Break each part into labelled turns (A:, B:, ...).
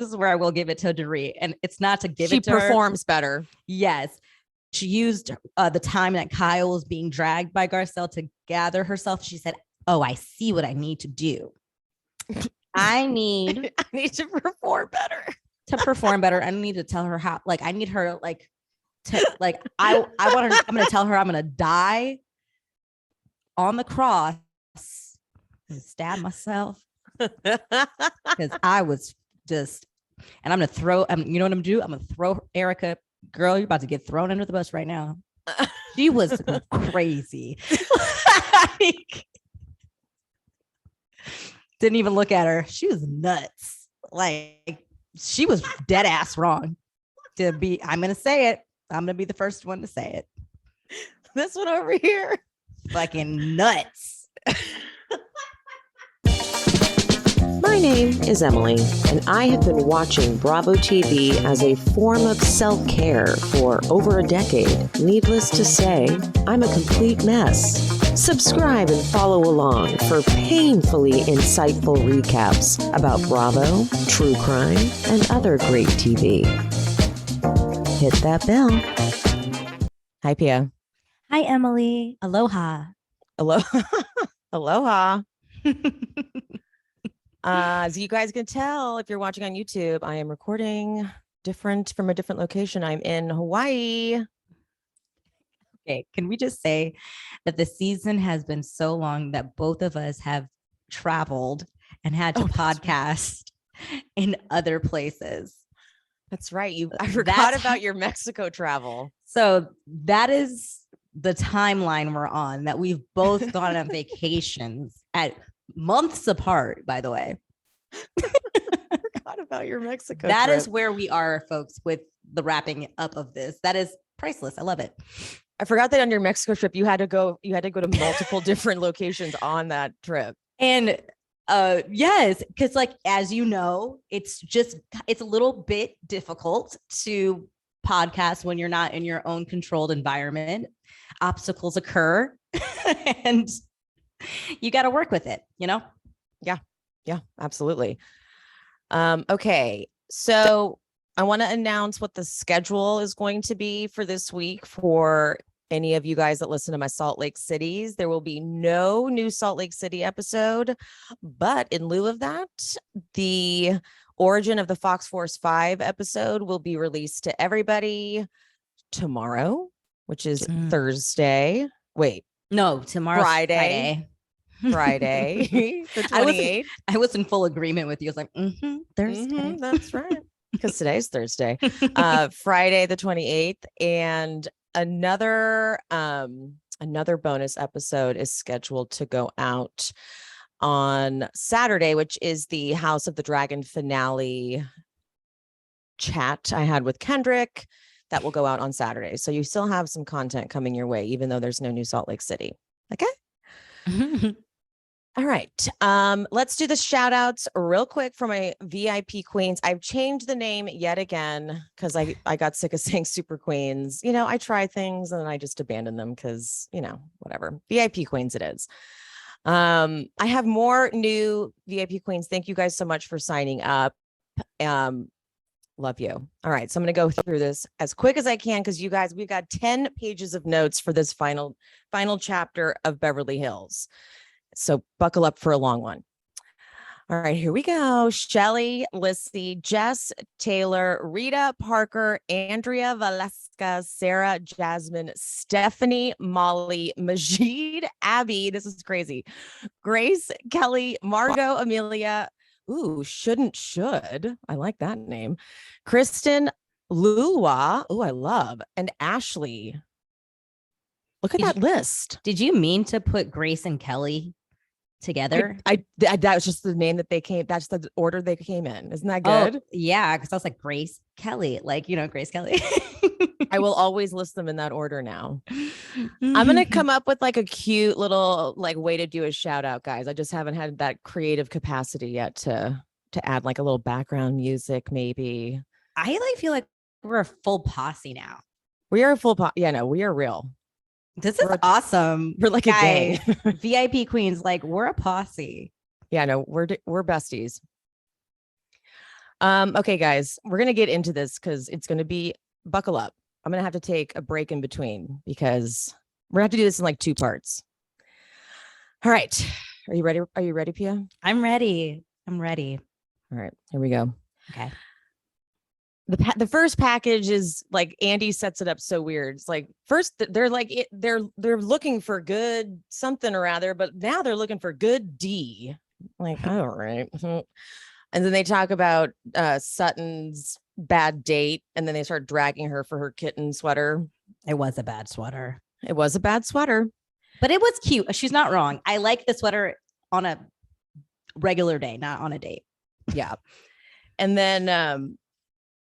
A: this is where I will give it to Dorit, and it's not to give
B: she
A: it to her.
B: She performs better.
A: Yes. She used the time that Kyle was being dragged by Garcelle to gather herself. She said, oh, I see what I need to do. I need
B: to perform better.
A: I need to tell her how, like, I need her, like, to, like, I want her, I'm going to tell her I'm going to die on the cross and stab myself. Because I was just, and I'm going to throw, you know what I'm going to do? I'm going to throw Erika. Girl, you're about to get thrown under the bus right now. She was crazy. Didn't even look at her. She was nuts. Like, she was dead ass wrong to be. I'm going to say it. I'm going to be the first one to say it.
B: This one over here.
A: Fucking nuts.
C: My name is Emily, and I have been watching Bravo TV as a form of self-care for over a decade. Needless to say, I'm a complete mess. Subscribe and follow along for painfully insightful recaps about Bravo, true crime, and other great TV. Hit that bell.
B: Hi, Pia.
A: Hi, Emily. Aloha.
B: Aloha. As you guys can tell, if you're watching on YouTube, I am recording from a different location. I'm in Hawaii.
A: Okay, can we just say that the season has been so long that both of us have traveled and had to podcast in other places.
B: That's right. I forgot about your Mexico travel.
A: So that is the timeline we're on, that we've both gone on vacations at months apart, by the way.
B: I forgot about your Mexico
A: That
B: trip.
A: is where we are, folks, with the wrapping up of this. That is priceless. I love it.
B: I forgot that on your Mexico trip, you had to go to multiple different locations on that trip.
A: And yes, because, like, as you know, it's a little bit difficult to podcast when you're not in your own controlled environment. Obstacles occur and you got to work with it, you know?
B: Yeah, absolutely. Okay. So I want to announce what the schedule is going to be for this week for any of you guys that listen to my Salt Lake Cities. There will be no new Salt Lake City episode, but in lieu of that, the origin of the Fox Force 5 episode will be released to everybody tomorrow, which is Thursday. Wait,
A: no, tomorrow's Friday.
B: The 28th.
A: I was in full agreement with you. I was like, Thursday.
B: That's right. Because today's Thursday. Friday the 28th. And another bonus episode is scheduled to go out on Saturday, which is the House of the Dragon finale chat I had with Kendrick. That will go out on Saturday. So you still have some content coming your way, even though there's no new Salt Lake City. Okay. All right. Let's do the shout outs real quick for my VIP queens. I've changed the name yet again because I got sick of saying super queens. You know, I try things and then I just abandon them because, you know, whatever. VIP queens it is. I have more new VIP queens. Thank you guys so much for signing up. Love you. All right. So I'm going to go through this as quick as I can because you guys, we've got 10 pages of notes for this final chapter of Beverly Hills. So buckle up for a long one. All right, here we go. Shelly, Lissy, Jess, Taylor, Rita, Parker, Andrea, Valeska, Sarah, Jasmine, Stephanie, Molly, Majid, Abby. This is crazy. Grace, Kelly, Margot, Amelia. Ooh, should. I like that name. Kristen, Lulwa. Ooh, I love. And Ashley. Look at that list.
A: Did you mean to put Grace and Kelly together?
B: I that was just the name that they came. That's the order they came in. Isn't that good?
A: Oh, yeah, because I was like, Grace Kelly, like, you know, Grace Kelly.
B: I will always list them in that order now. I'm gonna come up with like a cute little like way to do a shout out, guys. I just haven't had that creative capacity yet to add like a little background music, maybe.
A: I like feel like we're a full posse now.
B: We are a full yeah, no, we are real.
A: This is awesome.
B: We're like
A: guys,
B: a gang.
A: VIP queens, like, we're a posse.
B: Yeah, no, we're besties. Okay, guys, we're gonna get into this because it's gonna be buckle up. I'm gonna have to take a break in between because we're gonna have to do this in like 2 parts. All right. Are you ready? Are you ready, Pia?
A: I'm ready. I'm ready.
B: All right, here we go.
A: Okay.
B: The first package is like Andy sets it up so weird. It's like first they're like they're looking for good something or other, but now they're looking for good D. Like, all right. And then they talk about Sutton's bad date, and then they start dragging her for her kitten sweater.
A: It was a bad sweater.
B: It was a bad sweater,
A: but it was cute. She's not wrong. I like the sweater on a regular day, not on a date.
B: Yeah. And then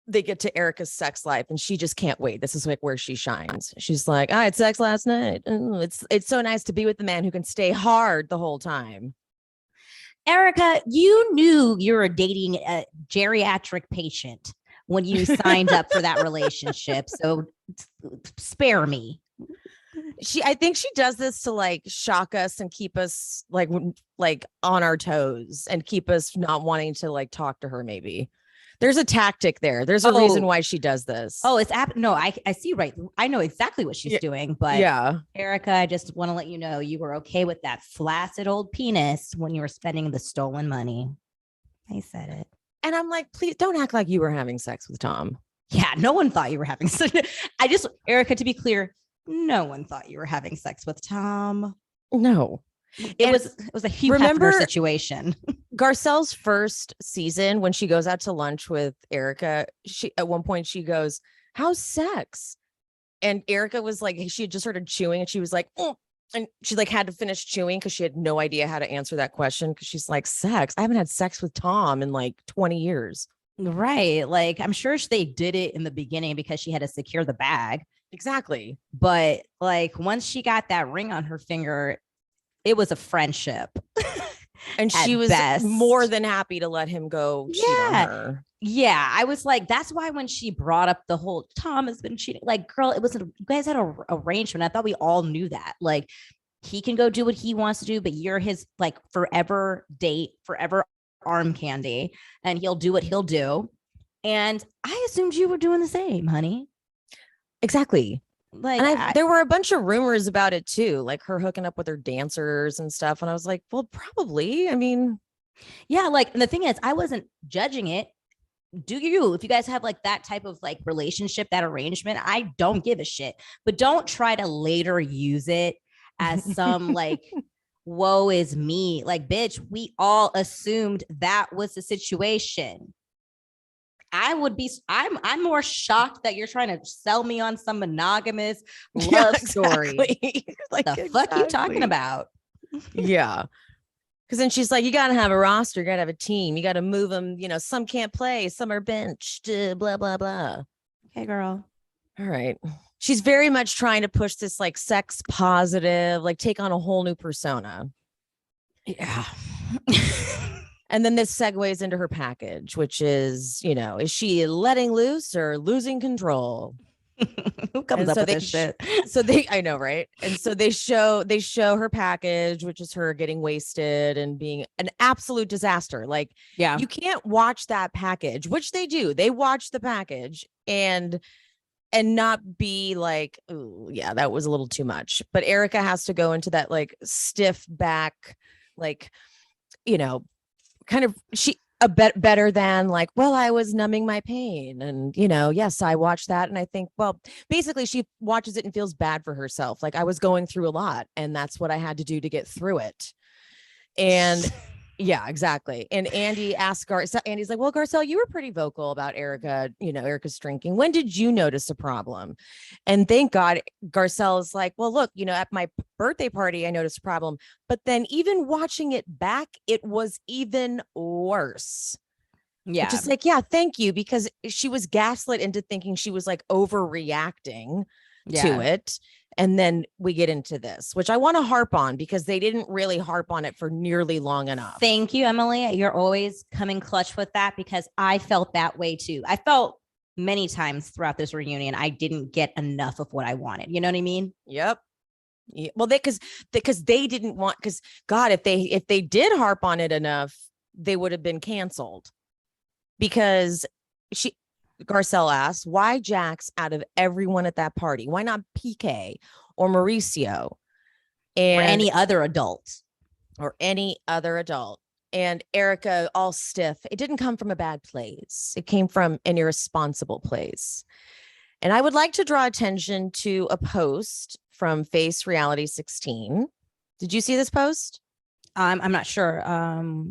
B: they get to Erika's sex life and she just can't wait. This is like where she shines. She's like, I had sex last night. It's so nice to be with the man who can stay hard the whole time.
A: Erika, you knew you were dating a geriatric patient when you signed up for that relationship. So spare me.
B: I think she does this to like shock us and keep us like on our toes and keep us not wanting to like talk to her. Maybe there's a tactic there. There's a reason why she does this.
A: Oh, no, I see. Right. I know exactly what she's doing, but
B: yeah,
A: Erika, I just want to let you know you were okay with that flaccid old penis when you were spending the stolen money. I said it.
B: And I'm like, please don't act like you were having sex with Tom.
A: Yeah. No one thought you were having sex. Erika, to be clear, no one thought you were having sex with Tom.
B: No.
A: It was a Hugh Hefner situation.
B: Garcelle's first season, when she goes out to lunch with Erika, at one point she goes, how's sex? And Erika was like, she had just started chewing and she was like, oh, and she like had to finish chewing because she had no idea how to answer that question. Because she's like, sex? I haven't had sex with Tom in like 20 years.
A: Right. Like, I'm sure they did it in the beginning because she had to secure the bag.
B: Exactly.
A: But like once she got that ring on her finger, it was a friendship.
B: And she was more than happy to let him go cheat on her.
A: Yeah. I was like, that's why when she brought up the whole Tom has been cheating, like, girl, you guys had a arrangement. I thought we all knew that. Like, he can go do what he wants to do, but you're his like forever date, forever arm candy, and he'll do what he'll do. And I assumed you were doing the same, honey.
B: Exactly.
A: Like,
B: and there were a bunch of rumors about it too, like her hooking up with her dancers and stuff. And I was like, well, probably. I mean,
A: yeah, like, and the thing is, I wasn't judging it. Do you? If you guys have like that type of like relationship, that arrangement, I don't give a shit. But don't try to later use it as some like, woe is me. Like, bitch, we all assumed that was the situation. I'm more shocked that you're trying to sell me on some monogamous love story. Like, the fuck you talking about?
B: Yeah. Because then she's like, you got to have a roster. You got to have a team. You got to move them. You know, some can't play. Some are benched. Blah, blah, blah.
A: Okay, girl.
B: All right. She's very much trying to push this like sex positive, like take on a whole new persona.
A: Yeah.
B: And then this segues into her package, which is, you know, is she letting loose or losing control?
A: Who comes up with this shit?
B: I know, right? And so they show her package, which is her getting wasted and being an absolute disaster. Like,
A: yeah,
B: you can't watch that package, which they do. They watch the package and not be like, oh, yeah, that was a little too much. But Erika has to go into that like stiff back, like, you know, kind of better than like, well, I was numbing my pain. And, you know, yes, I watched that. And I think, well, basically she watches it and feels bad for herself. Like, I was going through a lot and that's what I had to do to get through it. And yeah, exactly. And Andy asked Andy's like, well, Garcelle, you were pretty vocal about Erika, you know, Erika's drinking. When did you notice a problem? And thank God Garcelle is like, well, look, you know, at my birthday party, I noticed a problem, but then even watching it back, it was even worse.
A: Yeah.
B: Just like, yeah, thank you. Because she was gaslit into thinking she was like overreacting to it. And then we get into this, which I want to harp on because they didn't really harp on it for nearly long enough.
A: Thank you, Emily. You're always coming clutch with that because I felt that way too. I felt many times throughout this reunion, I didn't get enough of what I wanted. You know what I mean?
B: Yep. Yeah. Well, because they didn't want, because God, if they did harp on it enough, they would have been canceled. because Garcelle asked, why Jax out of everyone at that party? Why not PK or Mauricio? And
A: or any other adult.
B: And Erika, all stiff. It didn't come from a bad place. It came from an irresponsible place. And I would like to draw attention to a post from Face Reality 16. Did you see this post?
A: I'm not sure.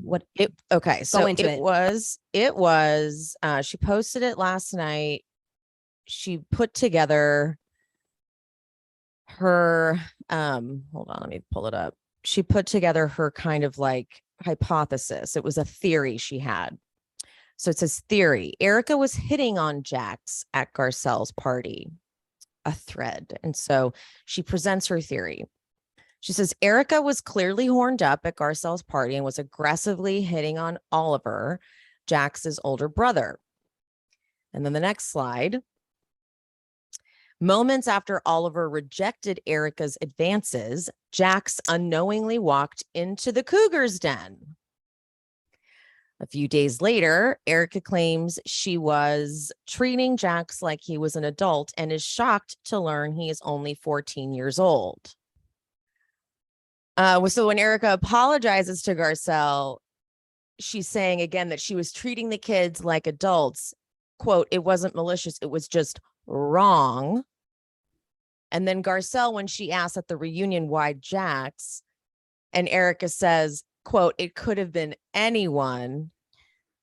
A: What
B: it? Okay, so
A: go into
B: it was. She posted it last night. She put together her. Hold on, let me pull it up. She put together her kind of like hypothesis. It was a theory she had. So it says theory. Erika was hitting on Jax at Garcelle's party. A thread, and so she presents her theory. She says, Erika was clearly horned up at Garcelle's party and was aggressively hitting on Oliver, Jax's older brother. And then the next slide. Moments after Oliver rejected Erika's advances, Jax unknowingly walked into the Cougar's den. A few days later, Erika claims she was treating Jax like he was an adult and is shocked to learn he is only 14 years old. So when Erika apologizes to Garcelle, she's saying again that she was treating the kids like adults. Quote, it wasn't malicious. It was just wrong. And then Garcelle, when she asks at the reunion why Jax, and Erika says, quote, it could have been anyone.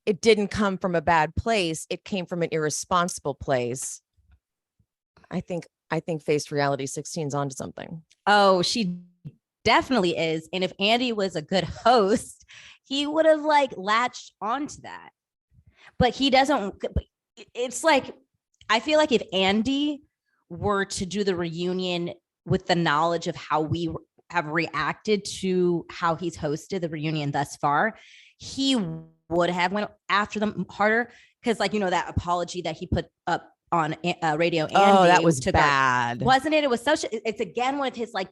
B: It didn't come from a bad place. It came from an irresponsible place. I think Face Reality 16 is onto something.
A: Oh, she definitely is. And if Andy was a good host, he would have like latched onto that. But he doesn't. It's like, I feel like if Andy were to do the reunion with the knowledge of how we have reacted to how he's hosted the reunion thus far, he would have went after them harder. Because like, you know, that apology that he put up on Radio Andy.
B: Oh, that was bad.
A: Wasn't it? It was such, it's again with his like,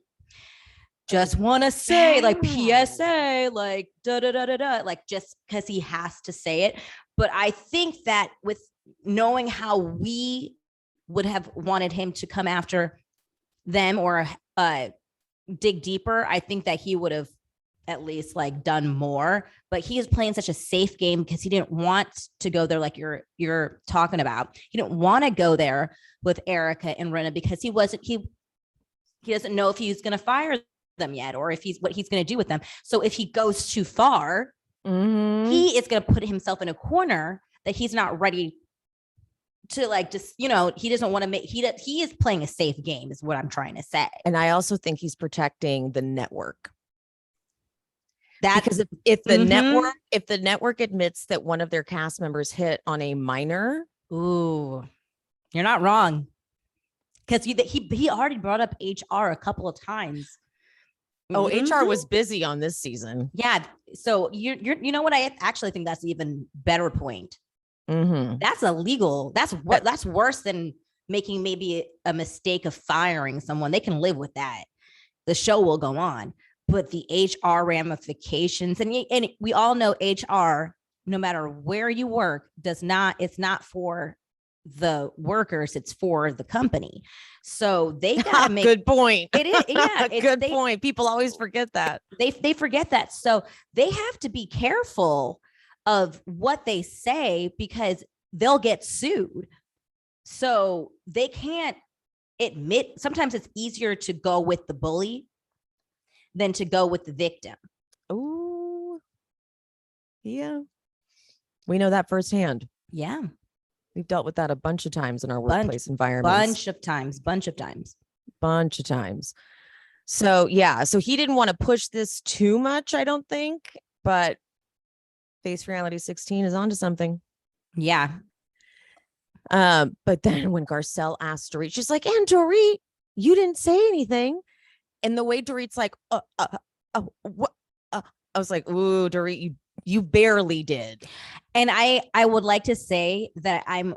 A: just want to say like PSA, like da da da da da, like just because he has to say it. But I think that with knowing how we would have wanted him to come after them or dig deeper, I think that he would have at least like done more. But he is playing such a safe game because he didn't want to go there like you're talking about. He didn't want to go there with Erika and Rinna because he doesn't know if he's going to fire them yet or if what he's going to do with them. So if he goes too far, he is going to put himself in a corner that he's not ready to like, just, you know, he doesn't want to make, he is playing a safe game is what I'm trying to say.
B: And I also think he's protecting the network. Because if the network admits that one of their cast members hit on a minor,
A: ooh, you're not wrong. Because he already brought up HR a couple of times.
B: Oh, HR was busy on this season.
A: Yeah. So you know what? I actually think that's an even better point. That's illegal. That's worse than making maybe a mistake of firing someone. They can live with that. The show will go on. But the HR ramifications, and we all know HR, no matter where you work, it's not for the workers, it's for the company. So they gotta make
B: good point.
A: It is, yeah.
B: Good point. People always forget that.
A: They forget that. So they have to be careful of what they say because they'll get sued. So they can't admit, sometimes it's easier to go with the bully than to go with the victim.
B: Oh, yeah. We know that firsthand.
A: Yeah.
B: We've dealt with that a bunch of times in our workplace environments.
A: Bunch of times. So, yeah. So he didn't want to push this too much, I don't think. But Face Reality 16 is onto something. Yeah.
B: But then when Garcelle asked Dorit, she's like, and Dorit, you didn't say anything. And the way Dorit's like, what? I was like, ooh, Dorit, you barely did.
A: And I would like to say that I'm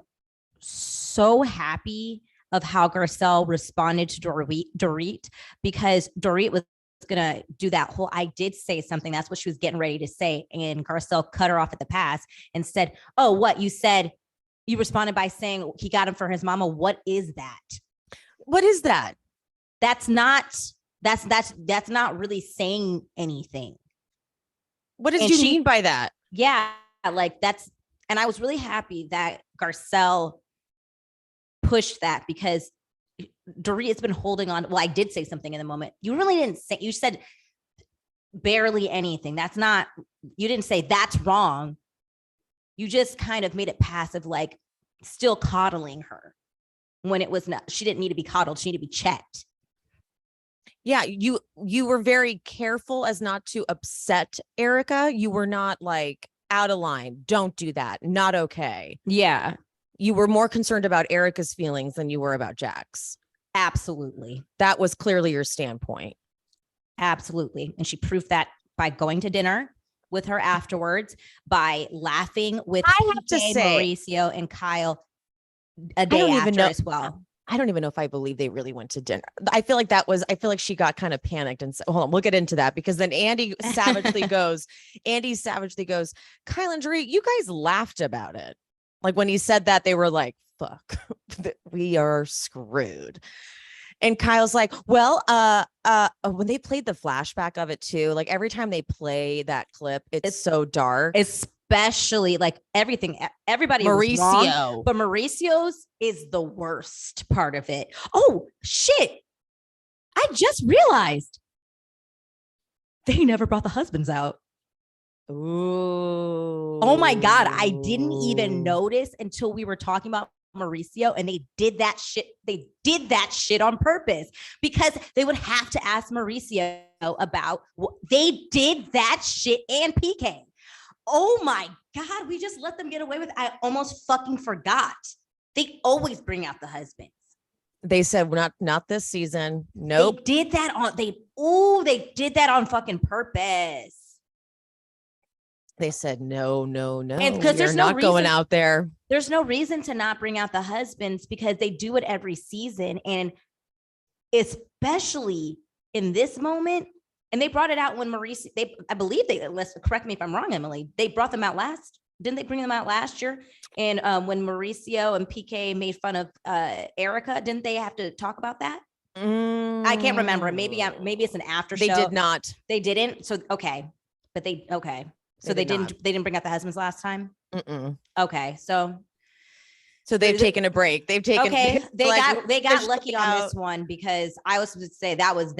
A: so happy of how Garcelle responded to Dorit because Dorit was gonna do that whole I did say something. That's what she was getting ready to say. And Garcelle cut her off at the pass and said, oh, what you said, you responded by saying he got him for his mama. What is that?
B: What is that?
A: That's not really saying anything.
B: What does you mean by that?
A: Yeah, like that's, and I was really happy that Garcelle pushed that because Dorit has been holding on. Well, I did say something in the moment. You really didn't say, you said barely anything. That's not, you didn't say that's wrong. You just kind of made it passive, like still coddling her when it was not, she didn't need to be coddled. She needed to be checked.
B: Yeah, you were very careful as not to upset Erika. You were not like out of line. Don't do that. Not okay.
A: Yeah.
B: You were more concerned about Erika's feelings than you were about Jack's.
A: Absolutely.
B: That was clearly your standpoint.
A: Absolutely. And she proved that by going to dinner with her afterwards, by laughing with Mauricio and Kyle a day after as well.
B: I don't even know if I believe they really went to dinner. I feel like she got kind of panicked and said, hold on, we'll get into that because then Andy savagely goes, Kyle and Dorit, you guys laughed about it. Like when he said that, they were like, fuck, we are screwed. And Kyle's like, well, when they played the flashback of it too, like every time they play that clip, it's so dark.
A: Especially like everything, everybody was wrong, but Mauricio's is the worst part of it. Oh shit. I just realized they never brought the husbands out.
B: Ooh.
A: Oh my God. I didn't even notice until we were talking about Mauricio, and they did that shit. They did that shit on purpose because they would have to ask Mauricio about what they did that shit and PK. Oh my God, we just let them get away with it. I almost fucking forgot. They always bring out the husbands.
B: They said not this season. Nope.
A: They did that on fucking purpose.
B: They said no.
A: And because there's
B: not going out there.
A: There's no reason to not bring out the husbands because they do it every season. And especially in this moment, and they brought it out when Mauricio, I believe let's correct me if I'm wrong, Emily. They brought them out didn't they bring them out last year? And when Mauricio and PK made fun of Erika, didn't they have to talk about that? I can't remember. Maybe it's an after show.
B: They did not.
A: They didn't. So okay, but so they didn't bring out the husbands last time. Okay, so
B: they've taken a break. They've taken
A: they got lucky on this one because I was supposed to say that was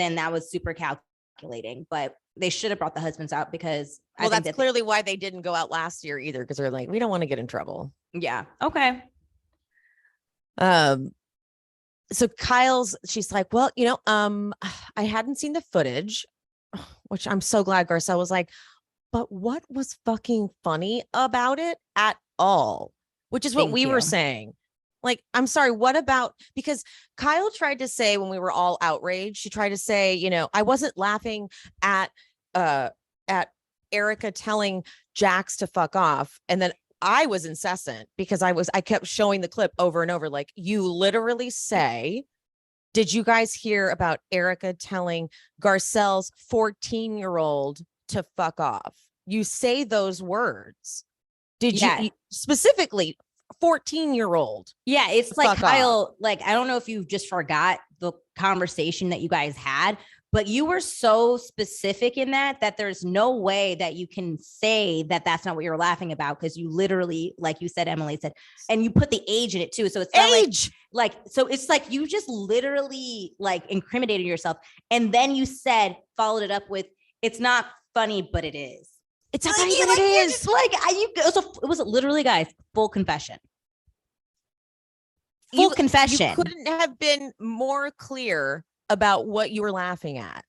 A: super calculating, but they should have brought the husbands out because
B: that's clearly why they didn't go out last year either, because they're like, we don't want to get in trouble.
A: Yeah. Okay.
B: So she's like, well, I hadn't seen the footage, which I'm so glad Garcelle was like, but what was fucking funny about it at all? Which is what we were saying. Like, I'm sorry, what about, because Kyle tried to say when we were all outraged, she tried to say, I wasn't laughing at Erika telling Jax to fuck off. And then I was incessant because I kept showing the clip over and over. Like, you literally say, did you guys hear about Erika telling Garcelle's 14-year-old to fuck off? You say those words. Did you specifically 14-year-old?
A: Yeah, it's like Kyle, like, I don't know if you just forgot the conversation that you guys had, but you were so specific in that there's no way that you can say that that's not what you're laughing about, because you literally, like you said, Emily said, and you put the age in it too. So it's not
B: age.
A: Like so it's like you just literally like incriminated yourself, and then you followed it up with, it's not funny, but it is. It's not funny, but it is. It was literally, guys, full confession. Full confession.
B: You couldn't have been more clear about what you were laughing at.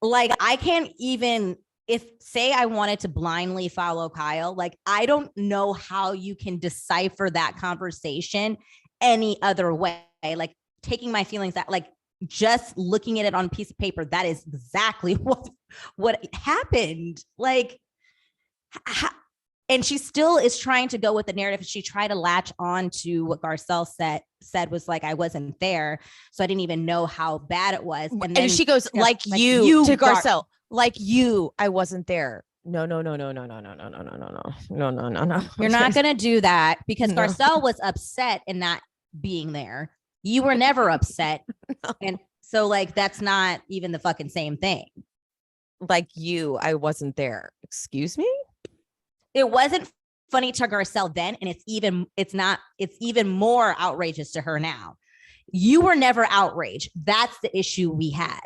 A: Like, I can't even, say I wanted to blindly follow Kyle, like, I don't know how you can decipher that conversation any other way. Like, taking my feelings out, like, just looking at it on a piece of paper, that is exactly what happened. Like, And she still is trying to go with the narrative. She tried to latch on to what Garcelle said was like, I wasn't there. So I didn't even know how bad it was. And then
B: she goes, like you to Garcelle, like you, I wasn't there. No.
A: You're not going to do that because
B: No.
A: Garcelle was upset in not being there. You were never upset.
B: No.
A: And so like, that's not even the fucking same thing.
B: Like you, I wasn't there. Excuse me?
A: It wasn't funny to Garcelle then, and it's even more outrageous to her now. You were never outraged. That's the issue we had.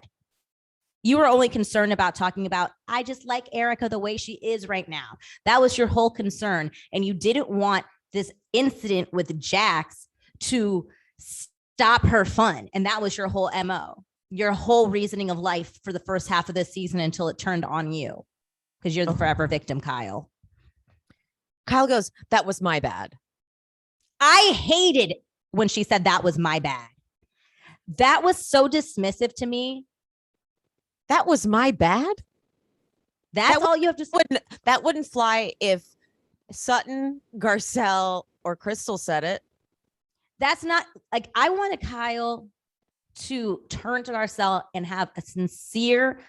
A: You were only concerned about talking about, I just like Erika the way she is right now. That was your whole concern. And you didn't want this incident with Jax to stop her fun. And that was your whole MO, your whole reasoning of life for the first half of this season until it turned on you. Because you're the forever victim, Kyle.
B: Kyle goes, that was my bad.
A: I hated when she said that was my bad. That was so dismissive to me.
B: That was my bad?
A: That's all you have to say.
B: That wouldn't fly if Sutton, Garcelle, or Crystal said it.
A: That's not like, I wanted Kyle to turn to Garcelle and have a sincere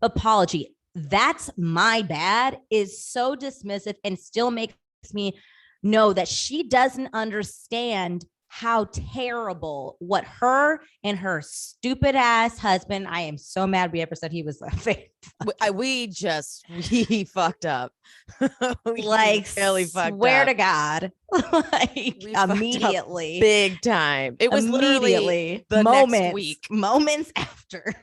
A: apology. That's my bad is so dismissive and still makes me know that she doesn't understand how terrible what her and her stupid ass husband. I am so mad we ever said he was a fake.
B: We fucked up. We
A: Like,
B: really fucked
A: swear
B: up.
A: to God, like
B: We fucked up
A: immediately,
B: big time. It was literally the next week.
A: Moments after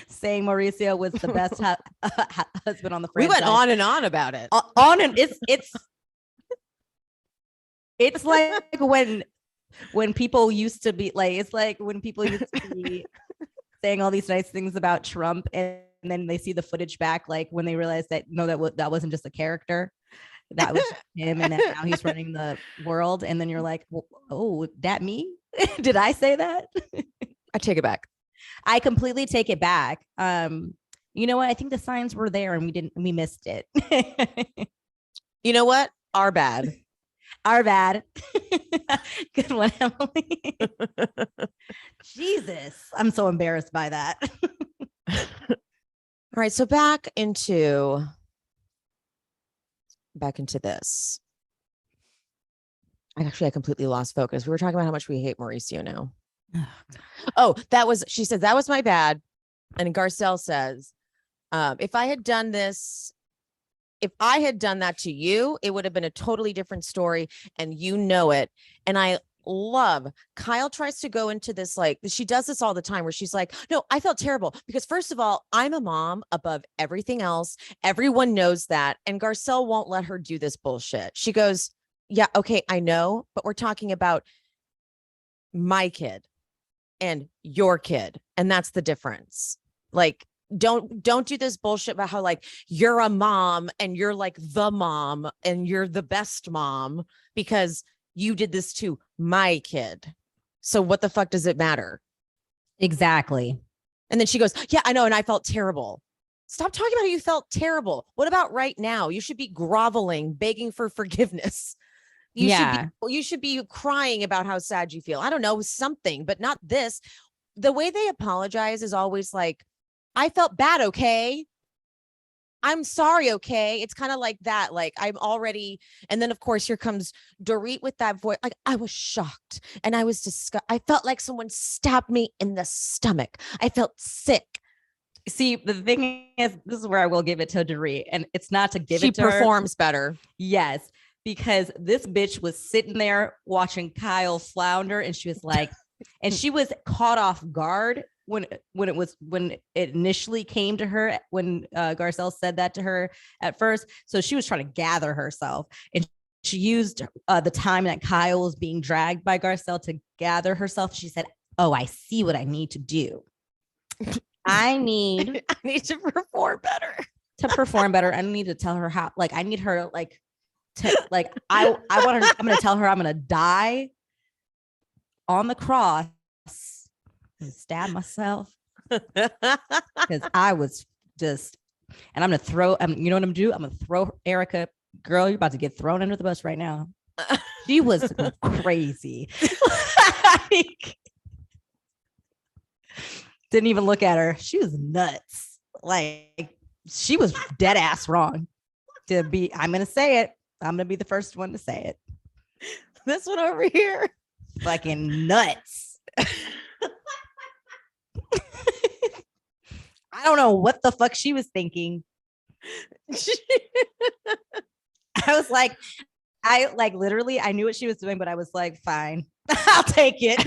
A: saying Mauricio was the best husband on the franchise.
B: We went on and on about it.
A: On and it's like when people used to be like, it's like when people used to be saying all these nice things about Trump and then they see the footage back, like when they realize that no, that wasn't just a character, that was him, and that now he's running the world, and then you're like, oh, that me? Did I say that?
B: I take it back.
A: I completely take it back. You know what? I think the signs were there and we missed it.
B: You know what? Our bad.
A: Our bad. Good one, Emily. Jesus, I'm so embarrassed by that.
B: All right, so back into this. I completely lost focus. We were talking about how much we hate Mauricio now. Oh, she said that was my bad. And Garcelle says, if I had done that to you, it would have been a totally different story. And you know it. And I love Kyle tries to go into this, like she does this all the time where she's like, no, I felt terrible because first of all, I'm a mom above everything else. Everyone knows that. And Garcelle won't let her do this bullshit. She goes, yeah, okay, I know, but we're talking about my kid and your kid. And that's the difference. Like, don't do this bullshit about how like you're a mom and you're like the mom and you're the best mom because you did this to my kid. So what the fuck does it matter?
A: Exactly.
B: And then she goes, yeah, I know. And I felt terrible. Stop talking about how you felt terrible. What about right now? You should be groveling, begging for forgiveness. You should be crying about how sad you feel. I don't know, something, but not this. The way they apologize is always like, I felt bad. Okay. I'm sorry. Okay. It's kind of like that. Like I'm already. And then of course, here comes Dorit with that voice. Like I was shocked and I was disgusted. I felt like someone stabbed me in the stomach. I felt sick.
A: See, the thing is, this is where I will give it to Dorit, and it's not to give it to her.
B: She performs better.
A: Yes, because this bitch was sitting there watching Kyle flounder, and she was like, and she was caught off guard when it initially came to her when Garcelle said that to her at first. So she was trying to gather herself, and she used the time that Kyle was being dragged by Garcelle to gather herself. She said, "Oh, I see what I need to do. I need
B: to perform better.
A: I need to tell her how. Like, I need her I want her. I'm going to tell her I'm going to die on the cross and stab myself because I was just, and I'm going to throw, you know what I'm going to do? I'm going to throw Erika girl, you're about to get thrown under the bus right now. She was crazy. Like, didn't even look at her. She was nuts. Like, she was dead ass wrong to be. I'm going to say it. I'm going to be the first one to say it.
B: This one over here.
A: Fucking nuts. I don't know what the fuck she was thinking. I was like, literally, I knew what she was doing, but I was like, fine, I'll take it.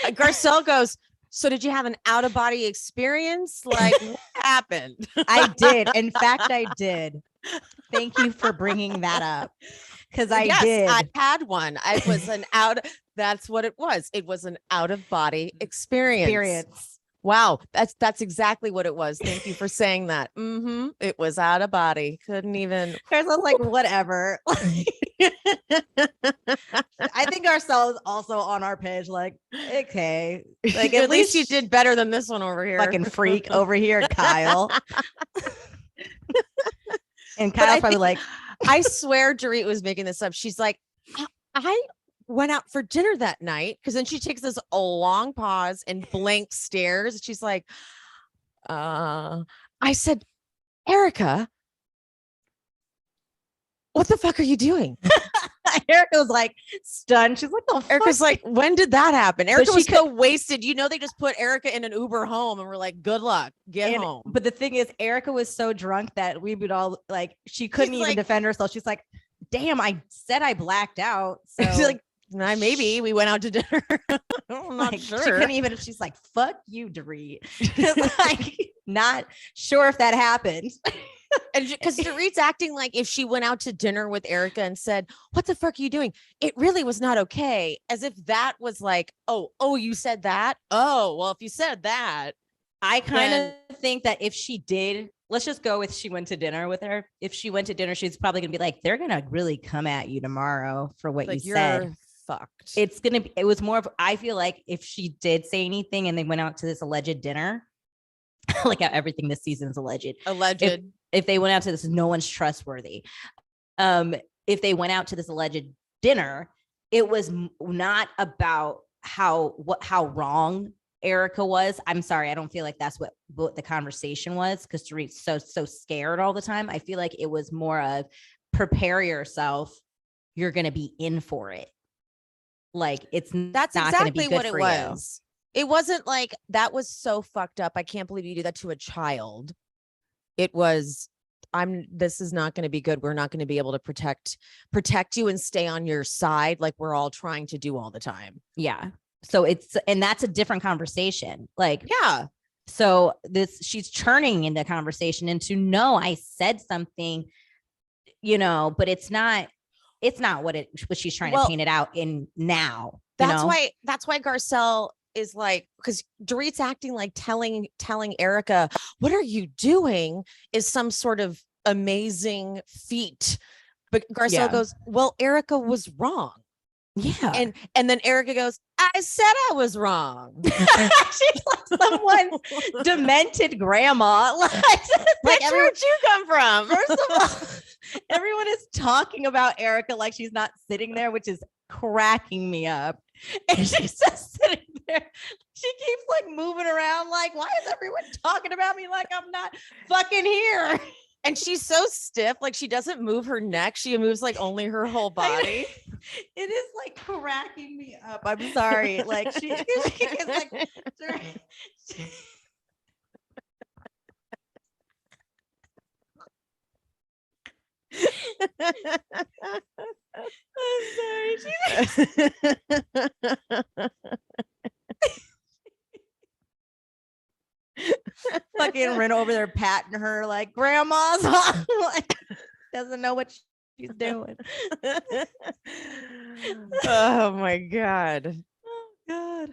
B: Garcelle goes, so did you have an out of body experience? Like, what happened?
A: I did. In fact, I did. Thank you for bringing that up. Because I did.
B: I had one. I was that's what it was. It was an out of body experience. Wow. That's exactly what it was. Thank you for saying that. It was out of body. Couldn't even.
A: I was like, whatever. I think Garcelle is also on our page. Like, okay. Like,
B: at least you did better than this one over here.
A: Fucking freak over here, Kyle. And Kyle's probably like,
B: I swear Dorit was making this up. She's like, I went out for dinner that night, because then she takes this a long pause and blank stares. She's like, I said, Erika, what the fuck are you doing?
A: Erika was like stunned. She's like, the fuck?
B: Erika's like, when did that happen? Erika was so wasted. You know, they just put Erika in an Uber home and we're like, good luck, get home.
A: But the thing is, Erika was so drunk that we would all like, she couldn't even defend herself. She's like, damn, I said I blacked out. So
B: she's like, maybe we went out to dinner. I'm not sure.
A: She couldn't even. She's like, fuck you, Dorit. Like, not sure if that happened.
B: And because Dorit's acting like if she went out to dinner with Erika and said, what the fuck are you doing? It really was not okay. As if that was like, oh, you said that? Oh, well, if you said that.
A: I kind of think that if she did, let's just go with she went to dinner with her. If she went to dinner, she's probably going to be like, they're going to really come at you tomorrow for what you said.
B: Fucked.
A: It's going to be, it was more of, I feel like if she did say anything and they went out to this alleged dinner, like how everything this season is alleged. If they went out to this, no one's trustworthy. If they went out to this alleged dinner, it was not about how wrong Erika was. I'm sorry, I don't feel like that's what the conversation was, because Dorit's so scared all the time. I feel like it was more of prepare yourself. You're gonna be in for it. Like that's not exactly gonna be what it was.
B: It wasn't like that was so fucked up. I can't believe you do that to a child. It was, this is not going to be good. We're not going to be able to protect you and stay on your side like we're all trying to do all the time.
A: Yeah. So and that's a different conversation. Like,
B: yeah.
A: So she's turning into conversation into, no, I said something, but it's not what she's trying to paint it out in now.
B: That's why Garcelle is like, because Dorit's acting like telling Erika, what are you doing is some sort of amazing feat. But Garcelle goes, well, Erika was wrong.
A: Yeah.
B: And then Erika goes, I said I was wrong.
A: She's like someone demented grandma. Like
B: where'd you come from?
A: First of all, everyone is talking about Erika like she's not sitting there, which is cracking me up. And she's just sitting there. She keeps like moving around. Like, why is everyone talking about me like I'm not fucking here?
B: And she's so stiff. Like she doesn't move her neck. She moves like only her whole body.
A: It is like cracking me up. I'm sorry. Like she is like. I'm sorry. Fucking ran over there patting her like grandma's like, doesn't know what she's doing.
B: Oh my God.
A: Oh God.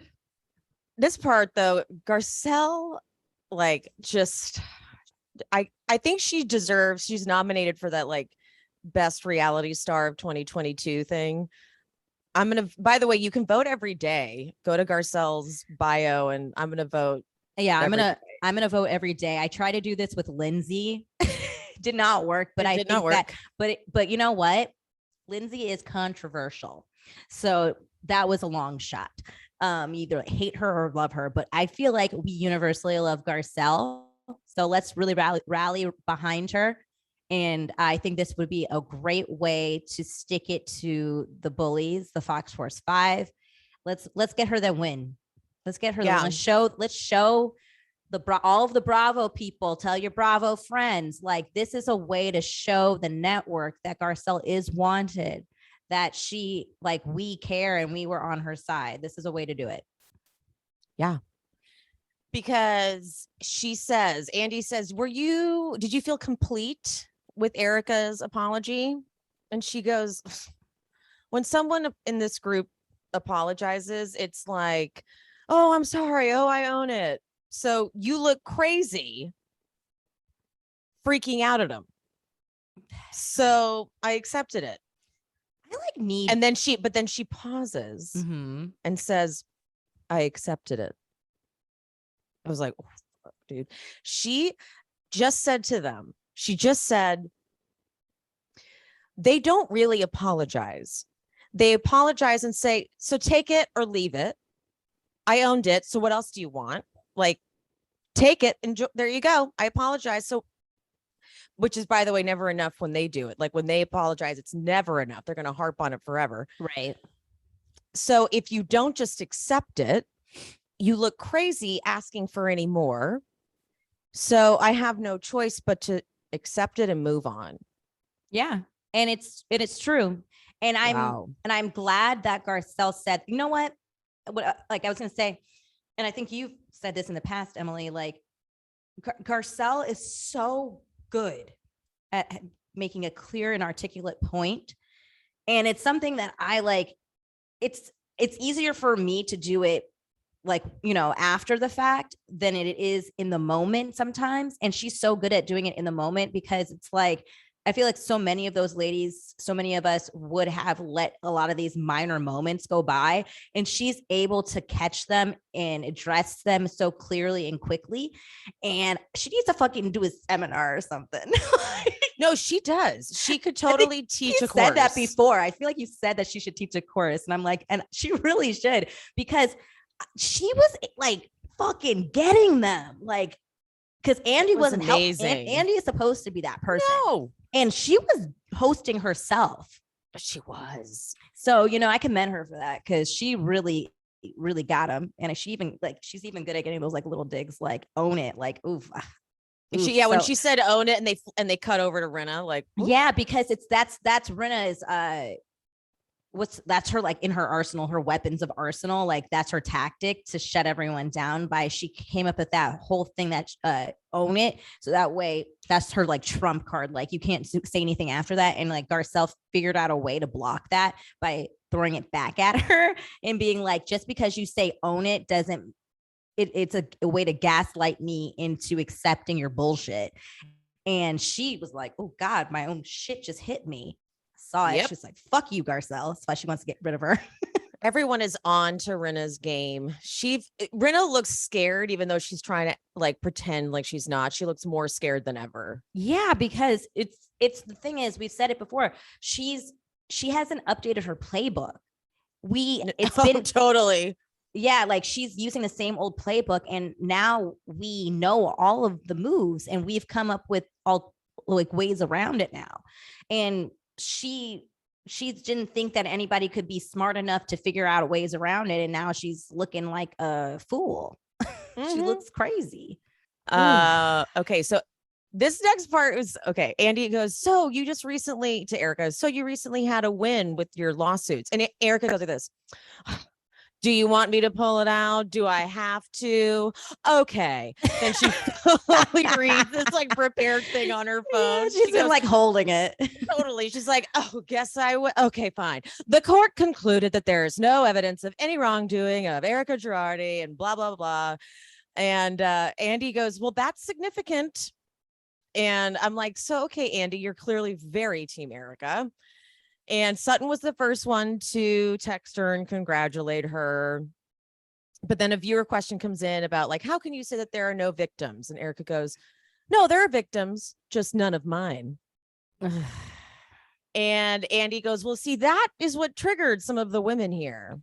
B: This part though, Garcelle, like just I think she's nominated for that like best reality star of 2022 thing. By the way, you can vote every day. Go to Garcelle's bio and I'm gonna vote.
A: Yeah, I'm gonna vote every day. I try to do this with Lindsay did not work. But I
B: did
A: think
B: not work.
A: but you know what? Lindsay is controversial. So that was a long shot. Either hate her or love her. But I feel like we universally love Garcelle. So let's really rally behind her. And I think this would be a great way to stick it to the bullies, the Fox Force 5. Let's get her the win. Let's get her the win. Let's show all of the Bravo people, tell your Bravo friends, like this is a way to show the network that Garcelle is wanted, that she, like, we care and we were on her side. This is a way to do it.
B: Yeah. Because Andy says, did you feel complete with Erika's apology? And she goes, when someone in this group apologizes, it's like, oh, I'm sorry. Oh, I own it. So you look crazy freaking out at him. So I accepted it. And then she pauses and says, I accepted it. I was like, oh, fuck, dude. She just said they don't really apologize. They apologize and say, so take it or leave it. I owned it. So what else do you want? Like, take it. Enjoy. There you go. I apologize. So, which is, by the way, never enough when they do it. Like when they apologize, it's never enough. They're going to harp on it forever.
A: Right.
B: So if you don't just accept it, you look crazy asking for any more. So I have no choice but to accept it and move on.
A: Yeah. And it's true. And I'm glad that Garcelle said, you know what, like I was going to say, and I think you've said this in the past, Emily, like Garcelle is so good at making a clear and articulate point. And it's something that I like, it's easier for me to do it, like, you know, after the fact than it is in the moment sometimes. And she's so good at doing it in the moment, because it's like, I feel like so many of those ladies, so many of us would have let a lot of these minor moments go by, and she's able to catch them and address them so clearly and quickly. And she needs to fucking do a seminar or something.
B: No, she does. She could totally teach a course.
A: You said that before. I feel like you said that she should teach a course. And I'm like, and she really should, because she was like fucking getting them. Like, because Andy wasn't amazing. Andy is supposed to be that person. No. And she was hosting herself.
B: She was.
A: So, you know, I commend her for that, because she really got him. And she's even good at getting those like little digs, like own it, like oof.
B: When she said own it, and they cut over to Rinna, like oof.
A: Yeah, because that's Rinna's that's her, like in her arsenal, her weapons of arsenal, like that's her tactic to shut everyone down. She came up with that whole thing, that own it, so that way that's her like trump card, like you can't say anything after that. And like Garcelle figured out a way to block that by throwing it back at her and being like, just because you say own it doesn't, it's a way to gaslight me into accepting your bullshit. And she was like, oh God, my own shit just hit me. Saw it. Yep. She's like, fuck you, Garcelle. That's why she wants to get rid of her.
B: Everyone is on to Rinna's game. Rinna looks scared, even though she's trying to like pretend like she's not. She looks more scared than ever.
A: Yeah, because it's the thing is, we've said it before. She hasn't updated her playbook. It's been
B: totally.
A: Yeah, like she's using the same old playbook, and now we know all of the moves, and we've come up with all like ways around it now. And she didn't think that anybody could be smart enough to figure out ways around it, and now she's looking like a fool. She looks crazy.
B: Okay, so this next part was okay. Andy goes, so you just recently, to Erika, so you recently had a win with your lawsuits, and Erika goes like this. Do you want me to pull it out? Do I have to? Okay. Then she totally reads this like prepared thing on her phone.
A: Yeah, she's been like holding it.
B: Totally. She's like, oh, guess I would. Okay, fine. The court concluded that there is no evidence of any wrongdoing of Erika Girardi and blah, blah, blah. And Andy goes, well, that's significant. And I'm like, so, okay, Andy, you're clearly very team Erika. And Sutton was the first one to text her and congratulate her. But then a viewer question comes in about like, how can you say that there are no victims? And Erika goes, No, there are victims, just none of mine. And Andy goes, well, see, that is what triggered some of the women here.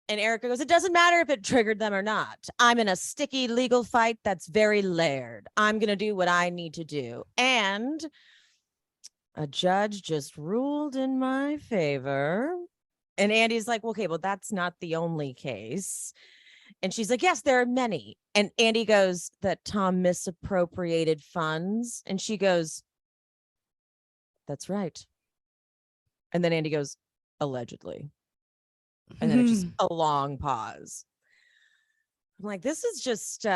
B: And Erika goes, it doesn't matter if it triggered them or not. I'm in a sticky legal fight that's very layered. I'm going to do what I need to do. And a judge just ruled in my favor. And Andy's like, okay, well, that's not the only case. And she's like, yes, there are many. And Andy goes, that Tom misappropriated funds. And she goes, that's right. And then Andy goes, allegedly. And then it's just a long pause. I'm like, this is just, you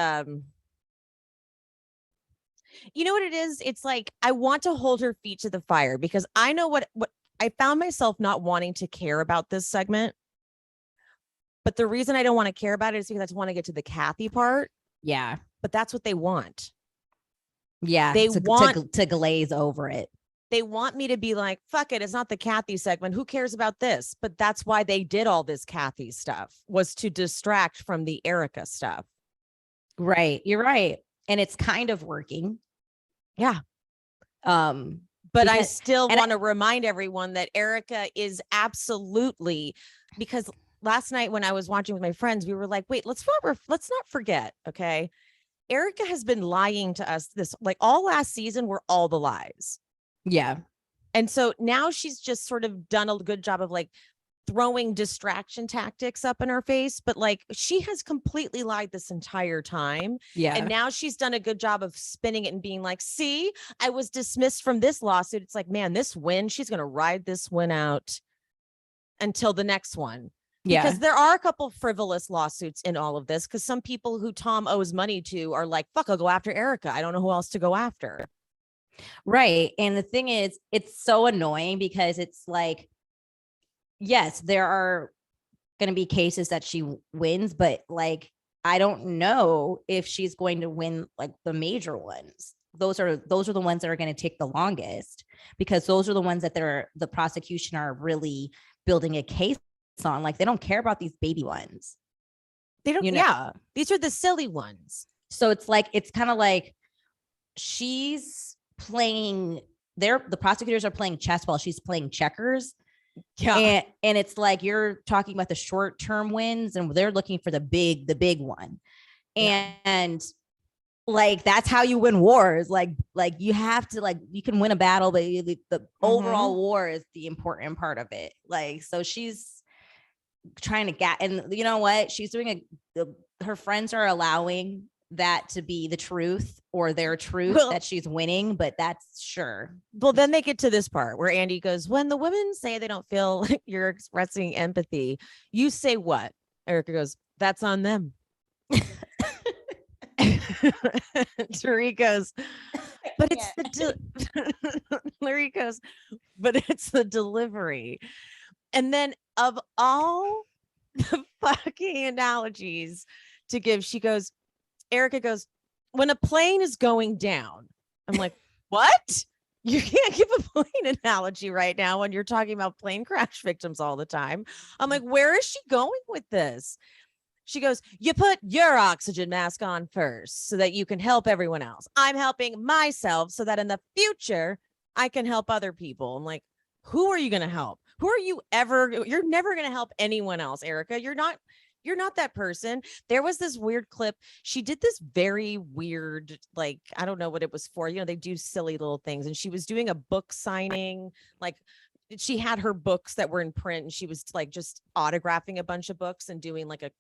B: know what it is? It's like, I want to hold her feet to the fire because I know what I found myself not wanting to care about this segment. But the reason I don't want to care about it is because I just want to get to the Kathy part.
A: Yeah.
B: But that's what they want.
A: Yeah.
B: They want
A: to glaze over it.
B: They want me to be like, fuck it. It's not the Kathy segment. Who cares about this? But that's why they did all this Kathy stuff, was to distract from the Erika stuff.
A: Right. You're right. And it's kind of working.
B: Yeah. But I still want to remind everyone that Erika is absolutely, because last night when I was watching with my friends, we were like, wait, let's not forget. Okay. Erika has been lying to us this, like, all last season were all the lies.
A: Yeah.
B: And so now she's just sort of done a good job of like throwing distraction tactics up in her face, but like she has completely lied this entire time.
A: Yeah.
B: And now she's done a good job of spinning it and being like, see, I was dismissed from this lawsuit. It's like, man, this win, she's going to ride this win out until the next one.
A: Yeah.
B: Because there are a couple frivolous lawsuits in all of this, because some people who Tom owes money to are like, fuck, I'll go after Erika. I don't know who else to go after.
A: Right. And the thing is, it's so annoying because it's like, yes, there are going to be cases that she wins, but like, I don't know if she's going to win like the major ones. Those are the ones that are going to take the longest, because those are the ones that the prosecution are really building a case on. Like, they don't care about these baby ones.
B: They don't, yeah, these are the silly ones.
A: So it's like, it's kind of like she's playing the prosecutors are playing chess while she's playing checkers. Yeah. And it's like, you're talking about the short-term wins and they're looking for the big one. And like, that's how you win wars. Like you have to, like, you can win a battle, but the overall war is the important part of it. Like, so she's trying to get, and you know what? She's doing her friends are allowing that to be the truth or their truth, that she's winning, but that's sure.
B: Well, then they get to this part where Andy goes, when the women say they don't feel like you're expressing empathy, you say what? Erika goes, that's on them. Dorit goes, but it's Larry goes, but it's the delivery. And then of all the fucking analogies to give, she goes, Erika goes, when a plane is going down. I'm like, what? You can't give a plane analogy right now when you're talking about plane crash victims all the time. I'm like, where is she going with this? She goes, you put your oxygen mask on first so that you can help everyone else. I'm helping myself so that in the future I can help other people. I'm like, who are you going to help? You're never going to help anyone else, Erika. You're not that person. There was this weird clip. She did this very weird, like, I don't know what it was for. You know, they do silly little things. And she was doing a book signing. Like, she had her books that were in print and she was like just autographing a bunch of books and doing like a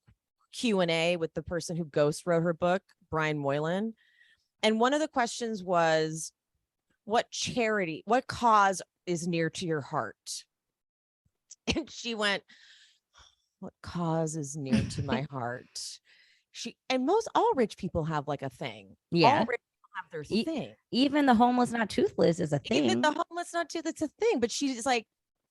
B: Q&A with the person who ghost wrote her book, Brian Moylan. And one of the questions was, what cause is near to your heart? And she went, what cause is near to my heart? All rich people have like a thing.
A: Yeah.
B: All rich people have their thing.
A: Even the homeless not toothless is a thing.
B: Even the homeless not toothless, it's a thing. But she's like,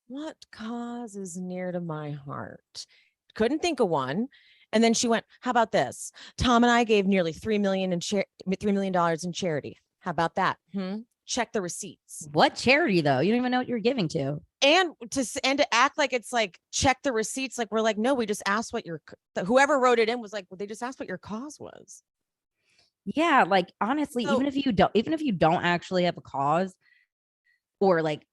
B: what cause is near to my heart? Couldn't think of one. And then she went, how about this? Tom and I gave nearly $3 million in charity. How about that? Check the receipts.
A: What charity though? You don't even know what you're giving to.
B: And to act like it's like, check the receipts. Like, we're like, no, we just asked what whoever wrote it in was like, well, they just asked what your cause was.
A: Yeah, like honestly,
B: So-
A: even if you don't actually have a cause, or like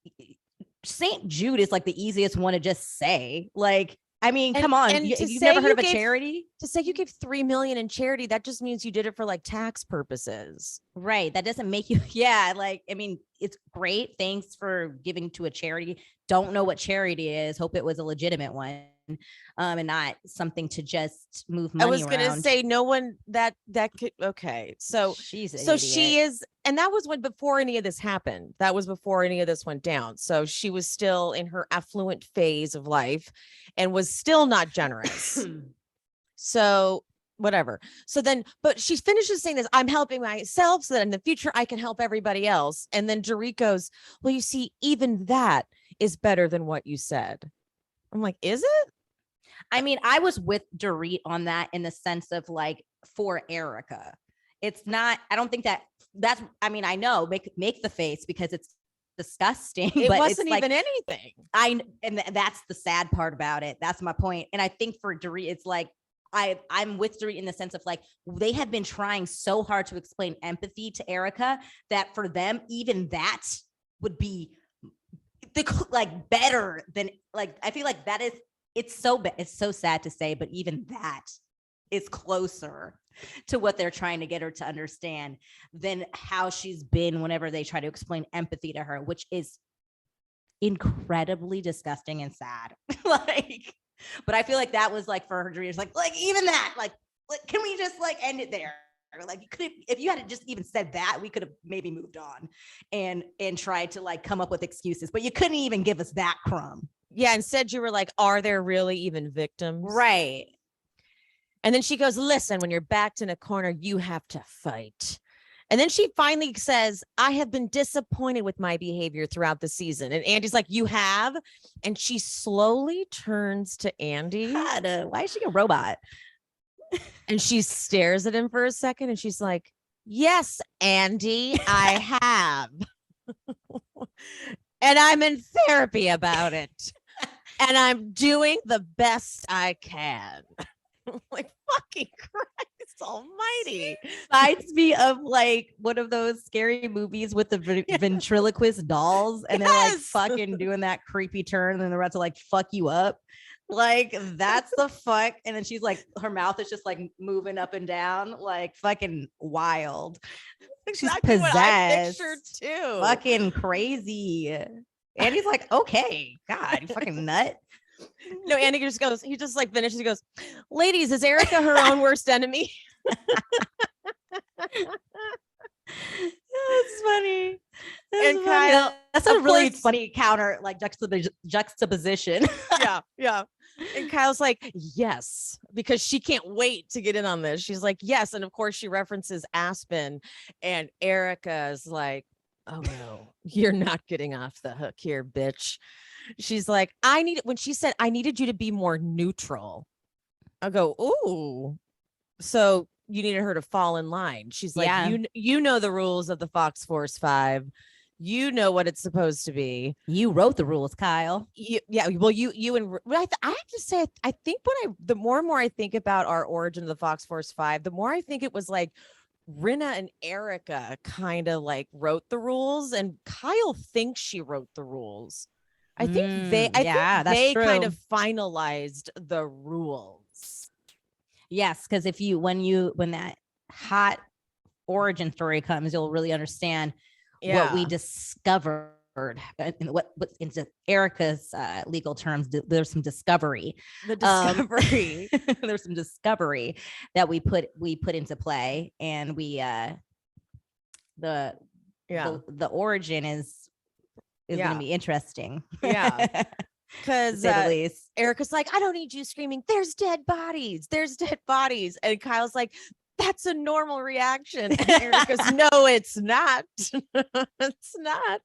A: St. Jude is like the easiest one to just say. Like, I mean, come on,
B: and to
A: you've
B: say
A: never heard
B: you
A: of a
B: gave-
A: charity?
B: To say you gave 3 million in charity, that just means you did it for like tax purposes.
A: Right. That doesn't make you, yeah. Like, I mean, it's great. Thanks for giving to a charity. Don't know what charity is. Hope it was a legitimate one. And not something to just move money
B: I was gonna
A: around.
B: say no one that could. Okay, so
A: She's an
B: she
A: idiot.
B: is, and that was when before any of this happened. That was before any of this went down. So she was still in her affluent phase of life, and was still not generous. So whatever. So then, but she finishes saying this, I'm helping myself so that in the future I can help everybody else. And then Dorit goes, well, you see, even that is better than what you said. I'm like, is it?
A: I mean, I was with Dorit on that in the sense of like for Erika. It's not, I don't think that's, I mean, I know make the face because it's disgusting.
B: It
A: but
B: wasn't
A: it's like,
B: even anything.
A: And that's the sad part about it. That's my point. And I think for Dorit, it's like, I'm with Dorit in the sense of like, they have been trying so hard to explain empathy to Erika that for them, even that would be like better than like, I feel like that is, it's so sad to say, but even that is closer to what they're trying to get her to understand than how she's been whenever they try to explain empathy to her, which is incredibly disgusting and sad. Like, but I feel like that was like for her dreams, like even that, like can we just like end it there? Like you could, if you had just even said that, we could have maybe moved on and tried to like come up with excuses, but you couldn't even give us that crumb.
B: Yeah. Instead you were like, are there really even victims?
A: Right.
B: And then she goes, listen, when you're backed in a corner, you have to fight. And then she finally says, I have been disappointed with my behavior throughout the season. And Andy's like, you have? And she slowly turns to Andy.
A: God, why is she a robot?
B: And she stares at him for a second and she's like, yes, Andy, I have. And I'm in therapy about it. And I'm doing the best I can. Like, fucking Christ almighty.
A: Reminds me of like one of those scary movies with the ventriloquist dolls, and they're like fucking doing that creepy turn, and then they're about to like fuck you up. Like that's the fuck. And then she's like, her mouth is just like moving up and down, like fucking wild. She's
B: Exactly
A: possessed.
B: what I pictured too.
A: Fucking crazy. And he's like, okay, God, you fucking nut.
B: No, Andy just goes, he just like finishes, he goes, ladies, is Erika her own worst enemy?
A: That's funny.
B: And Kyle,
A: that's a really
B: course-
A: funny counter, like juxtaposition.
B: Yeah. And Kyle's like, yes, because she can't wait to get in on this. She's like, yes. And of course she references Aspen, and Erika's like, oh no, you're not getting off the hook here, bitch. She's like, when she said, I needed you to be more neutral. I go, ooh. So you needed her to fall in line. She's like,
A: Yeah.
B: you know the rules of the Fox Force 5. You know what it's supposed to be.
A: You wrote the rules, Kyle.
B: Well, you and I have to say, I think the more and more I think about our origin of the Fox Force 5, the more I think it was like Rinna and Erika kind of like wrote the rules, and Kyle thinks she wrote the rules. I think they kind of finalized the rules.
A: Yes, because when that hot origin story comes, you'll really understand what we discovered. And what into Erika's legal terms, there's some discovery.
B: The discovery.
A: There's some discovery that we put into play, and the origin is going to be interesting.
B: Yeah. Because Erika's like, I don't need you screaming, there's dead bodies. And Kyle's like, that's a normal reaction. And Eric goes, no, it's not. It's not.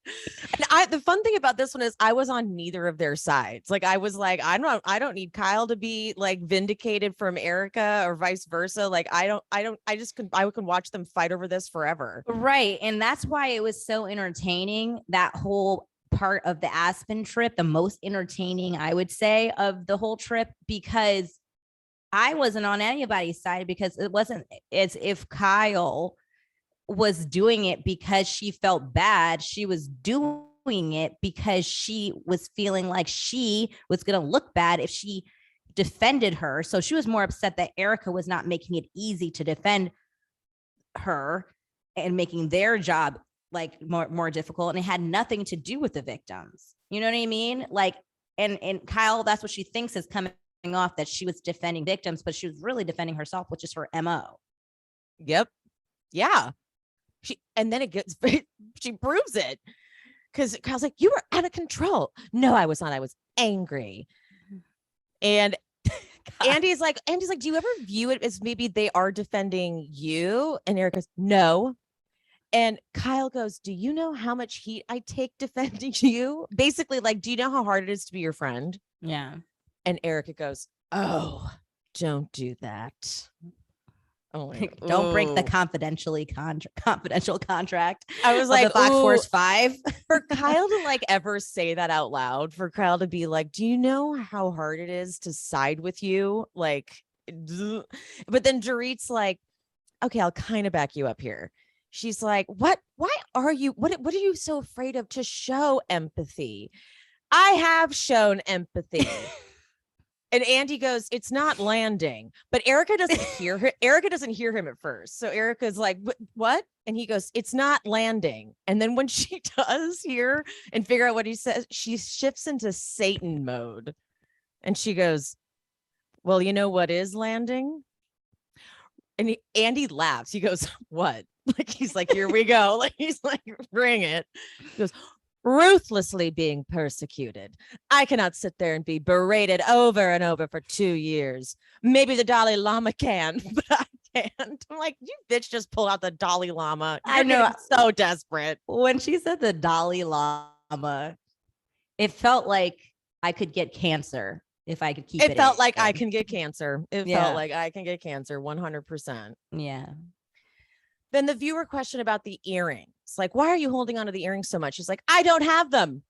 B: And the fun thing about this one is I was on neither of their sides. Like I was like, I don't need Kyle to be like vindicated from Erika or vice versa. Like I can watch them fight over this forever.
A: Right. And that's why it was so entertaining, that whole part of the Aspen trip, the most entertaining, I would say, of the whole trip, because I wasn't on anybody's side because it wasn't as if Kyle was doing it because she felt bad. She was doing it because she was feeling like she was going to look bad if she defended her. So she was more upset that Erika was not making it easy to defend her and making their job like more difficult. And it had nothing to do with the victims. You know what I mean? Like, and Kyle, that's what she thinks is coming off, that she was defending victims, but she was really defending herself, which is her MO.
B: Yep. Yeah. And then it gets, she proves it. Because Kyle's like, you were out of control. No, I was not. I was angry. And Andy's like, do you ever view it as maybe they are defending you? And Eric goes, no. And Kyle goes, do you know how much heat I take defending you? Basically, like, do you know how hard it is to be your friend?
A: Yeah.
B: And Erika goes, oh, don't do that. Oh,
A: don't break the confidential contract.
B: I was like,
A: the Fox Force 5.
B: For Kyle to like ever say that out loud, for Kyle to be like, do you know how hard it is to side with you? Like, but then Dorit's like, okay, I'll kind of back you up here. She's like, what? Why are you? What are you so afraid of to show empathy? I have shown empathy. And Andy goes, it's not landing. But Erika doesn't hear her. Erika doesn't hear him at first. So Erika's like, what? And he goes, it's not landing. And then when she does hear and figure out what he says, she shifts into Satan mode. And she goes, well, you know what is landing? And Andy laughs. He goes, what? Like, he's like, here we go. Like, he's like, bring it. He goes, ruthlessly being persecuted. I cannot sit there and be berated over and over for 2 years. Maybe the Dalai Lama can, but I can't. I'm like, you bitch, just pull out the Dalai Lama. You're
A: I know.
B: So desperate.
A: When she said the Dalai Lama, it felt like I could get cancer if I could keep it.
B: It felt like I can get cancer. It felt like I can get cancer 100%.
A: Yeah.
B: Then the viewer question about the earrings. Like, why are you holding on to the earrings so much? She's like, I don't have them.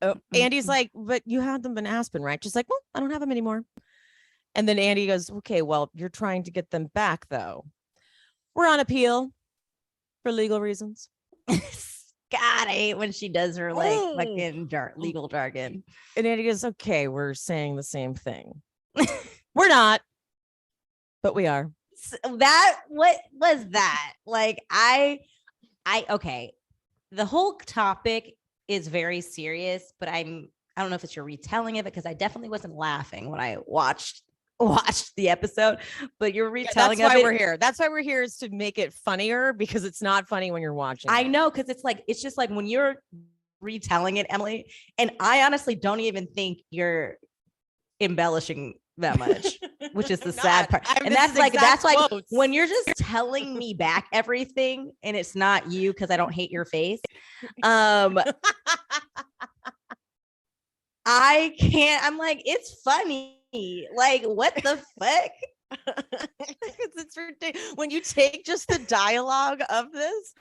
B: Oh, Andy's like, but you had them in Aspen, right? She's like, well, I don't have them anymore. And then Andy goes, okay, well, you're trying to get them back, though. We're on appeal for legal reasons.
A: God, I hate when she does her like fucking legal jargon.
B: And Andy goes, okay, we're saying the same thing. We're not, but we are.
A: That, what was that? Like, I okay. The whole topic is very serious, but I don't know if it's your retelling of it, because I definitely wasn't laughing when I watched the episode, but you're retelling
B: that's
A: of
B: why
A: it.
B: we're here. That's why we're here, is to make it funnier, because it's not funny when you're watching.
A: I know, because it's just like when you're retelling it, Emily, and I honestly don't even think you're embellishing that much, which is the sad part. And that's like when you're just telling me back everything and it's not you, because I don't hate your face. I can't. I'm like, it's funny. Like, what the fuck?
B: It's ridiculous. When you take just the dialogue of this,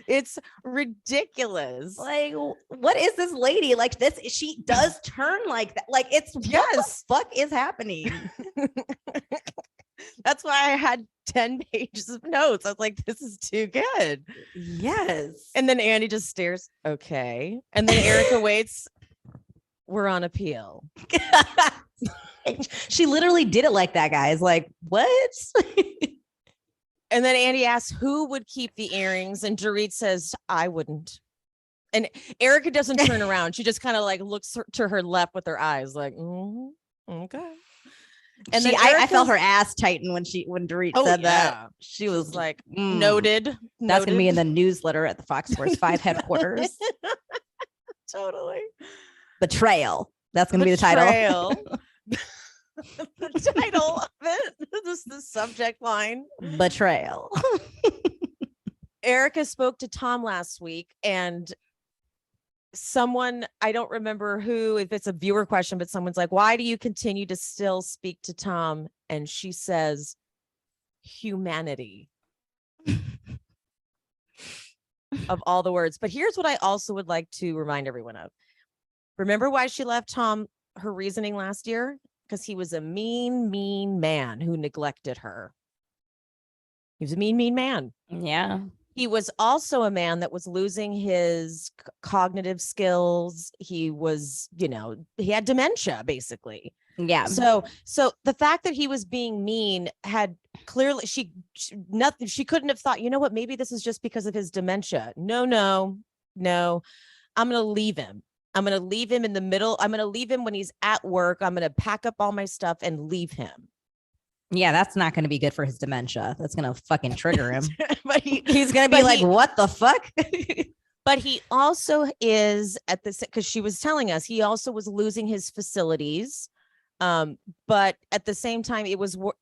B: it's ridiculous.
A: Like, what is this lady like? This, she does turn like that. Like, it's what the fuck is happening?
B: That's why I had 10 pages of notes. I was like, this is too good.
A: Yes.
B: And then Andy just stares. Okay. And then Erika waits. We're on appeal.
A: She literally did it like that, guys. Like, what?
B: And then Andy asks who would keep the earrings, and Dorit says, I wouldn't. And Erika doesn't turn around. She just kind of like looks to her left with her eyes, like, okay. And then
A: I felt her ass tighten when Dorit said that. She was
B: like, noted.
A: That's gonna be in the newsletter at the Fox Force 5 headquarters.
B: Totally.
A: Betrayal. That's gonna be the title.
B: The title of it. This is the subject line.
A: Betrayal.
B: Erika spoke to Tom last week, and someone, I don't remember who, if it's a viewer question, but someone's like, why do you continue to still speak to Tom? And she says, humanity. Of all the words. But here's what I also would like to remind everyone of. Remember why she left Tom, her reasoning last year? because he was a mean, mean man who neglected her. He was a mean, mean man.
A: Yeah.
B: He was also a man that was losing his cognitive skills. He was, he had dementia, basically.
A: Yeah.
B: So the fact that he was being mean had clearly, she couldn't have thought, you know what, maybe this is just because of his dementia. No. I'm going to leave him. I'm going to leave him in the middle. I'm going to leave him when he's at work. I'm going to pack up all my stuff and leave him.
A: Yeah, that's not going to be good for his dementia. That's going to fucking trigger him.
B: But
A: he's going to be like, what the fuck?
B: But he also is at this, because she was telling us, he also was losing his facilities. But at the same time,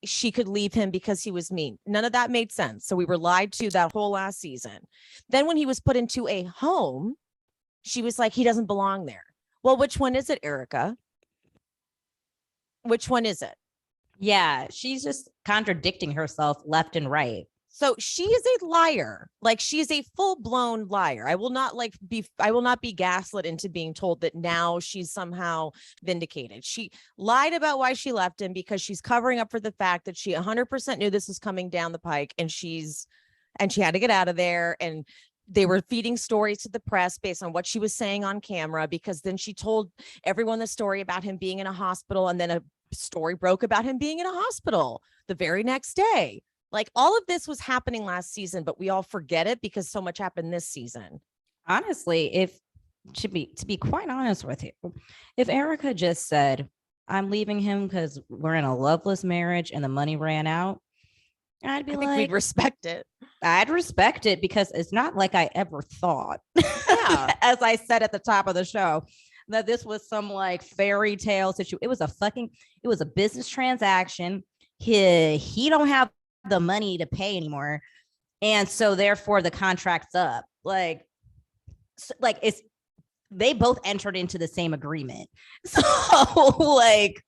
B: she could leave him because he was mean. None of that made sense. So we were lied to that whole last season. Then when he was put into a home, she was like, he doesn't belong there. Well, which one is it, Erika? Which one is it?
A: Yeah, she's just contradicting herself left and right.
B: So she is a liar. Like, she is a full-blown liar. I will not be gaslit into being told that now she's somehow vindicated. She lied about why she left him because she's covering up for the fact that she 100% knew this was coming down the pike, and she had to get out of there. And they were feeding stories to the press based on what she was saying on camera, because then she told everyone the story about him being in a hospital, and then a story broke about him being in a hospital the very next day. Like, all of this was happening last season, but we all forget it because so much happened this season.
A: Honestly, to be quite honest with you, if Erika just said, I'm leaving him because we're in a loveless marriage and the money ran out, I'd be
B: I think we'd respect it.
A: I'd respect it, because it's not like I ever thought, as I said at the top of the show, that this was some like fairy tale situation. It was a business transaction. He don't have the money to pay anymore, and so therefore the contract's up. Like they both entered into the same agreement, so like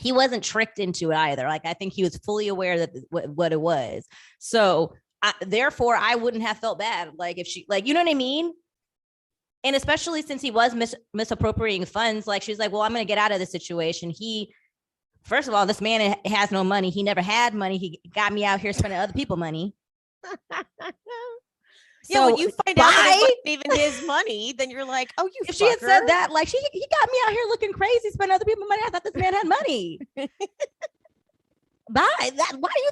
A: he wasn't tricked into it either. Like, I think he was fully aware that what it was. So therefore I wouldn't have felt bad, like, if she, like, you know what I mean? And especially since he was misappropriating funds, like, she's like, well, I'm going to get out of this situation. First of all, this man has no money. He never had money. He got me out here spending other people's money.
B: Yeah, when you find out that it wasn't even his money, then you're like, oh, you.
A: If she had said that, like, he got me out here looking crazy, spending other people's money, I thought this man had money. Why do you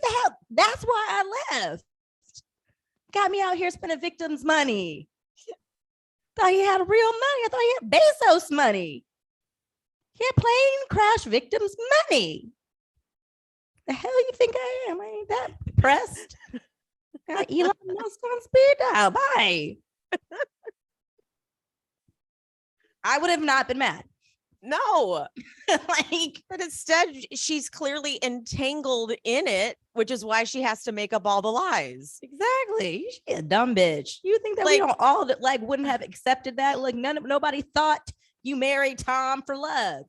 A: the hell? That's why I left. Got me out here spending victims' money. Thought he had real money. I thought he had Bezos money. He had plane crash victims' money. The hell you think I am? I ain't that pressed. Got Elon Musk on speed dial. Bye. I would have not been mad.
B: No. But instead, she's clearly entangled in it, which is why she has to make up all the lies.
A: Exactly. She's a dumb bitch. You think that we don't all wouldn't have accepted that? Like, nobody thought you married Tom for love.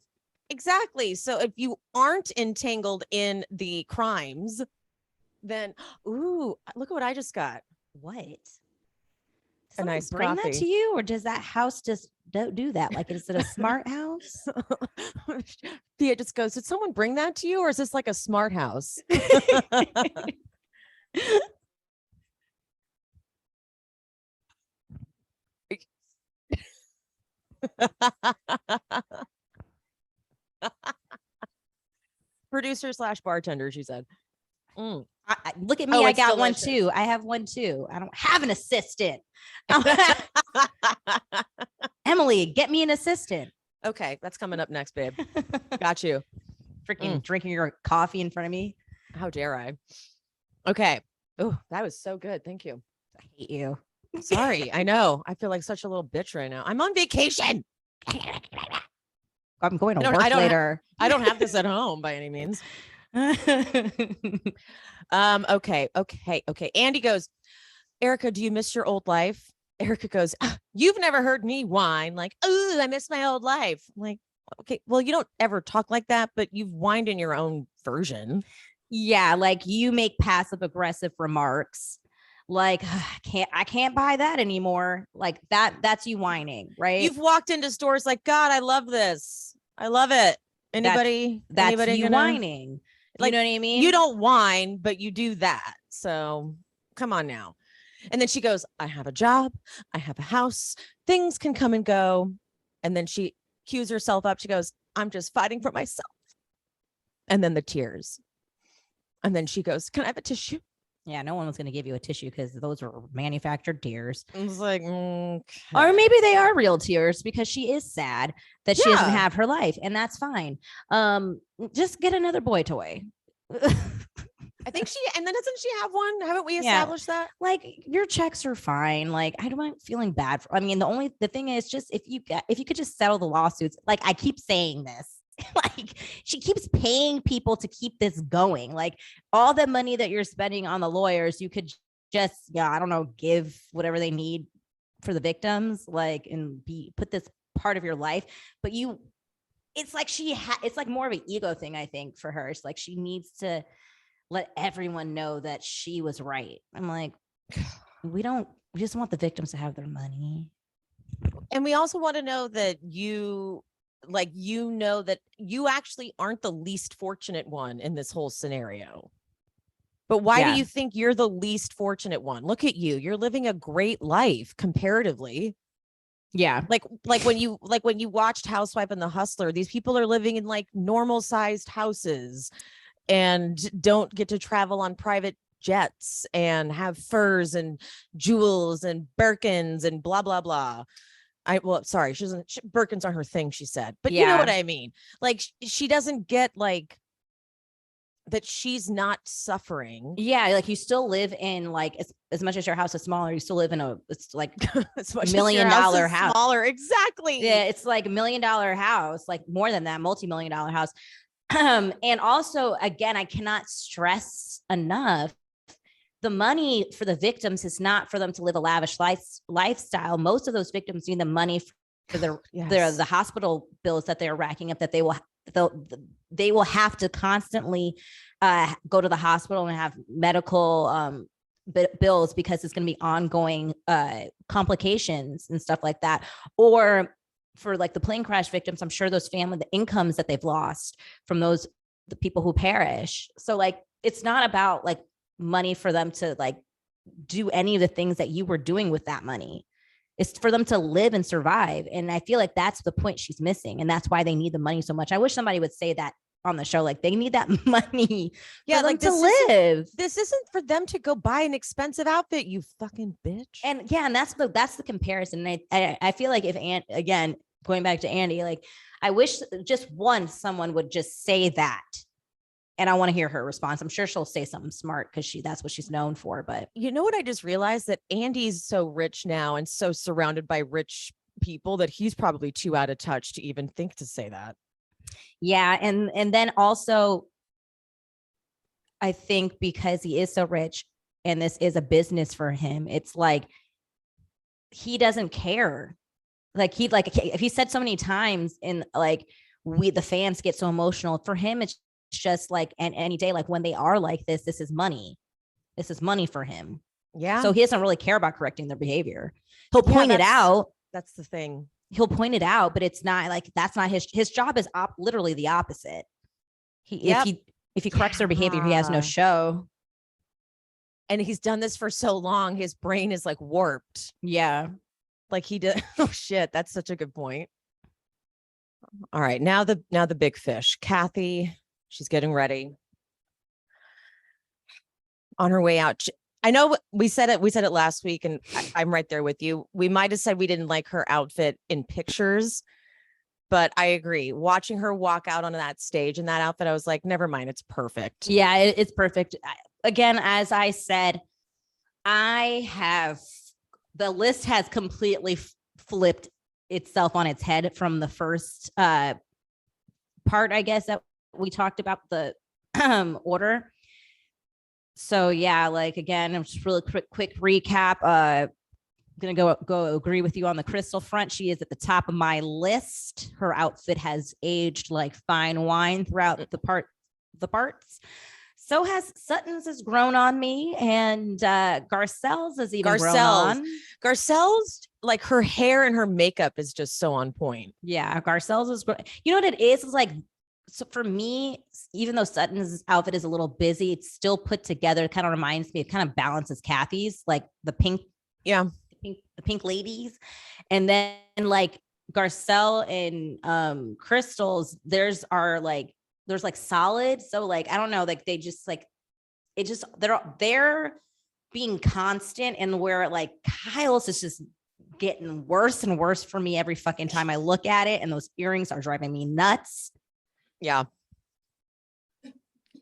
B: Exactly. So if you aren't entangled in the crimes, then, ooh, look at what I just got.
A: What?
B: A nice
A: bring
B: coffee.
A: That to you, or does that house just don't do that? Like, is it a smart house?
B: Pia just goes, did someone bring that to you, or is this like a smart house? Producer / bartender, she said.
A: Look at me. I got delicious. One too. I have one too. I don't have an assistant. Emily, get me an assistant.
B: Okay, that's coming up next, babe. Got you.
A: Freaking drinking your coffee in front of me.
B: How dare I? Okay. Oh, that was so good. Thank you.
A: I hate you.
B: Sorry. I know. I feel like such a little bitch right now. I'm on vacation.
A: I'm going to work later.
B: I don't have this at home by any means. Okay. Andy goes, Erika, do you miss your old life? Erika goes, you've never heard me whine like, oh, I miss my old life. I'm like, okay, well, you don't ever talk like that, but you've whined in your own version.
A: Yeah, like, you make passive aggressive remarks. Like, I can't buy that anymore. Like, that's you whining, right?
B: You've walked into stores like, God, I love this. I love it. Anybody?
A: That's
B: anybody
A: you
B: gonna,
A: whining.
B: like,
A: you know what I mean?
B: You don't whine, but you do that. So come on now. And then she goes, I have a job. I have a house. Things can come and go. And then she cues herself up. She goes, I'm just fighting for myself. And then the tears. And then she goes, can I have a tissue?
A: Yeah, no one was going to give you a tissue because those were manufactured tears.
B: I was like, okay.
A: Or maybe they are real tears because she is sad that she doesn't
B: Yeah.
A: have her life, and that's fine. Just get another boy toy.
B: I think and then doesn't she have one? Haven't we established that?
A: Like, your checks are fine. Like, I don't feeling bad for, I mean, the thing is just if you could just settle the lawsuits, like I keep saying this. Like, she keeps paying people to keep this going. Like, all the money that you're spending on the lawyers, you could just, I don't know, give whatever they need for the victims, like, and put this part of your life. But it's like it's like more of an ego thing, I think, for her. It's like she needs to let everyone know that she was right. I'm like, we just want the victims to have their money.
B: And we also want to know that you know that you actually aren't the least fortunate one in this whole scenario. But why do you think you're the least fortunate one? Look at you. You're living a great life comparatively.
A: Yeah.
B: Like when you watched Housewife and The Hustler, these people are living in like normal sized houses and don't get to travel on private jets and have furs and jewels and Birkins and blah, blah, blah. Sorry, Birkins aren't her thing, she said, but you know what I mean? Like, she doesn't get like that. She's not suffering.
A: Yeah. Like, you still live in, like, as much as your house is smaller, you still live in it's like
B: as much
A: $1 million house.
B: Smaller. Exactly.
A: Yeah. It's like $1 million house, like more than that, multi-million-dollar house. And also, again, I cannot stress enough, the money for the victims is not for them to live a lavish lifestyle. Most of those victims need the money for the hospital bills that they're racking up, that they will have to constantly go to the hospital and have medical bills, because it's going to be ongoing complications and stuff like that. Or for like the plane crash victims, I'm sure those the incomes that they've lost from the people who perish. So like, it's not about like money for them to like do any of the things that you were doing with that money. It's for them to live and survive. And I feel like that's the point she's missing. And that's why they need the money so much. I wish somebody would say that on the show. Like, they need that money for them to live.
B: This isn't for them to go buy an expensive outfit, you fucking bitch.
A: And that's the comparison. And I feel like again, going back to Andy, like, I wish just once someone would just say that. And I want to hear her response. I'm sure she'll say something smart because that's what she's known for. But
B: you know what? I just realized that Andy's so rich now and so surrounded by rich people that he's probably too out of touch to even think to say that.
A: Yeah. And then also, I think because he is so rich and this is a business for him, it's like, he doesn't care. Like, if he said so many times in like, the fans get so emotional for him, it's just like, and any day, like when they are like this is money. This is money for him.
B: Yeah.
A: So he doesn't really care about correcting their behavior. He'll point it out.
B: That's the thing.
A: He'll point it out, but it's not like, that's not his job is literally the opposite. If he corrects their behavior, he has no show.
B: And he's done this for so long, his brain is like warped.
A: Yeah.
B: Like he did. Oh shit. That's such a good point. All right. Now the big fish, Kathy, she's getting ready on her way out. I know we said it last week, and I'm right there with you. We might have said we didn't like her outfit in pictures, but I agree. Watching her walk out on that stage in that outfit, I was like, never mind. It's perfect.
A: Yeah, it's perfect. Again, as I said, the list has completely flipped itself on its head from the first part, I guess, that we talked about, the order. So yeah, like, again, just really quick recap. I'm gonna go agree with you on the Crystal front. She is at the top of my list. Her outfit has aged like fine wine throughout the parts. So has Sutton's has grown on me, and Garcelle's has even grown on.
B: Garcelle's, like, her hair and her makeup is just so on point.
A: Yeah, Garcelle's is. You know what it is? It's like so for me, even though Sutton's outfit is a little busy, it's still put together. It kind of reminds me, it kind of balances Kathy's, like the pink, the pink ladies. And then like Garcelle and Crystal's, there's like solid. So like, I don't know, like they just like, it just, they're being constant, and where like Kyle's is just getting worse and worse for me every fucking time I look at it. And those earrings are driving me nuts.
B: Yeah.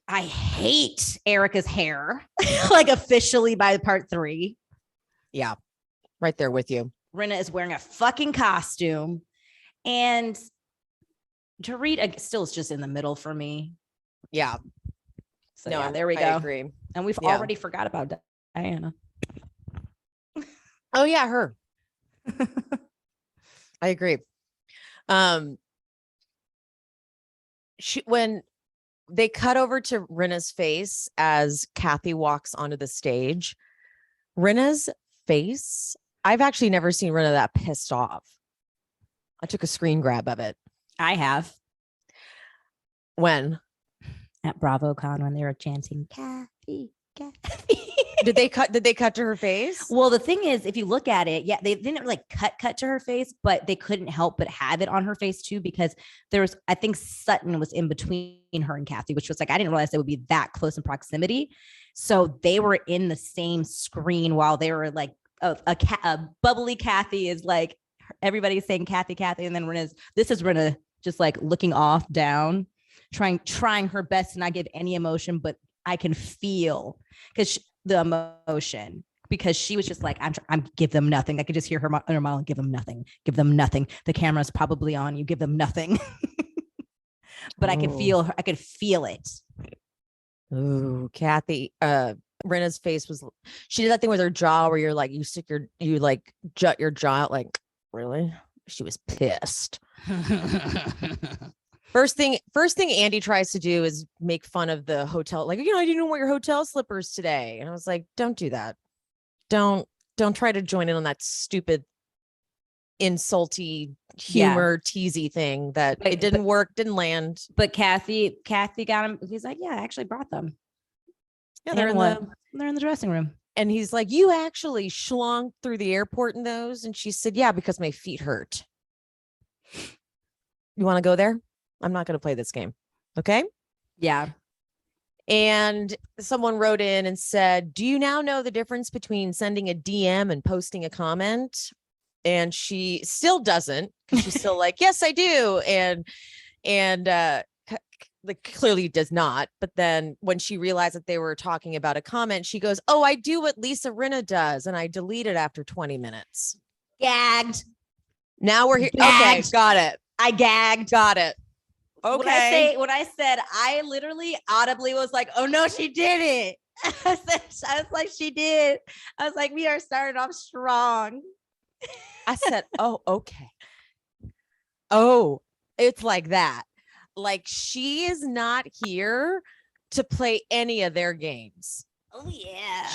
A: I hate Erika's hair, like officially by part 3.
B: Yeah. Right there with you.
A: Rinna is wearing a fucking costume, and Dorit still is just in the middle for me.
B: Yeah.
A: So no, yeah, there we go. I
B: agree.
A: And we've already forgot about Diana.
B: Oh yeah, her. I agree. When they cut over to Rinna's face as Kathy walks onto the stage, Rinna's face, I've actually never seen Rinna that pissed off. I took a screen grab of it.
A: I have.
B: When?
A: At BravoCon, when they were chanting Kathy, Kathy.
B: Did they cut to her face?
A: Well, the thing is, if you look at it, yeah, they didn't like cut to her face, but they couldn't help but have it on her face too, because there was, I think Sutton was in between her and Kathy, which was like, I didn't realize they would be that close in proximity. So they were in the same screen while they were like, a bubbly Kathy is like, everybody's saying Kathy, Kathy. And then this is Rinna just like looking off down, trying her best to not give any emotion, but I can feel the emotion, because she was just like, I'm give them nothing. I could just hear her in her mouth, give them nothing. The camera's probably on you. Give them nothing. But I could feel it.
B: Ooh, Kathy, Rinna's face was, she did that thing with her jaw where you're like, you like jut your jaw out, like, really? She was pissed. First thing Andy tries to do is make fun of the hotel. Like, I didn't wear your hotel slippers today. And I was like, don't do that. Don't try to join in on that stupid insulty humor teasy thing that it didn't work, didn't land.
A: But Kathy got him. He's like, yeah, I actually brought them.
B: Yeah,
A: they're in the dressing room.
B: And he's like, you actually schlonged through the airport in those? And she said, yeah, because my feet hurt. You want to go there? I'm not going to play this game. Okay.
A: Yeah.
B: And someone wrote in and said, do you now know the difference between sending a DM and posting a comment? And she still doesn't, because she's still like, yes, I do. And like clearly does not. But then when she realized that they were talking about a comment, she goes, oh, I do what Lisa Rinna does. And I delete it after 20 minutes.
A: Gagged.
B: Now we're here.
A: Gagged.
B: Okay. Got it.
A: I gagged.
B: Got it. Okay.
A: When I said, I literally audibly was like, oh no, she did it. I was like, she did. I was like, we are starting off strong.
B: I said, oh, okay. Oh, it's like that. Like, she is not here to play any of their games.
A: Oh yeah.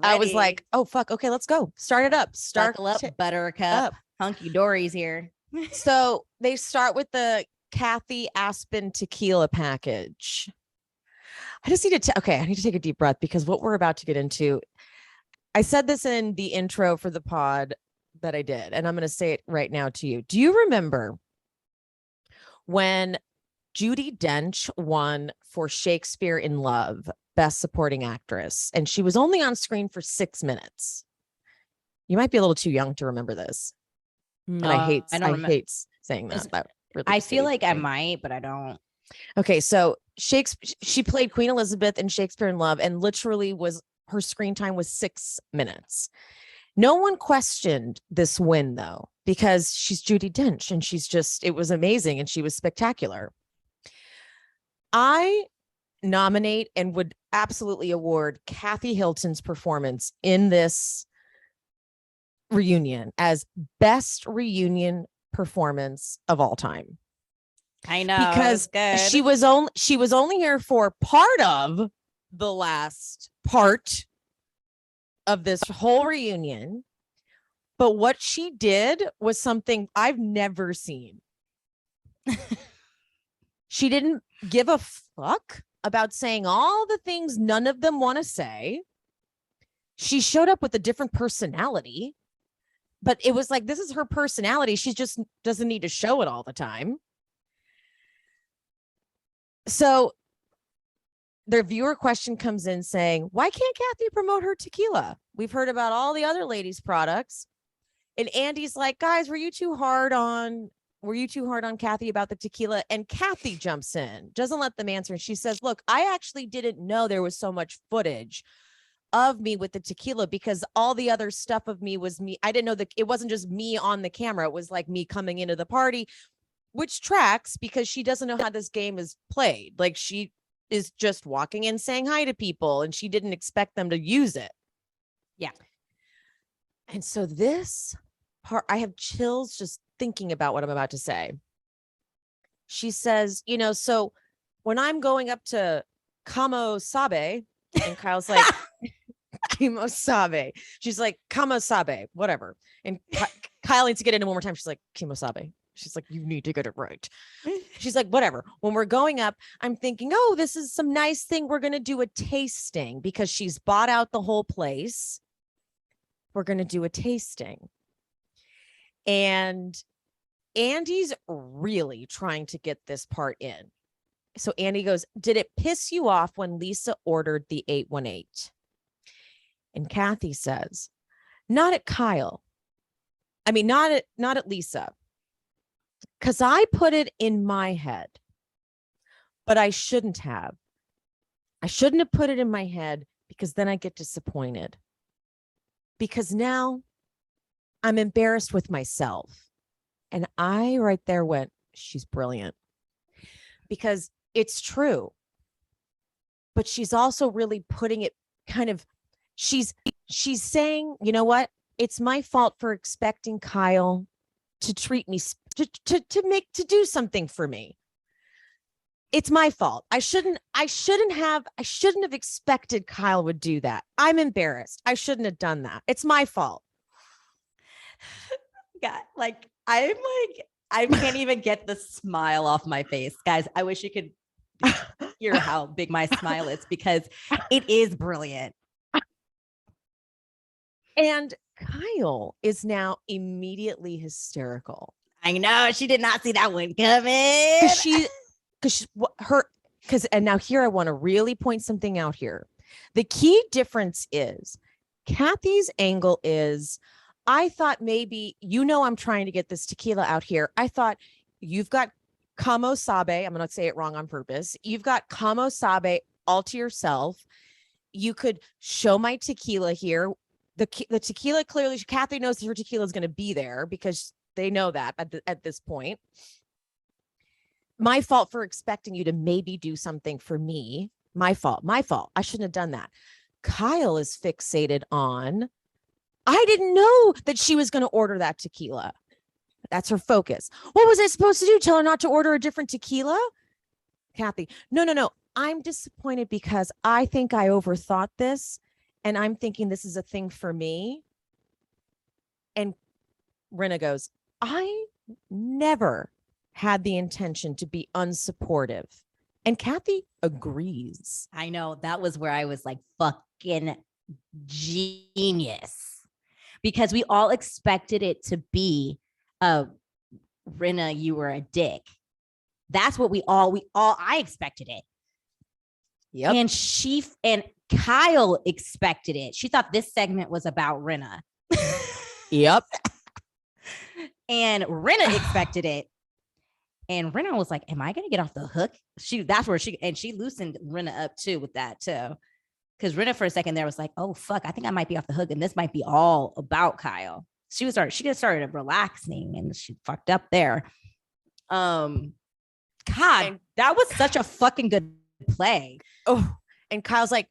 B: I was like, oh fuck. Okay, let's go. Start it up.
A: Buckle up, Buttercup. Hunky Dory's here.
B: So they start with the Kathy Aspen tequila package. I just need to I need to take a deep breath, because what we're about to get into, I said this in the intro for the pod that I did, and I'm going to say it right now to you. Do you remember when Judi Dench won for Shakespeare in Love, Best Supporting Actress, and she was only on screen for 6 minutes? You might be a little too young to remember this. And I hate saying that. Really,
A: I feel like I might, but I don't.
B: Okay, so she played Queen Elizabeth in Shakespeare in Love, and literally her screen time was 6 minutes. No one questioned this win though, because she's Judi Dench and it was amazing and she was spectacular. I nominate and would absolutely award Kathy Hilton's performance in this reunion as best reunion performance of all time.
A: I know,
B: because she was only here for part of the last part of this whole reunion, but what she did was something I've never seen. She didn't give a fuck about saying all the things none of them want to say. She showed up with a different personality, but it was like, this is her personality. She just doesn't need to show it all the time. So their viewer question comes in saying, why can't Kathy promote her tequila? We've heard about all the other ladies' products. And Andy's like, guys, were you too hard on Kathy about the tequila? And Kathy jumps in, doesn't let them answer. And she says, look, I actually didn't know there was so much footage of me with the tequila because all the other stuff of me was me. I didn't know that it wasn't just me on the camera. It was like me coming into the party, which tracks because she doesn't know how this game is played. Like she is just walking in saying hi to people and she didn't expect them to use it.
A: Yeah.
B: And so this part, I have chills just thinking about what I'm about to say. She says, so when I'm going up to Kamo Sabe, and Kyle's like, Kimo Sabe. She's like, Kamo Sabe, whatever. And Kyle needs to get in one more time. She's like, Kimo Sabe. She's like, you need to get it right. She's like, whatever. When we're going up, I'm thinking, oh, this is some nice thing. We're going to do a tasting because she's bought out the whole place. We're going to do a tasting. And Andy's really trying to get this part in. So Andy goes, did it piss you off when Lisa ordered the 818? And Kathy says, not at Kyle. I mean, not at Lisa. Because I put it in my head, but I shouldn't have. I shouldn't have put it in my head because then I get disappointed. Because now I'm embarrassed with myself. And I right there went, she's brilliant. Because it's true. But she's also really putting it kind of, she's saying, you know what? It's my fault for expecting Kyle to treat me, to do something for me. It's my fault. I shouldn't have expected Kyle would do that. I'm embarrassed. I shouldn't have done that. It's my fault.
A: Yeah, I can't even get the smile off my face. Guys, I wish you could hear how big my smile is because it is brilliant.
B: And Kyle is now immediately hysterical.
A: I know she did not see that one coming.
B: And now here I want to really point something out here. The key difference is Kathy's angle is, I thought maybe, I'm trying to get this tequila out here. I thought you've got Kamo Sabe. I'm going to say it wrong on purpose. You've got Kamo Sabe all to yourself. You could show my tequila here. The tequila, clearly Kathy knows her tequila is going to be there because they know that at this point. My fault for expecting you to maybe do something for me. My fault. I shouldn't have done that. Kyle is fixated on, I didn't know that she was going to order that tequila. That's her focus. What was I supposed to do? Tell her not to order a different tequila? Kathy, no. I'm disappointed because I think I overthought this. And I'm thinking this is a thing for me. And Rinna goes, I never had the intention to be unsupportive. And Kathy agrees.
A: I know, that was where I was like, fucking genius. Because we all expected it to be, Rinna, you were a dick. That's what I expected it.
B: Yep.
A: And Kyle expected it. She thought this segment was about Rinna.
B: Yep.
A: And Rinna expected it. And Rinna was like, am I going to get off the hook? She loosened Rinna up too with that too. Because Rinna for a second there was like, oh, fuck, I think I might be off the hook. And this might be all about Kyle. She just started relaxing and she fucked up there. God, that was such a fucking good play.
B: Oh, and Kyle's like,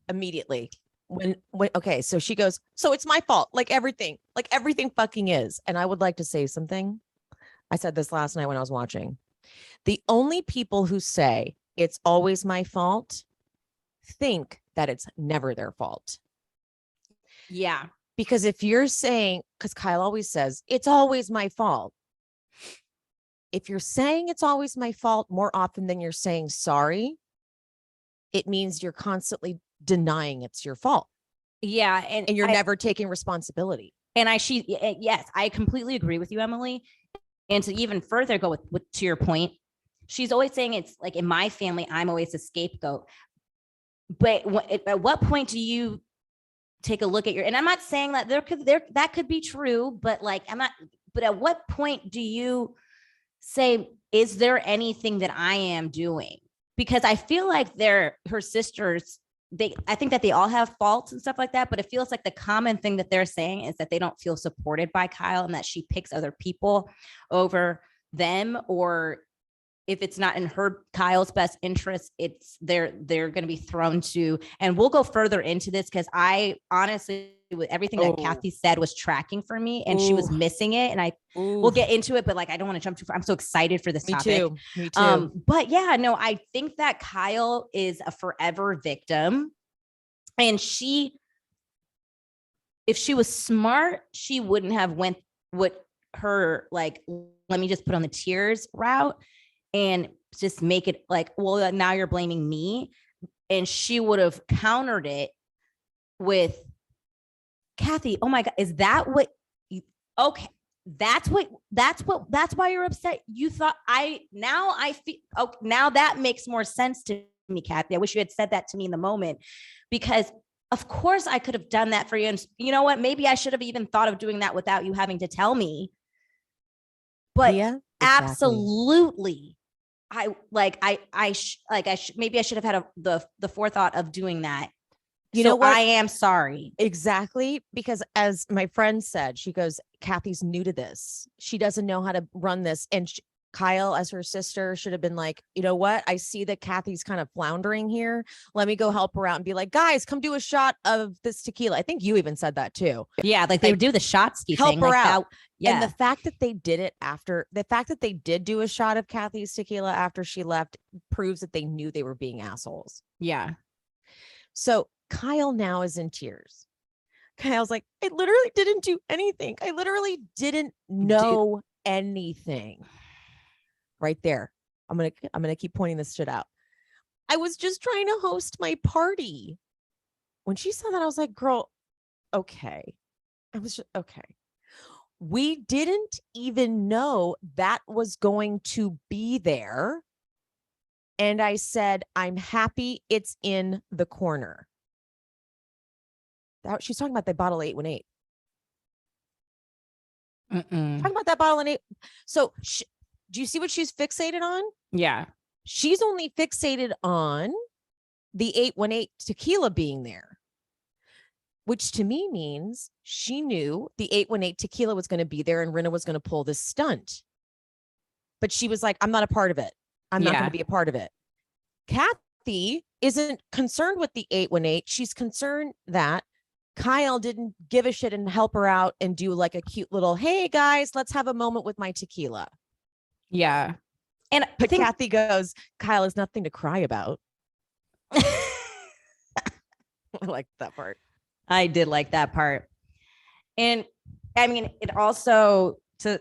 B: immediately when okay, so she goes, so it's my fault, like everything fucking is. And I would like to say something. I said this last night when I was watching. The only people who say it's always my fault think that it's never their fault.
A: Yeah.
B: Because if you're saying, because Kyle always says it's always my fault, if you're saying it's always my fault more often than you're saying sorry, it means you're constantly denying it's your fault.
A: Yeah.
B: And you're never taking responsibility.
A: And yes, I completely agree with you, Emily. And to even further go with to your point, she's always saying it's like in my family, I'm always a scapegoat. But at what point do you take a look at and I'm not saying that that could be true, but like, but at what point do you say, is there anything that I am doing? Because I feel like her sisters, I think that they all have faults and stuff like that, but it feels like the common thing that they're saying is that they don't feel supported by Kyle and that she picks other people over them, or if it's not in Kyle's best interest, they're going to be thrown to. And we'll go further into this because I honestly, with everything that Kathy said was tracking for me, and she was missing it. And we'll get into it, but like I don't want to jump too far. I'm so excited for this topic.
B: Me too.
A: But yeah, no, I think that Kyle is a forever victim, and if she was smart, she wouldn't have went with her like, let me just put on the tears route and just make it like, well, now you're blaming me. And she would have countered it with, Kathy, oh my God, is that what okay. That's why you're upset. You thought now that makes more sense to me, Kathy. I wish you had said that to me in the moment, because of course I could have done that for you. And you know what? Maybe I should have even thought of doing that without you having to tell me. But yeah, exactly. Absolutely. Maybe I should have had the forethought of doing that. You know what? I am sorry.
B: Exactly. Because as my friend said, she goes, Kathy's new to this. She doesn't know how to run this. And Kyle, as her sister, should have been like, you know what? I see that Kathy's kind of floundering here. Let me go help her out and be like, guys, come do a shot of this tequila. I think you even said that too.
A: Yeah. Like they would do the shot ski
B: help
A: thing.
B: Her
A: like
B: out.
A: That, yeah.
B: And the fact that they did it the fact that they did do a shot of Kathy's tequila after she left proves that they knew they were being assholes.
A: Yeah.
B: So Kyle now is in tears. Kyle's like, I literally didn't do anything. I literally didn't know anything. Right there. I'm going to keep pointing this shit out. I was just trying to host my party. When she said that, I was like, girl, okay. I was just, okay. We didn't even know that was going to be there. And I said, I'm happy it's in the corner. She's talking about the bottle 818. Talking about that bottle in 8. So do you see what she's fixated on?
A: Yeah.
B: She's only fixated on the 818 tequila being there, which to me means she knew the 818 tequila was going to be there and Rinna was going to pull this stunt. But she was like, I'm not a part of it. I'm not going to be a part of it. Kathy isn't concerned with the 818. She's concerned that Kyle didn't give a shit and help her out and do like a cute little, hey guys, let's have a moment with my tequila.
A: Yeah.
B: But Kathy goes, Kyle is nothing to cry about. I like that part.
A: I did like that part. And I mean, it also to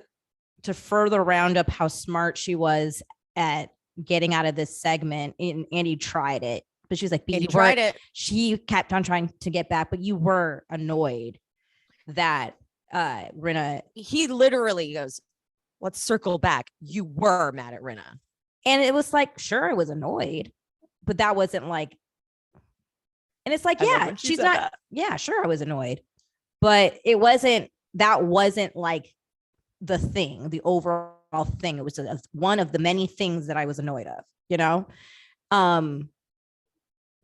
A: further round up how smart she was at getting out of this segment, and Andy tried it, but she was like,
B: Andy tried it.
A: She kept on trying to get back, but you were annoyed that Rinna.
B: He literally goes, let's circle back. You were mad at Rinna.
A: And it was like, sure, I was annoyed, but that wasn't like, and it's like, yeah, she's not, that. Yeah, sure, I was annoyed, but that wasn't like the thing, the overall thing. It was one of the many things that I was annoyed of, you know?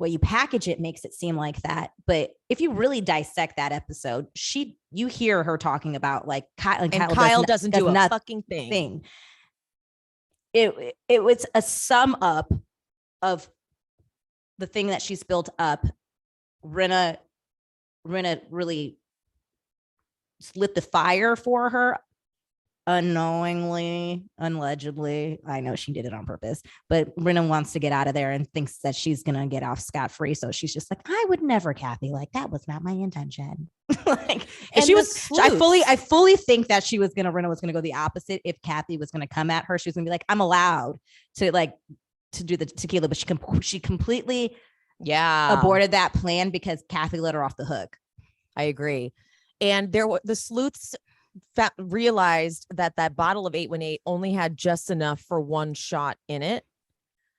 A: Well, you package it makes it seem like that, but if you really dissect that episode, you hear her talking about like
B: Kyle doesn't do a fucking thing.
A: It was a sum up of the thing that she's built up. Rinna really lit the fire for her unknowingly, allegedly, I know she did it on purpose, but Rinna wants to get out of there and thinks that she's gonna get off scot-free. So she's just like, I would never, Kathy. Like, that was not my intention. Like, and she was, I fully think that Rinna was gonna go the opposite. If Kathy was gonna come at her, she was gonna be like, I'm allowed to do the tequila, but she completely aborted that plan because Kathy let her off the hook.
B: I agree. And the sleuths realized that bottle of 818 only had just enough for one shot in it.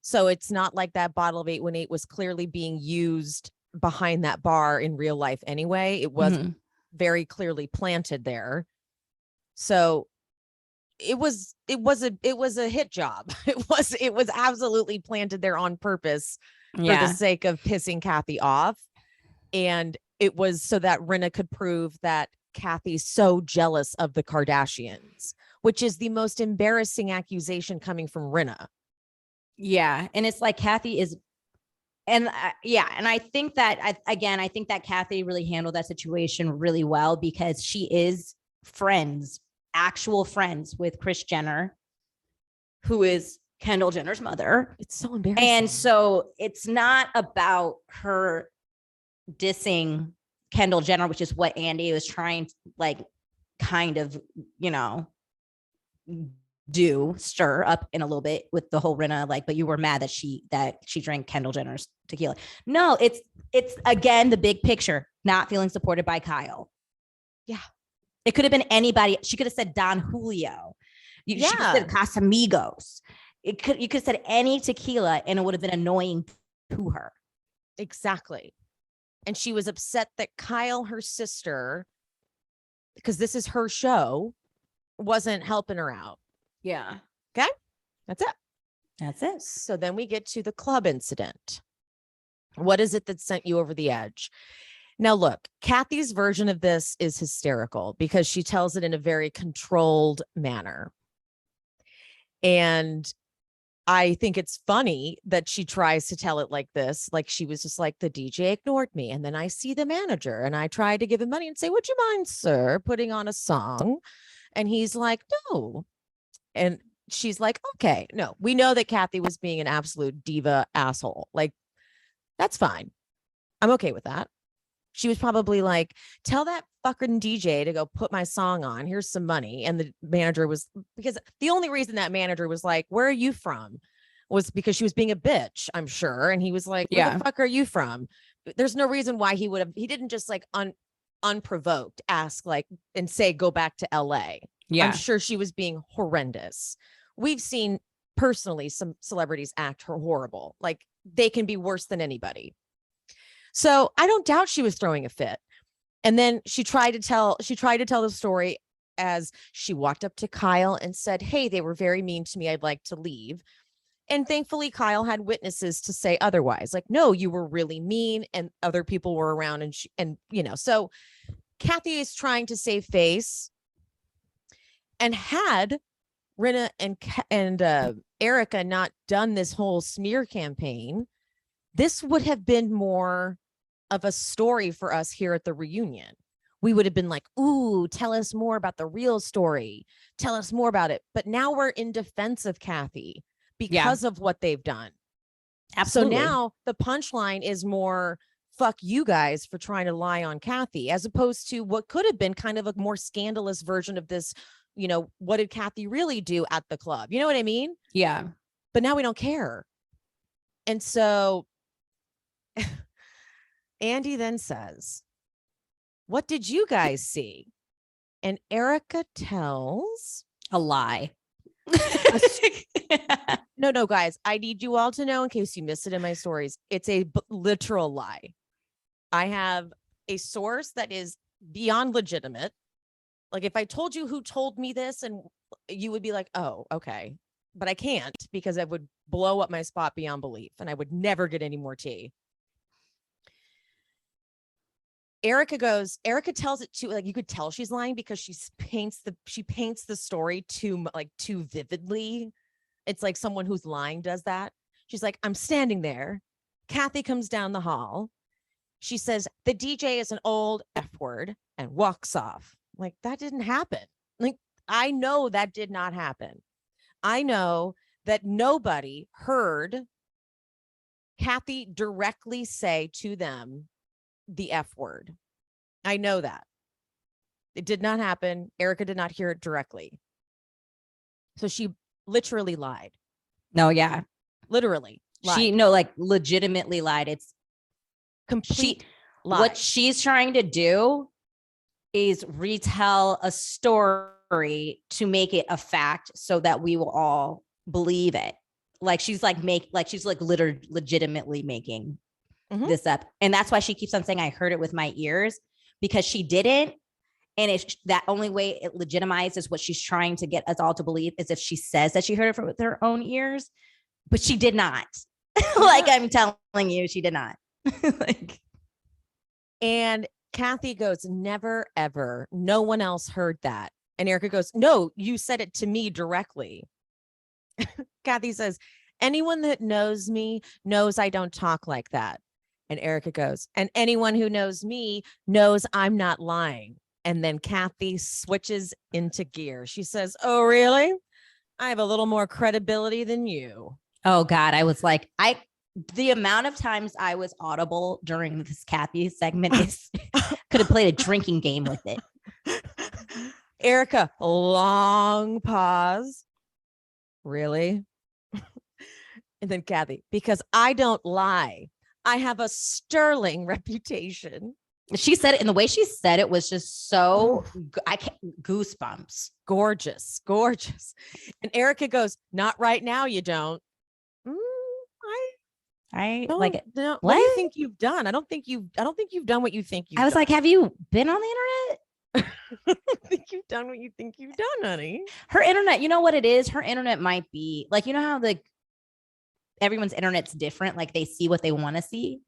B: So it's not like that bottle of 818 was clearly being used behind that bar in real life anyway. It was very clearly planted there. So it was a hit job. It was absolutely planted there on purpose for the sake of pissing Kathy off. And it was so that Rinna could prove that Kathy's so jealous of the Kardashians, which is the most embarrassing accusation coming from Rinna.
A: Yeah. And it's like Kathy is, and and I think that, I think that Kathy really handled that situation really well because she is actual friends with Kris Jenner, who is Kendall Jenner's mother.
B: It's so embarrassing.
A: And so it's not about her dissing Kendall Jenner, which is what Andy was trying to kind of, stir up in a little bit with the whole Rinna, but you were mad that she drank Kendall Jenner's tequila. No, it's again, the big picture, not feeling supported by Kyle.
B: Yeah.
A: It could have been anybody. She could have said Don Julio. She could have said Casamigos. You could have said any tequila and it would have been annoying to her.
B: Exactly. And she was upset that Kyle, her sister, because this is her show, wasn't helping her out.
A: Yeah.
B: Okay. That's it.
A: That's it.
B: So then we get to the club incident. What is it that sent you over the edge? Now, look, Kathy's version of this is hysterical because she tells it in a very controlled manner. And I think it's funny that she tries to tell it like this. Like she was just like, the DJ ignored me. And then I see the manager and I try to give him money and say, would you mind, sir, putting on a song? And he's like, no. And she's like, okay, no, we know that Kathy was being an absolute diva asshole. Like, that's fine. I'm okay with that. She was probably like, tell that fucking DJ to go put my song on. Here's some money. And the manager was, because the only reason that manager was like, where are you from? Was because she was being a bitch, I'm sure. And he was like, where the fuck are you from? There's no reason why he didn't just unprovoked ask and say, go back to LA. Yeah. I'm sure she was being horrendous. We've seen personally some celebrities act horrible. Like they can be worse than anybody. So I don't doubt she was throwing a fit. And then she tried to tell the story as she walked up to Kyle and said, hey, they were very mean to me. I'd like to leave. And thankfully, Kyle had witnesses to say otherwise. Like, no, you were really mean and other people were around. So Kathy is trying to save face. And had Rinna and Erika not done this whole smear campaign, this would have been more of a story for us here at the reunion. We would have been like, ooh, tell us more about the real story. Tell us more about it. But now we're in defense of Kathy because of what they've done. Absolutely. So now the punchline is more, fuck you guys for trying to lie on Kathy, as opposed to what could have been kind of a more scandalous version of this. What did Kathy really do at the club? You know what I mean?
A: Yeah.
B: But now we don't care. And so Andy then says, what did you guys see? And Erika tells
A: a lie.
B: No, guys, I need you all to know in case you missed it in my stories. It's a literal lie. I have a source that is beyond legitimate. Like if I told you who told me this and you would be like, oh, okay. But I can't because I would blow up my spot beyond belief and I would never get any more tea. Erika tells it too, you could tell she's lying because she paints the story too vividly. It's like someone who's lying does that. She's like, I'm standing there. Kathy comes down the hall. She says, the DJ is an old F word and walks off. Like that didn't happen. Like I know that did not happen. I know that nobody heard Kathy directly say to them the F word. I know that. It did not happen. Erika did not hear it directly. So she literally lied.
A: No, yeah.
B: Literally.
A: She like legitimately lied. It's
B: complete lie.
A: What she's trying to do is retell a story to make it a fact so that we will all believe it. Like she's like legitimately making this up. And that's why she keeps on saying I heard it with my ears, because she didn't. And it's that only way it legitimizes what she's trying to get us all to believe is if she says that she heard it with her own ears, but she did not. Like I'm telling you, she did not. Like,
B: and Kathy goes, never, ever. No one else heard that. And Erika goes, no, you said it to me directly. Kathy says, anyone that knows me knows I don't talk like that. And Erika goes, and anyone who knows me knows I'm not lying. And then Kathy switches into gear. She says, oh, really? I have a little more credibility than you.
A: Oh, God. I was like, the amount of times I was audible during this Kathy segment is could have played a drinking game with it.
B: Erika, long pause. Really? And then Kathy, because I don't lie. I have a sterling reputation.
A: She said it, and the way she said it was just so goosebumps.
B: Gorgeous. And Erika goes, not right now, you don't.
A: I like it.
B: No, what do you think you've done? I don't think you've done what you think you've done.
A: I was like, have you been on the internet?
B: I don't think you've done what you think you've done, honey.
A: Her internet, you know what it is? Her internet might be like, you know how everyone's internet's different, like they see what they want to see.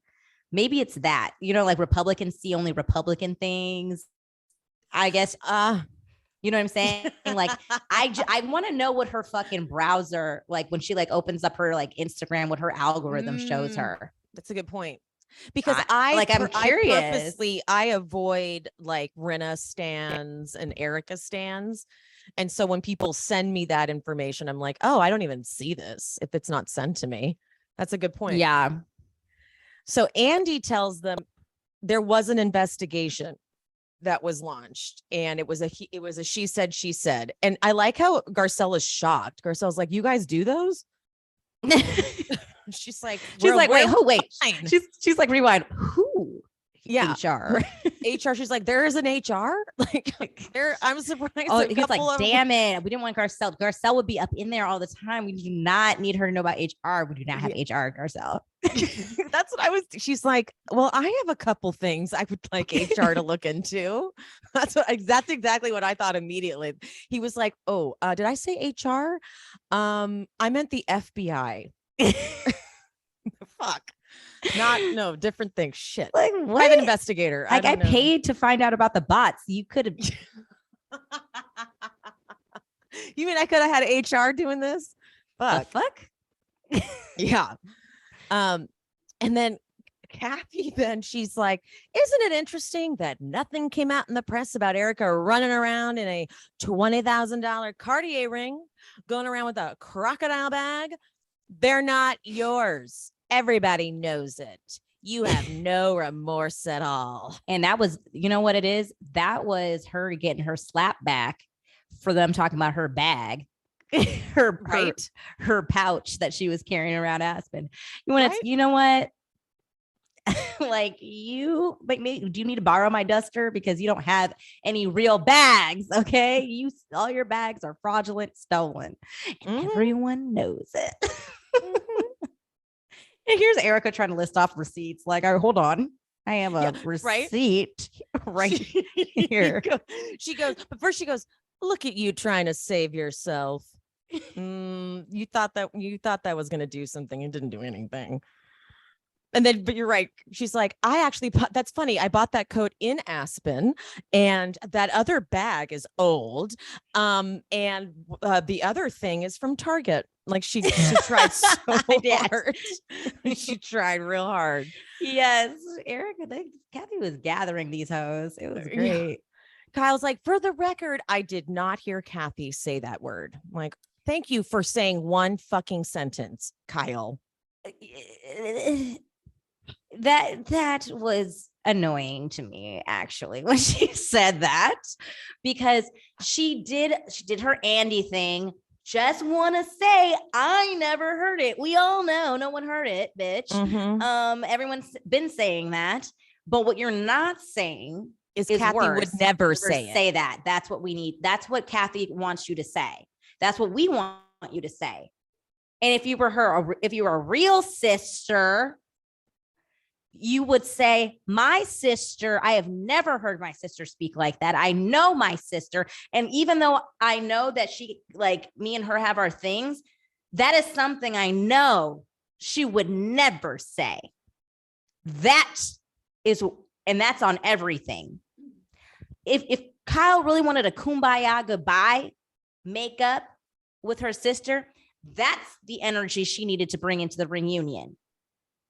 A: Maybe it's that, like Republicans see only Republican things, I guess. You know what I'm saying? Like, I want to know what her fucking browser, like when she like opens up her like Instagram, what her algorithm shows her.
B: That's a good point. Because
A: I'm curious.
B: I avoid like Rinna stans and Erika stans. And so when people send me that information, I'm like, oh, I don't even see this if it's not sent to me. That's a good point.
A: Yeah.
B: So Andy tells them there was an investigation that was launched, and it was a she said, she said. And I like how Garcelle is shocked. Garcelle's like, you guys do those? She's like,
A: wait. She's like, rewind. Who?
B: Yeah.
A: HR.
B: HR. She's like, there is an HR. Like there. I'm surprised.
A: Oh, he's like, damn it. We didn't want Garcelle. Garcelle would be up in there all the time. We do not need her to know about HR. We do not have HR, Garcelle.
B: That's what I was. She's like, well, I have a couple things I would like HR to look into. That's exactly what I thought immediately. He was like, oh, did I say HR? I meant the FBI. Fuck. Different thing. Shit.
A: Like, what?
B: Private investigator.
A: Like, I paid to find out about the bots. You could have.
B: You mean I could have had HR doing this?
A: Fuck. The fuck?
B: Yeah. And then Kathy, she's like, isn't it interesting that nothing came out in the press about Erika running around in a $20,000 Cartier ring, going around with a crocodile bag? They're not yours. Everybody knows it. You have no remorse at all.
A: And that was, you know what it is? That was her getting her slap back for them talking about her bag, her pouch that she was carrying around Aspen. You know what? Like do you need to borrow my duster because you don't have any real bags? Okay. All your bags are fraudulent, stolen. And everyone knows it. And here's Erika trying to list off receipts. Like, hold on. I have a receipt right here.
B: She goes, but first she goes, look at you trying to save yourself. You thought that was going to do something and didn't do anything. And then, but you're right. She's like, that's funny. I bought that coat in Aspen and that other bag is old. And the other thing is from Target. Like she tried so hard. She tried real hard.
A: Yes. Erika, Kathy was gathering these hoes. It was great.
B: Kyle's like, for the record, I did not hear Kathy say that word. I'm like, thank you for saying one fucking sentence, Kyle.
A: That was annoying to me, actually, when she said that, because she did her Andy thing. Just want to say, I never heard it. We all know no one heard it, bitch.
B: Mhm.
A: Everyone's been saying that, but what you're not saying
B: is Kathy
A: worse.
B: would never say
A: that. That's what we need. That's what Kathy wants you to say. That's what we want you to say. And if you were if you were a real sister, you would say, my sister, I have never heard my sister speak like that. I know my sister. And even though I know that she, like, me and her have our things, that is something I know she would never say. That is, and that's on everything. If Kyle really wanted a kumbaya goodbye makeup with her sister, that's the energy she needed to bring into the reunion.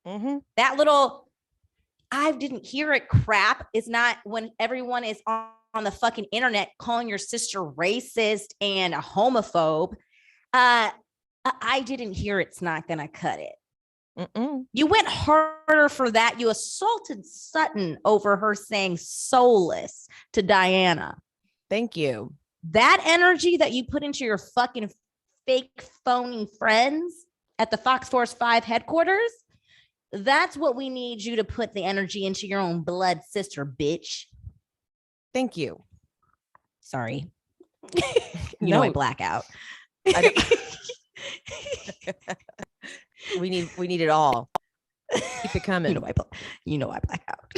A: That little, I didn't hear it crap is not when everyone is on the fucking internet calling your sister racist and a homophobe. I didn't hear it's not gonna cut it. You went harder for that. You assaulted Sutton over her saying soulless to Diana.
B: Thank you.
A: That energy that you put into your fucking fake phony friends at the Fox Force 5 headquarters, that's what we need you to put the energy into your own blood sister, bitch.
B: Thank you.
A: Sorry. You know I black out.
B: We need it all. Keep it coming.
A: You know I black out.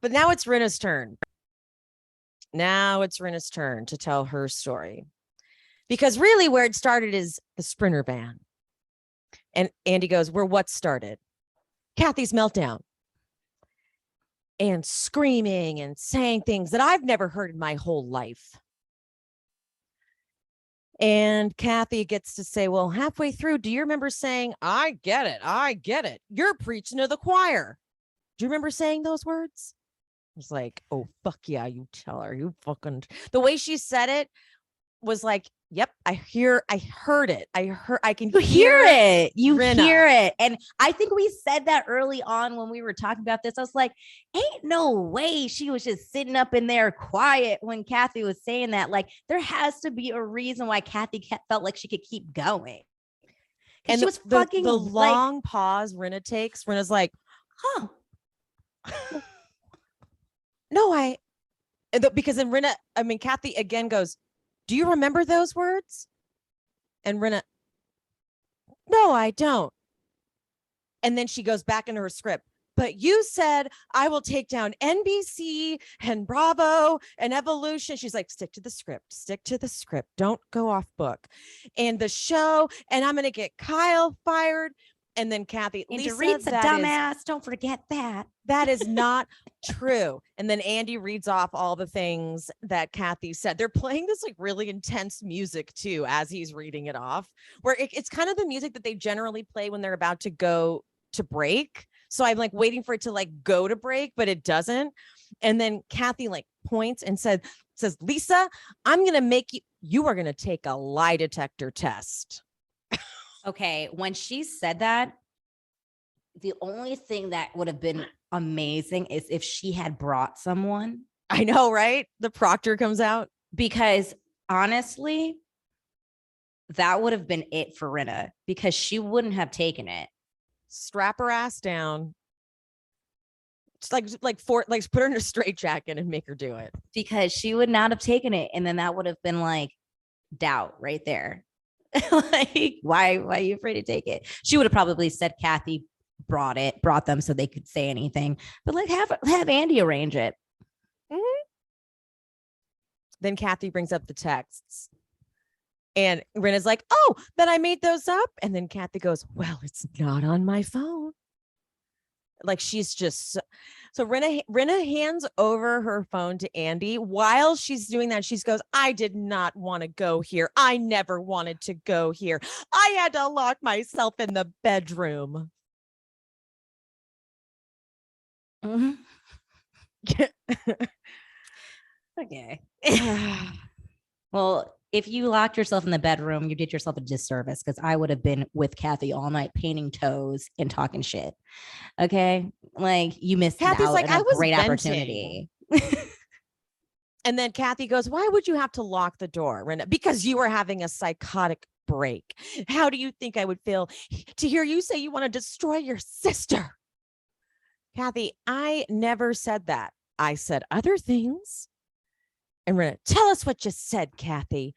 B: But now it's Rinna's turn. Now it's Rinna's turn to tell her story. Because really where it started is the Sprinter van. And Andy goes, where what started? Kathy's meltdown. And screaming and saying things that I've never heard in my whole life. And Kathy gets to say, well, halfway through, do you remember saying, I get it. I get it. You're preaching to the choir. Do you remember saying those words? I was like, oh, fuck yeah, you tell her. You fucking, the way she said it was like, yep, I heard it. I can hear it.
A: You
B: Rinna.
A: hear it. And I think we said that early on when we were talking about this. I was like, ain't no way she was just sitting up in there quiet when Kathy was saying that. Like, there has to be a reason why Kathy felt like she could keep going.
B: And
A: she was fucking
B: the long pause Rinna takes. Rinna's like, huh. No, because then Kathy again goes, do you remember those words? And Rinna, no, I don't. And then she goes back into her script. But you said I will take down NBC and Bravo and Evolution. She's like, stick to the script. Don't go off book. And the show, and I'm going to get Kyle fired. And then Kathy,
A: and
B: Lisa,
A: Dorit's a dumbass. Don't forget that.
B: That is not true. And then Andy reads off all the things that Kathy said. They're playing this like really intense music too, as he's reading it off, where it's kind of the music that they generally play when they're about to go to break. So I'm like waiting for it to like go to break, but it doesn't. And then Kathy like points and says, Lisa, I'm going to make you are going to take a lie detector test.
A: Okay, when she said that, the only thing that would have been amazing is if she had brought someone.
B: I know, right? The proctor comes out.
A: Because honestly, that would have been it for Rinna, because she wouldn't have taken it.
B: Strap her ass down. Just put her in a straitjacket and make her do it.
A: Because she would not have taken it. And then that would have been like doubt right there. Like, why are you afraid to take it? She would have probably said Kathy brought them so they could say anything, but like have Andy arrange it.
B: Then Kathy brings up the texts and Rinna's like, oh, then I made those up. And then Kathy goes, well, it's not on my phone. Like she's just so Rinna hands over her phone to Andy. While she's doing that, she goes, I did not want to go here. I never wanted to go here. I had to lock myself in the bedroom.
A: Mhm. Okay. Well, if you locked yourself in the bedroom, you did yourself a disservice because I would have been with Kathy all night painting toes and talking shit. Okay. Like you missed
B: Kathy's
A: out
B: like,
A: on
B: I
A: a
B: was
A: great
B: venting.
A: opportunity.
B: And then Kathy goes, why would you have to lock the door, Rinna? Because you were having a psychotic break. How do you think I would feel to hear you say you want to destroy your sister? Kathy, I never said that. I said other things. And Rinna, tell us what you said, Kathy.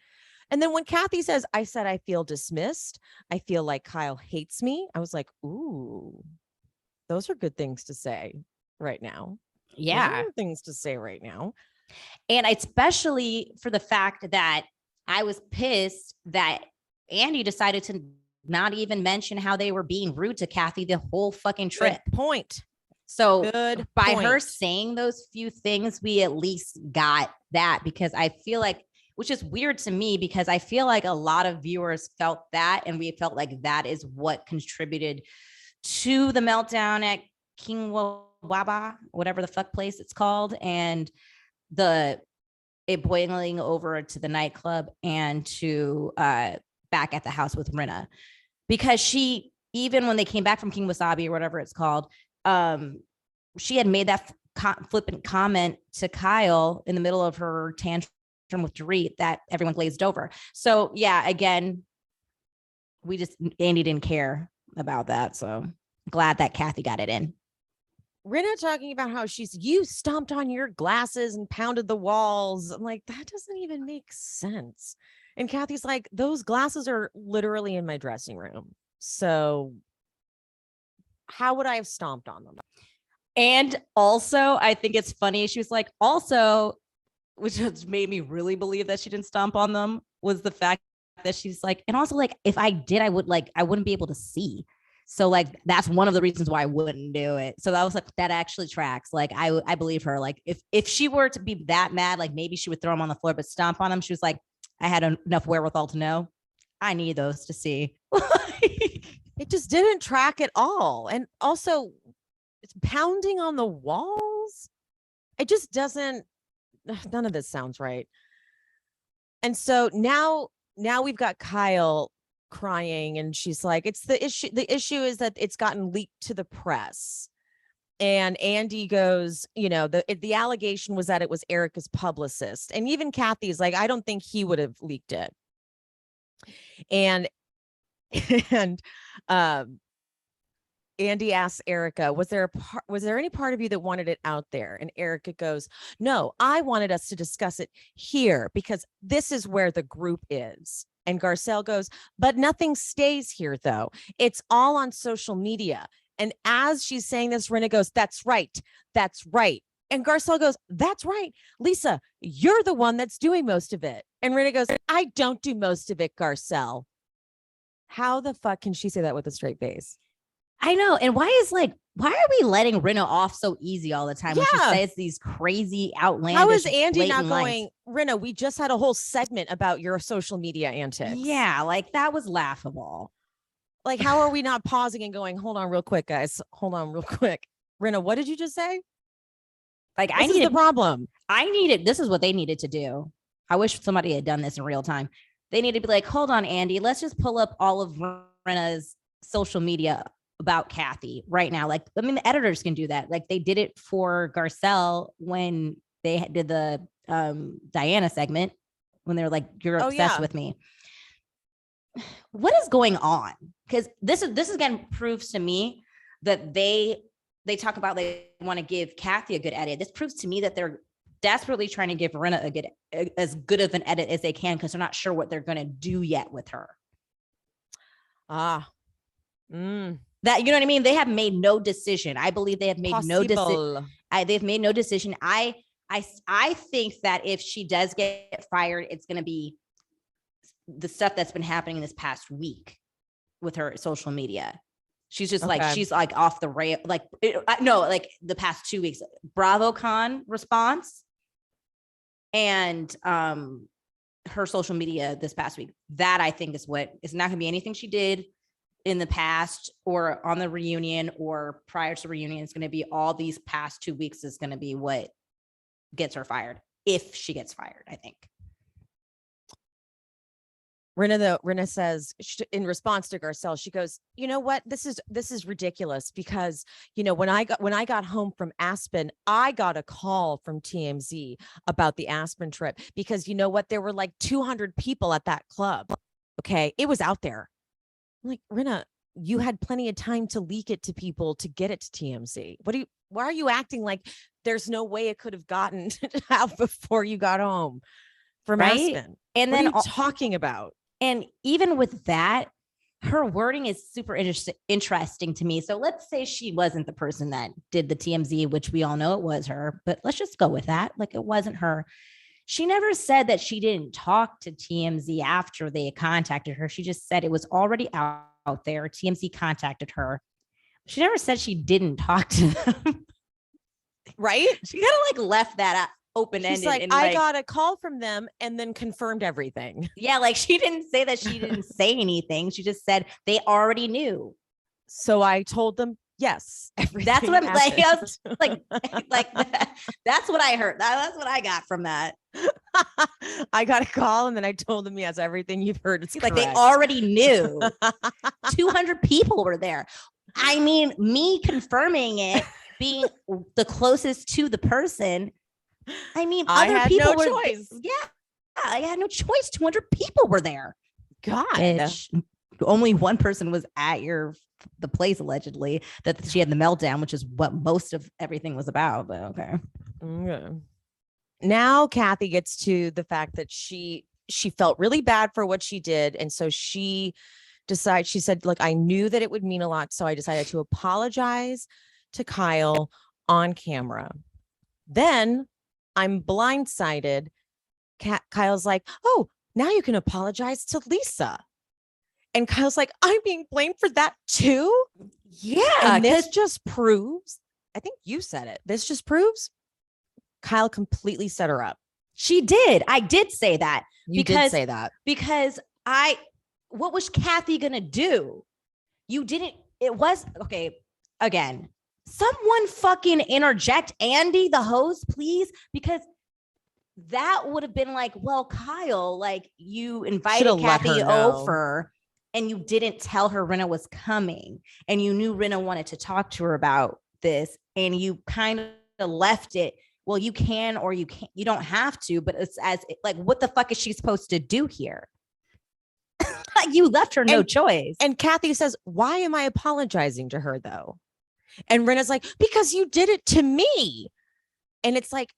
B: And then when Kathy says, I said, I feel dismissed. I feel like Kyle hates me. I was like, ooh, those are good things to say right now.
A: Yeah.
B: Those are things to say right now.
A: And especially for the fact that I was pissed that Andy decided to not even mention how they were being rude to Kathy the whole fucking trip.
B: Good point.
A: So
B: Good
A: by
B: point.
A: her saying those few things, we at least got that, because I feel like, which is weird to me, because I feel like a lot of viewers felt that, and we felt like that is what contributed to the meltdown at King Waba, whatever the fuck place it's called, and it boiling over to the nightclub and to back at the house with Rinna, because she, even when they came back from King Wasabi or whatever it's called, she had made that flippant comment to Kyle in the middle of her tantrum with Dorit that everyone glazed over. So yeah, again, Andy didn't care about that. So glad that Kathy got it in.
B: Rinna talking about how you stomped on your glasses and pounded the walls. I'm like, that doesn't even make sense. And Kathy's like, those glasses are literally in my dressing room. So how would I have stomped on them?
A: And also, I think it's funny. She was like, also, which has made me really believe that she didn't stomp on them, was the fact that she's like, and also like, if I did, I wouldn't be able to see. So like, that's one of the reasons why I wouldn't do it. So that was like, that actually tracks. Like, I believe her. Like if she were to be that mad, like maybe she would throw them on the floor, but stomp on them. She was like, I had enough wherewithal to know I need those to see.
B: It just didn't track at all. And also, it's pounding on the walls. It just doesn't, none of this sounds right. And so now we've got Kyle crying, and she's like, it's the issue. The issue is that it's gotten leaked to the press. And Andy goes, the allegation was that it was Erika's publicist. And even Kathy's like, I don't think he would have leaked it. And Andy asks Erika, was there any part of you that wanted it out there? And Erika goes, no, I wanted us to discuss it here because this is where the group is. And Garcelle goes, but nothing stays here though. It's all on social media. And as she's saying this, Rinna goes, that's right. That's right. And Garcelle goes, that's right. Lisa, you're the one that's doing most of it. And Rinna goes, I don't do most of it, Garcelle. How the fuck can she say that with a straight face?
A: I know. And why are we letting Rinna off so easy all the time when she says these crazy, outlandish,
B: how is Andy not
A: going,
B: Rinna, we just had a whole segment about your social media antics.
A: Yeah, like that was laughable.
B: Like, how are we not pausing and going, hold on real quick, guys. Hold on real quick. Rinna, what did you just say?
A: Like,
B: this is the problem.
A: This is what they needed to do. I wish somebody had done this in real time. They need to be like, hold on, Andy, let's just pull up all of Rinna's social media about Kathy right now. Like, I mean, the editors can do that. Like they did it for Garcelle when they did the Diana segment, when they were like, you're obsessed with me. What is going on? Because this again proves to me that they talk about they want to give Kathy a good edit. This proves to me that they're desperately trying to give Rinna as good of an edit as they can, because they're not sure what they're going to do yet with her. That, you know what I mean? They have made no decision. I believe they have made no decision. They've made no decision. I think that if she does get fired, it's going to be the stuff that's been happening this past week with her social media. She's just she's like off the rail. Like the past 2 weeks, BravoCon response and her social media this past week. That I think is what, it's not going to be anything she did in the past or on the reunion or prior to the reunion. It's going to be all these past 2 weeks is going to be what gets her fired, if she gets fired, I think.
B: Rinna says in response to Garcelle, she goes, you know what? This is ridiculous because, when I got home from Aspen, I got a call from TMZ about the Aspen trip because you know what? There were like 200 people at that club. Okay. It was out there. I'm like, Rinna, you had plenty of time to leak it to people to get it to TMZ. Why are you acting like there's no way it could have gotten out before you got home from Aspen?
A: And
B: what
A: then
B: are you talking about?
A: And even with that, her wording is super interesting to me. So let's say she wasn't the person that did the TMZ, which we all know it was her, but let's just go with that. Like, it wasn't her. She never said that she didn't talk to TMZ after they contacted her. She just said it was already out there. TMZ contacted her. She never said she didn't talk to them.
B: Right?
A: She kind of like left that open-ended.
B: She's like, I got a call from them and then confirmed everything.
A: Yeah, like she didn't say that she didn't say anything. She just said they already knew.
B: So I told them, yes.
A: That's what I'm like. I was like that's what I heard. That's what I got from that.
B: I got a call and then I told them, yes, everything you've heard is
A: like they already knew. 200 people were there. I mean, me confirming it, being the closest to the person. I mean, other people were choice. Yeah, I had no choice. 200 people were there.
B: God,
A: only one person was at the place allegedly that she had the meltdown, which is what most of everything was about. But okay.
B: Now Kathy gets to the fact that she felt really bad for what she did, and so she said, look, I knew that it would mean a lot, so I decided to apologize to Kyle on camera. Then I'm blindsided. Kyle's like, oh, now you can apologize to Lisa. And Kyle's like, I'm being blamed for that too?
A: Yeah.
B: And this just proves, I think you said it, this just proves Kyle completely set her up.
A: She did. I did say that.
B: You did say that.
A: Because what was Kathy going to do? Okay, again, someone fucking interject Andy, the host, please, because that would have been like, well, Kyle, like you invited Kathy over and you didn't tell her Rinna was coming and you knew Rinna wanted to talk to her about this and you kind of left it. Well, you can, or you can't, you don't have to, but it's like, what the fuck is she supposed to do here? You left her no choice.
B: And Kathy says, why am I apologizing to her though? And Rinna's like, because you did it to me. And it's like,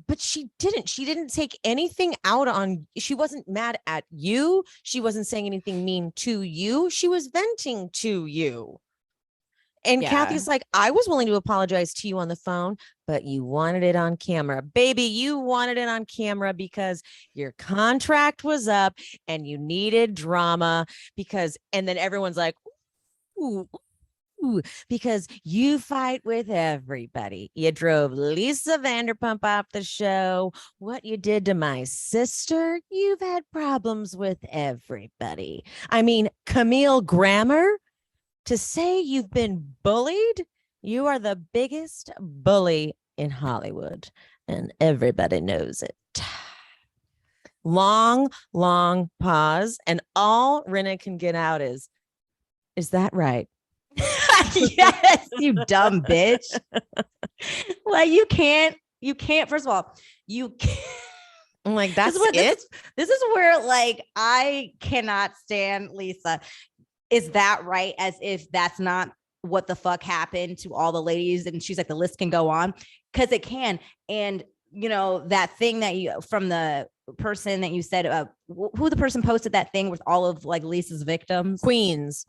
B: but she didn't take anything out on, she wasn't mad at you. She wasn't saying anything mean to you. She was venting to you. And Kathy's like, I was willing to apologize to you on the phone, but you wanted it on camera. Baby, you wanted it on camera because your contract was up and you needed drama and then everyone's like, ooh, because you fight with everybody. You drove Lisa Vanderpump off the show. What you did to my sister, you've had problems with everybody. I mean, Camille Grammer, to say you've been bullied, you are the biggest bully in Hollywood, and everybody knows it. Long pause, and all Rinna can get out is that right?
A: Yes, you dumb bitch. Like you can't, first of all, you can't.
B: I'm like, that's
A: this is where like I cannot stand Lisa. Is that right? As if that's not what the fuck happened to all the ladies. And she's like, the list can go on because it can. And you know, that thing that you, from the person that you said, who the person posted that thing with all of like Lisa's victims?
B: Queens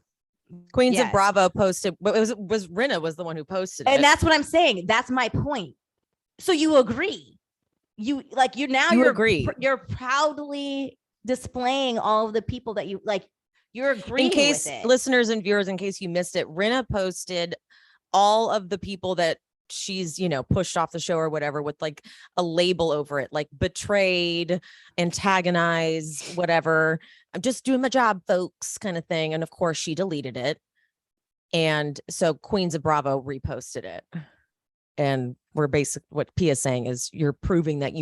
B: yes. Of Bravo posted, but it was Rinna was the one who posted it.
A: And that's what I'm saying. That's my point. So you agree. You agree. You're proudly displaying all of the people that you like. You're agreeing.
B: In case
A: with it.
B: Listeners and viewers, in case you missed it, Rinna posted all of the people that she's, pushed off the show or whatever with like a label over it, like betrayed, antagonized, whatever. I'm just doing my job, folks, kind of thing. And of course she deleted it. And so Queens of Bravo reposted it. And we're basically what Pia's saying is you're proving that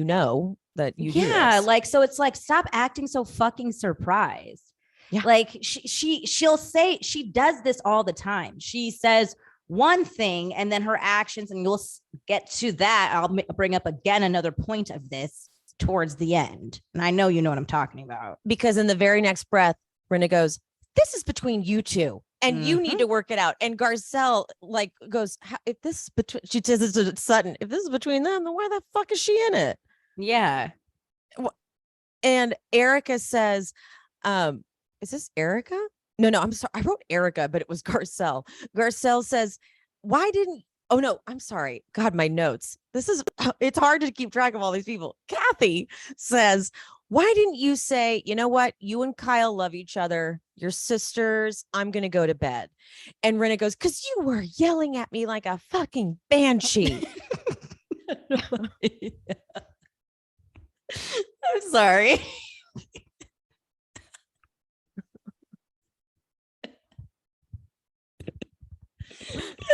B: that you do this.
A: Like, so it's like, stop acting so fucking surprised.
B: Yeah.
A: Like she'll say, she does this all the time. She says one thing and then her actions, and you'll get to that. I'll bring up again another point of this towards the end. And I know you know what I'm talking about.
B: Because in the very next breath, Rinna goes, this is between you two. And you need to work it out. And Garcelle like goes, if this is between, she says this to Sutton, if this is between them, then why the fuck is she in it?
A: Yeah.
B: And Erika says, is this Erika? No, I'm sorry. I wrote Erika, but it was Garcelle. Garcelle says, oh no, I'm sorry. God, my notes. It's hard to keep track of all these people. Kathy says, why didn't you say, you know what? You and Kyle love each other. You're sisters. I'm going to go to bed. And Rinna goes, because you were yelling at me like a fucking banshee.
A: I'm sorry.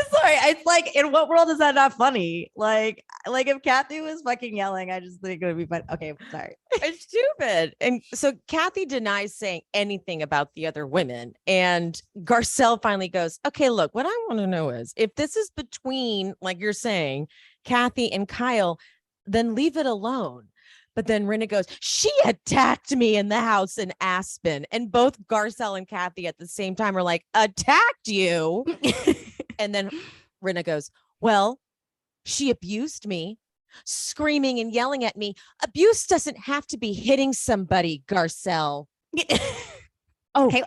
A: Sorry, it's like, in what world is that not funny? Like if Kathy was fucking yelling, I just think it would be fun. Okay, sorry.
B: It's stupid. And so Kathy denies saying anything about the other women. And Garcelle finally goes, okay, look, what I want to know is if this is between, like you're saying, Kathy and Kyle, then leave it alone. But then Rinna goes, she attacked me in the house in Aspen. And both Garcelle and Kathy at the same time are like, attacked you? And then Rinna goes, well, she abused me, screaming and yelling at me. Abuse doesn't have to be hitting somebody, Garcelle. Oh, hey,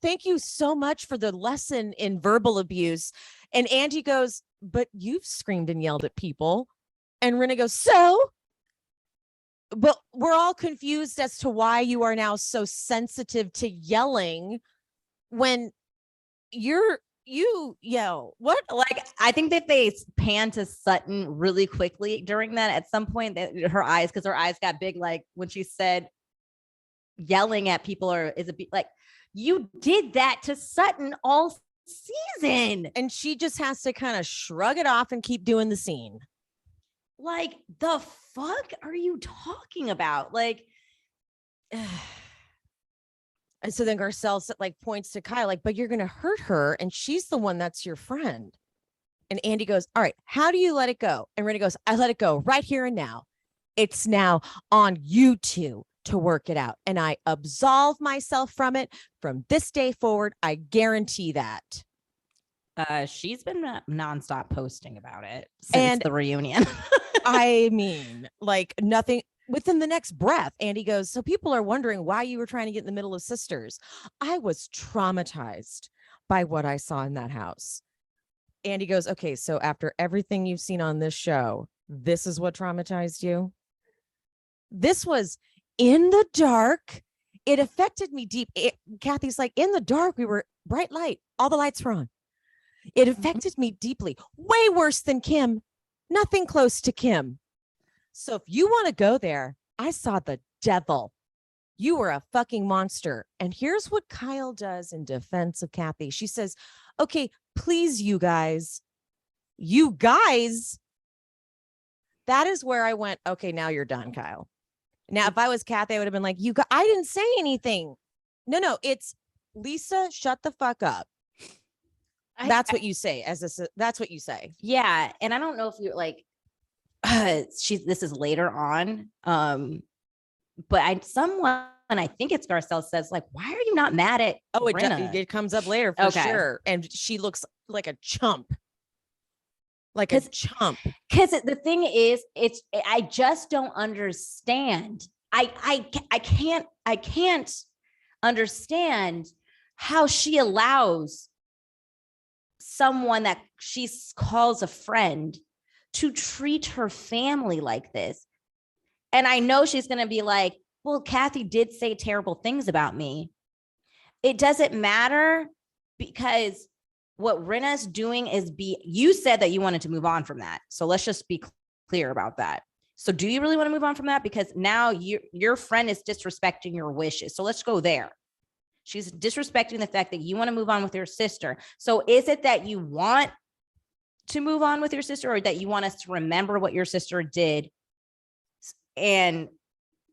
B: thank you so much for the lesson in verbal abuse. And Angie goes, but you've screamed and yelled at people. And Rinna goes, so? But we're all confused as to why you are now so sensitive to yelling when you yell. What?
A: Like, I think that they pan to Sutton really quickly during that at some point, that her eyes got big, like when she said yelling at people, or is it like, you did that to Sutton all season.
B: And she just has to kind of shrug it off and keep doing the scene.
A: Like, the fuck are you talking about? Like,
B: and so then Garcelle like points to Kyle, like, but you're going to hurt her. And she's the one that's your friend. And Andy goes, all right, how do you let it go? And Rinna goes, I let it go right here and now. It's now on you two to work it out. And I absolve myself from it from this day forward. I guarantee that.
A: She's been nonstop posting about it since the reunion.
B: I mean, like nothing within the next breath. Andy goes, so people are wondering why you were trying to get in the middle of sisters. I was traumatized by what I saw in that house. Andy goes, okay, so after everything you've seen on this show, this is what traumatized you. This was in the dark. It affected me deep. Kathy's like, in the dark, we were bright light. All the lights were on. It affected me deeply, way worse than Kim. Nothing close to Kim. So if you want to go there, I saw the devil. You were a fucking monster. And here's what Kyle does in defense of Kathy. She says, okay, please, you guys. That is where I went, okay, now you're done, Kyle. Now, if I was Kathy, I would have been like, I didn't say anything. No, it's Lisa, shut the fuck up. That's what you say. That's what you say.
A: Yeah, and I don't know if you're like, this is later on, but I think it's Garcelle says like, why are you not mad at?
B: Oh, it comes up later for sure, and she looks like a chump. Because
A: the thing is, I just don't understand. I can't understand how she allows someone that she calls a friend to treat her family like this. And I know she's going to be like, well, Kathy did say terrible things about me. It doesn't matter, because what Rinna's doing is you said that you wanted to move on from that. So let's just be clear about that. So do you really want to move on from that? Because now your friend is disrespecting your wishes. So let's go there. She's disrespecting the fact that you want to move on with your sister. So is it that you want to move on with your sister, or that you want us to remember what your sister did and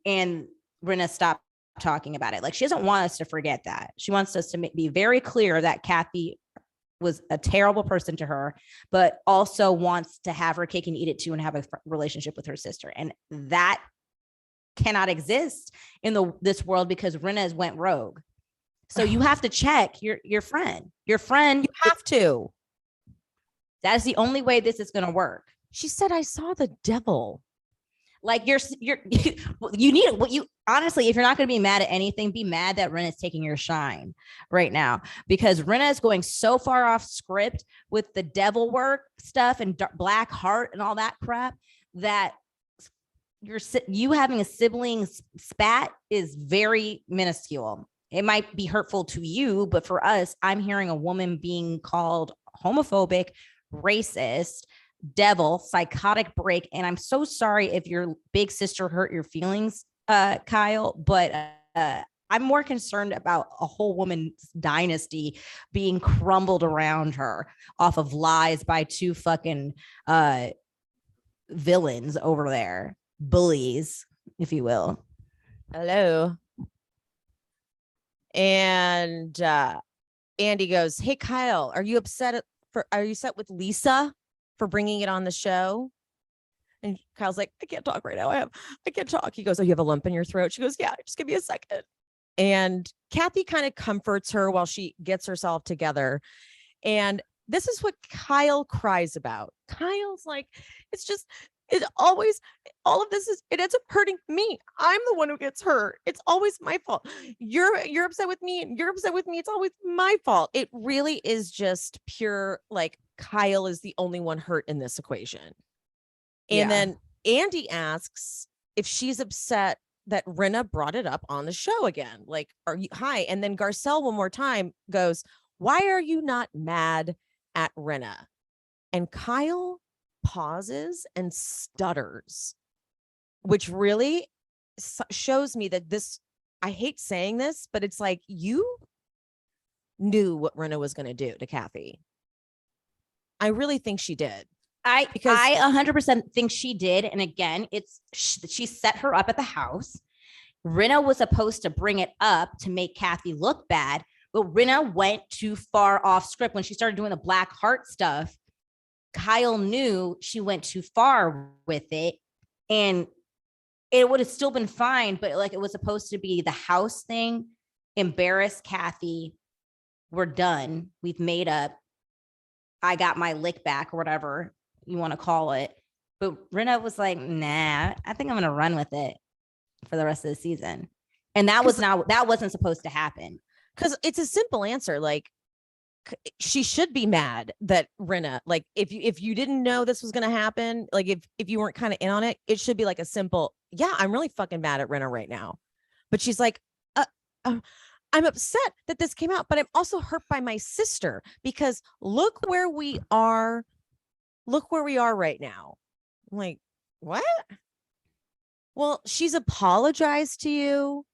A: Rinna stop talking about it? Like, she doesn't want us to forget that. She wants us to be very clear that Kathy was a terrible person to her, but also wants to have her cake and eat it too and have a relationship with her sister. And that cannot exist in this world because Rinna has went rogue. So you have to check your friend. Your friend,
B: You have to.
A: that is the only way this is going to work.
B: She said, I saw the devil.
A: Like you need what you honestly, if you're not going to be mad at anything, be mad that Rinna is taking your shine right now, because Rinna is going so far off script with the devil work stuff and black heart and all that crap that you having a sibling spat is very minuscule. It might be hurtful to you, but for us, I'm hearing a woman being called homophobic, racist, devil, psychotic break. And I'm so sorry if your big sister hurt your feelings, Kyle, but I'm more concerned about a whole woman's dynasty being crumbled around her off of lies by two fucking villains over there, bullies, if you will.
B: Hello. And Andy goes, hey, Kyle, are you upset with Lisa for bringing it on the show? And Kyle's like, I can't talk right now. I can't talk. He goes, oh, you have a lump in your throat? She goes, yeah, just give me a second. And Kathy kind of comforts her while she gets herself together. And this is what Kyle cries about. Kyle's like, all of this it ends up hurting me. I'm the one who gets hurt. It's always my fault. You're upset with me and you're upset with me. It's always my fault. It really is just pure, like, Kyle is the only one hurt in this equation. And then Andy asks if she's upset that Rinna brought it up on the show again. Like, hi. And then Garcelle one more time goes, why are you not mad at Rinna? And Kyle pauses and stutters, which really shows me that I hate saying this, but it's like, you knew what Rinna was going to do to Kathy. I really think she did.
A: I 100% think she did. And again, she set her up at the house. Rinna was supposed to bring it up to make Kathy look bad, but Rinna went too far off script when she started doing the black heart stuff. Kyle knew she went too far with it, and it would have still been fine, but like, it was supposed to be the house thing. Embarrass Kathy. We're done. We've made up. I got my lick back, or whatever you want to call it. But Rinna was like, nah, I think I'm going to run with it for the rest of the season. And that wasn't supposed to happen.
B: Because it's a simple answer. Like, she should be mad that Rinna, like, if you didn't know this was going to happen, like, if you weren't kind of in on it, it should be like a simple, yeah, I'm really fucking mad at Rinna right now. But she's like, I'm upset that this came out, but I'm also hurt by my sister, because look where we are right now. I'm like, what? Well, she's apologized to you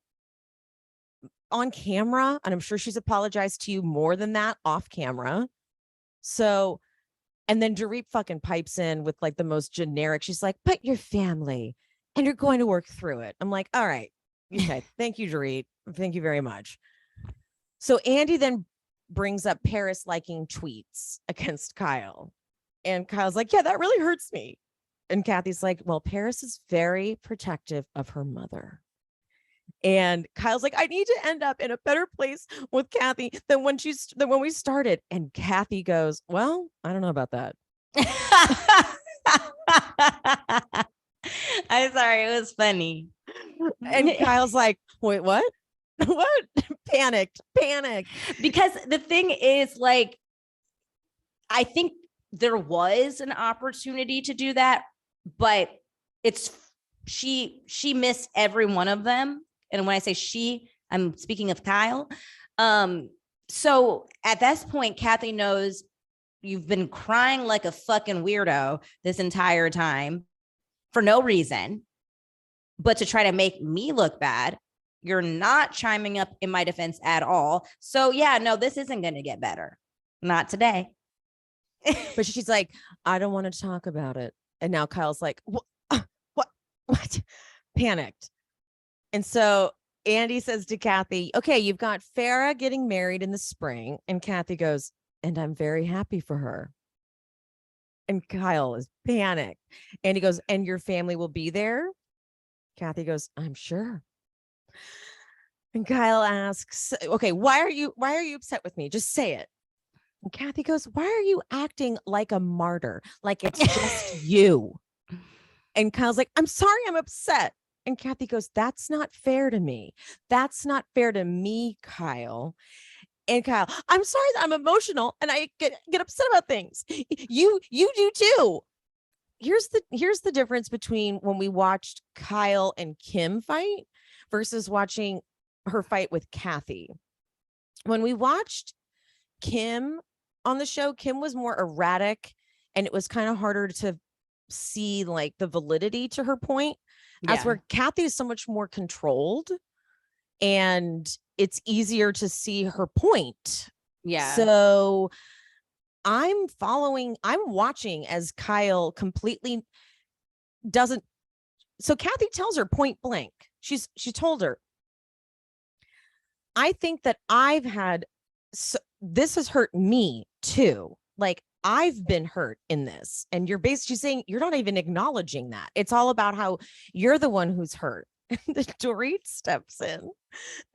B: on camera, and I'm sure she's apologized to you more than that off camera. So, and then Dorit fucking pipes in with like the most generic, she's like, but your family, and you're going to work through it. I'm like, all right, okay, thank you, Dorit. Thank you very much. So Andy then brings up Paris liking tweets against Kyle. And Kyle's like, yeah, that really hurts me. And Kathy's like, well, Paris is very protective of her mother. And Kyle's like, I need to end up in a better place with Kathy than when we started. And Kathy goes, well, I don't know about that.
A: I'm sorry. It was funny.
B: And Kyle's like, wait, what? What? Panicked.
A: Because the thing is, like, I think there was an opportunity to do that, but she missed every one of them. And when I say she, I'm speaking of Kyle. So at this point, Kathy knows you've been crying like a fucking weirdo this entire time for no reason, but to try to make me look bad. You're not chiming up in my defense at all. So yeah, no, this isn't going to get better. Not today.
B: But she's like, I don't want to talk about it. And now Kyle's like, what? Panicked. And so Andy says to Kathy, okay, you've got Farrah getting married in the spring. And Kathy goes, and I'm very happy for her. And Kyle is panicked. And he goes, and your family will be there? Kathy goes, I'm sure. And Kyle asks, okay, why are you upset with me? Just say it. And Kathy goes, why are you acting like a martyr? Like it's just you. And Kyle's like, I'm sorry, I'm upset. And Kathy goes, that's not fair to me. That's not fair to me, Kyle. And Kyle, I'm sorry that I'm emotional and I get upset about things. You do too. Here's the difference between when we watched Kyle and Kim fight versus watching her fight with Kathy. When we watched Kim on the show, Kim was more erratic and it was kind of harder to see like the validity to her point. As where Kathy is so much more controlled and it's easier to see her point.
A: Yeah.
B: So I'm watching as Kyle completely doesn't. So Kathy tells her point blank. She told her, I think that this has hurt me too. Like I've been hurt in this. And you're basically saying you're not even acknowledging that. It's all about how you're the one who's hurt. And then Dorit steps in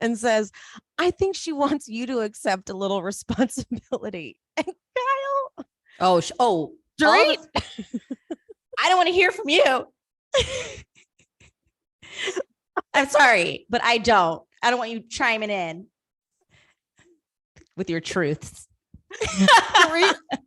B: and says, I think she wants you to accept a little responsibility. And Kyle.
A: Dorit. I don't want to hear from you. I'm sorry, but I don't want you chiming in with your truths.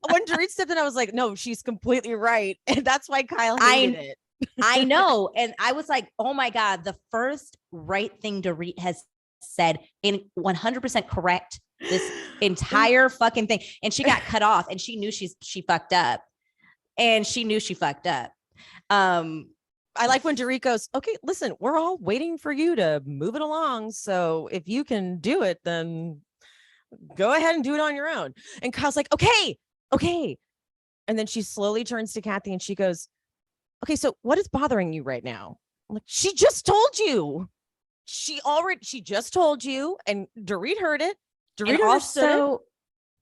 B: When Dorit stepped in, I was like, no, she's completely right. And that's why Kyle hated it.
A: I know. And I was like, oh my God, the first right thing Dorit has said in 100% correct this entire fucking thing. And she got cut off and she knew she fucked up. And she knew she fucked up.
B: I like when Dorit goes, okay, listen, we're all waiting for you to move it along. So if you can do it, then go ahead and do it on your own. And Kyle's like, okay. And then she slowly turns to Kathy and she goes, okay, so what is bothering you right now? I'm like, she just told you. She just told you. And Dorit heard it. Dorit
A: also,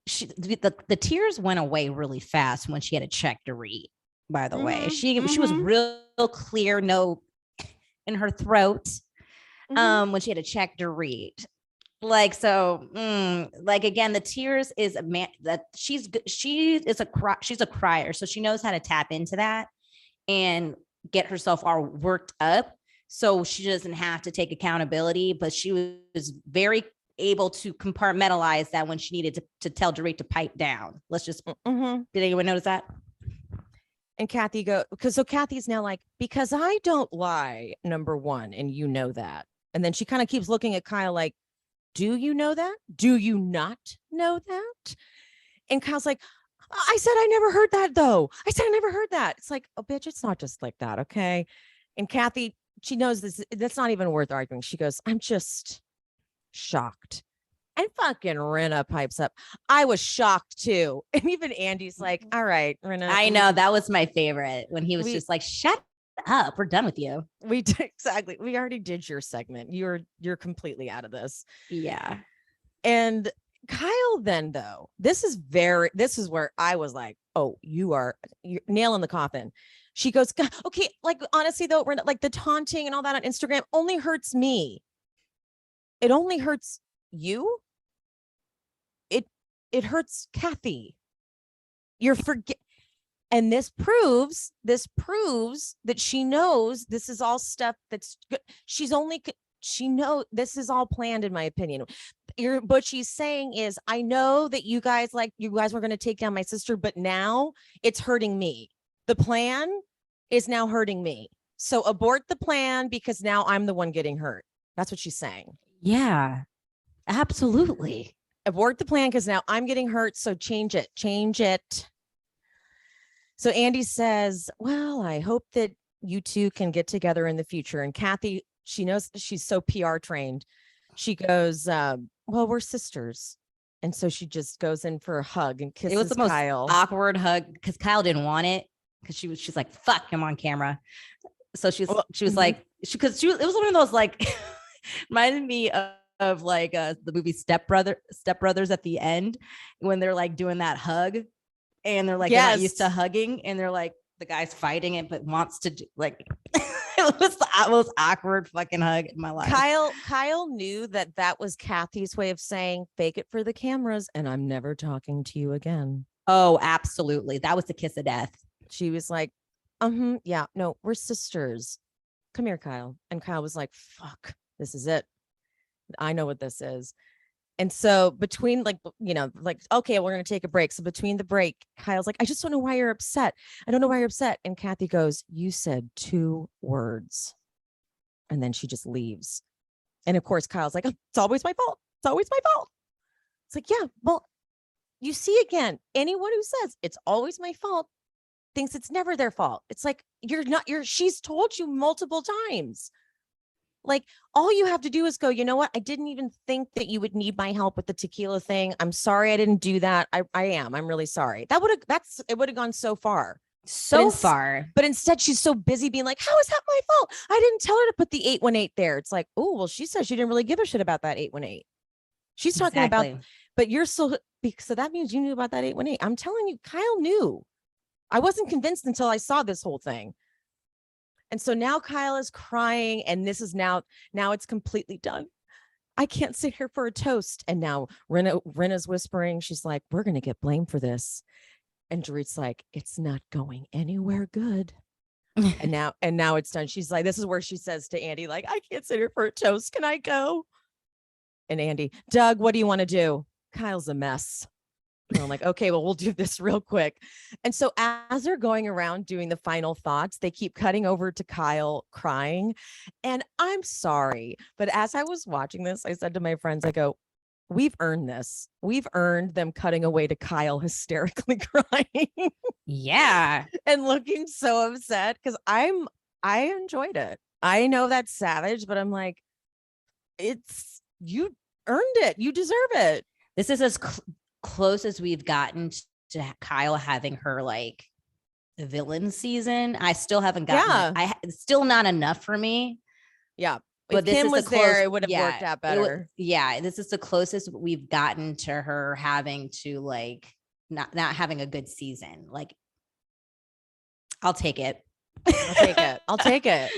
A: the tears went away really fast when she had to check Dorit, by the way. She was real clear, no in her throat. When she had to check Dorit. Like, so, like, again, the tears is a man that she's a crier. So she knows how to tap into that and get herself all worked up. So she doesn't have to take accountability, but she was very able to compartmentalize that when she needed to tell Dorit to pipe down. Let's just, did anyone notice that?
B: And Kathy so Kathy's now like, because I don't lie, number one, and you know that. And then she kind of keeps looking at Kyle like, do you know that? Do you not know that? And Kyle's like, I said I never heard that though. I said I never heard that. It's like, oh bitch, it's not just like that, okay? And Kathy, she knows this. That's not even worth arguing. She goes, I'm just shocked. And fucking Rinna pipes up, I was shocked too. And even Andy's like, all right, Rinna.
A: I know, that was my favorite when he was just like, shut up, we're done with you.
B: We did, exactly. We already did your segment. You're completely out of this.
A: Yeah.
B: And Kyle then though, this is where I was like, oh, you're nailing the coffin. She goes, okay, like honestly though, like the taunting and all that on Instagram only hurts me. It only hurts you. It hurts Kathy. And this proves that she knows this is all stuff that's good. She knows this is all planned, in my opinion. What she's saying is, I know that you guys were going to take down my sister, but now it's hurting me. The plan is now hurting me. So abort the plan because now I'm the one getting hurt. That's what she's saying.
A: Yeah, absolutely.
B: Abort the plan because now I'm getting hurt. So change it. So Andy says, well, I hope that you two can get together in the future. And Kathy She knows she's so PR trained. She goes, well, we're sisters. And so she just goes in for a hug and kisses
A: It was the most
B: Kyle.
A: awkward hug because Kyle didn't want it because she's like, fuck him on camera. So she was like, it was one of those like reminded me of like the movie Step Brothers at the end when they're like doing that hug and they're like, they're not used to hugging and they're like, the guy's fighting it, but wants to do like, it was the most awkward fucking hug in my life.
B: Kyle knew that was Kathy's way of saying, fake it for the cameras and I'm never talking to you again.
A: Oh, absolutely. That was the kiss of death.
B: She was like, yeah, no, we're sisters. Come here, Kyle. And Kyle was like, fuck, this is it. I know what this is. And so between like, okay, we're going to take a break. So between the break, Kyle's like, I just don't know why you're upset. I don't know why you're upset. And Kathy goes, you said 2 words. And then she just leaves. And of course, Kyle's like, oh, it's always my fault. It's always my fault. It's like, yeah, well, you see again, anyone who says it's always my fault thinks it's never their fault. It's like, she's told you multiple times. Like, all you have to do is go, you know what? I didn't even think that you would need my help with the tequila thing. I'm sorry I didn't do that. I'm really sorry. It would have gone so far.
A: So far.
B: But instead, she's so busy being like, how is that my fault? I didn't tell her to put the 818 there. It's like, oh, well, she says she didn't really give a shit about that 818. She's talking about, but you're so that means you knew about that 818. I'm telling you, Kyle knew. I wasn't convinced until I saw this whole thing. And so now Kyle is crying and this is now it's completely done. I can't sit here for a toast. And now Rinna's whispering. She's like, we're going to get blamed for this. And Dorit's like, it's not going anywhere good. and now it's done. She's like, this is where she says to Andy, like, I can't sit here for a toast. Can I go? And Andy, Doug, what do you want to do? Kyle's a mess. And I'm like, okay, well, we'll do this real quick. And so as they're going around doing the final thoughts, they keep cutting over to Kyle crying. And I'm sorry, but as I was watching this, I said to my friends, I go, we've earned this. We've earned them cutting away to Kyle hysterically crying.
A: Yeah.
B: And looking so upset because I enjoyed it. I know that's savage, but I'm like, you earned it. You deserve it.
A: This is as close as we've gotten to Kyle having her like villain season. I still haven't gotten it's still not enough for me.
B: Yeah.
A: But
B: if Kim was there, it would have worked out better.
A: This is the closest we've gotten to her having to like not having a good season. Like, I'll take it.
B: I'll take it.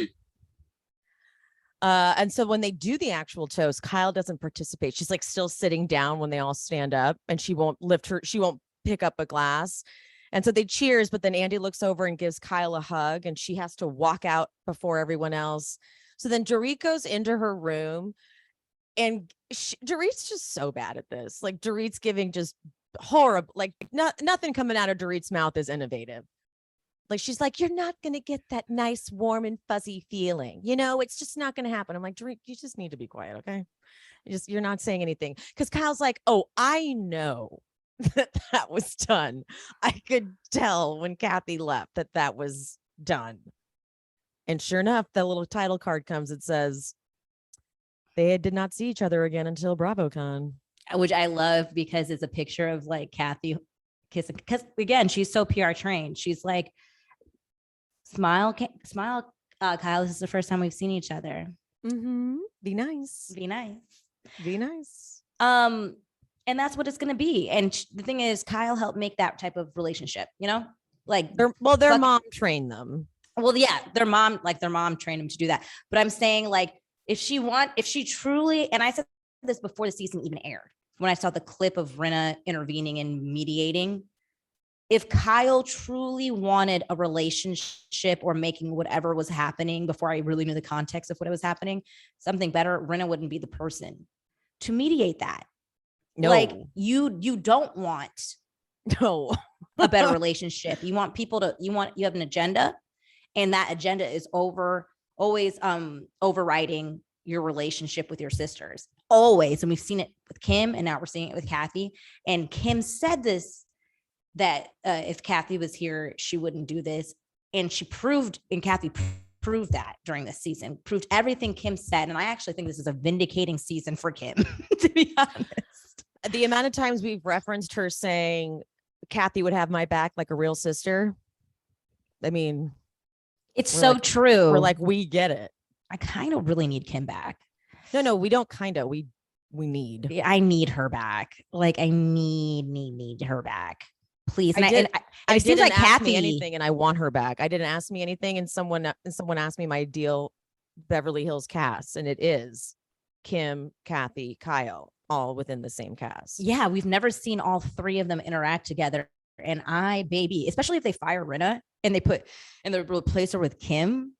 B: And so when they do the actual toast, Kyle doesn't participate. She's like still sitting down when they all stand up and she won't pick up a glass. And so they cheers, but then Andy looks over and gives Kyle a hug and she has to walk out before everyone else. So then Dorit goes into her room and Dorit's just so bad at this. Like Dorit's giving just horrible, like nothing coming out of Dorit's mouth is innovative. Like, she's like, you're not going to get that nice, warm and fuzzy feeling. You know, it's just not going to happen. I'm like, Dorit, you just need to be quiet. Okay. You're not saying anything. Cause Kyle's like, oh, I know that was done. I could tell when Kathy left that was done. And sure enough, that little title card comes. It says they did not see each other again until BravoCon.
A: Which I love because it's a picture of like Kathy kissing. Because again, she's so PR trained. She's like, smile, Kyle. This is the first time we've seen each other.
B: Mm-hmm. Be nice.
A: And that's what it's going to be. And the thing is, Kyle helped make that type of relationship, you know, like
B: their mom trained them.
A: Well, yeah, their mom trained them to do that. But I'm saying like, if she truly, and I said this before the season even aired, when I saw the clip of Rinna intervening and mediating, if Kyle truly wanted a relationship or making whatever was happening before I really knew the context of what was happening, something better, Rinna wouldn't be the person to mediate that. No. Like you don't want a better relationship. You want you have an agenda, and that agenda is always overriding your relationship with your sisters. Always. And we've seen it with Kim, and now we're seeing it with Kathy. And Kim said this, that if Kathy was here, she wouldn't do this. And Kathy proved that during this season, proved everything Kim said. And I actually think this is a vindicating season for Kim, to be honest.
B: The amount of times we've referenced her saying Kathy would have my back like a real sister. I mean,
A: it's so true.
B: We're like, we get it.
A: I kind of really need Kim back.
B: No, we don't kind of. We need.
A: I need her back. Like I need her back. Please. And
B: it seems like Kathy anything, and I want her back. I didn't ask me anything, and someone asked me my ideal Beverly Hills cast, and it is Kim, Kathy, Kyle, all within the same cast.
A: Yeah, we've never seen all three of them interact together. And especially if they fire Rinna and they replace her with Kim,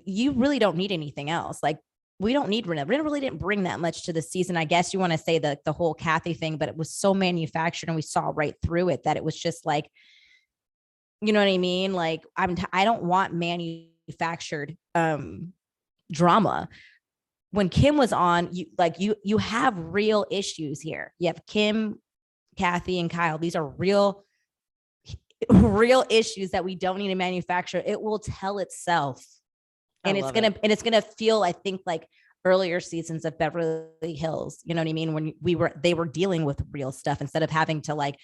A: you really don't need anything else. Like we don't need Rinna. Rinna really didn't bring that much to the season. I guess you want to say the whole Kathy thing, but it was so manufactured and we saw right through it that it was just like, you know what I mean? Like I don't want manufactured drama. When Kim was on, you have real issues here. You have Kim, Kathy, and Kyle. These are real issues that we don't need to manufacture. It will tell itself. And it's gonna feel, I think, like earlier seasons of Beverly Hills. You know what I mean? When they were dealing with real stuff instead of having to like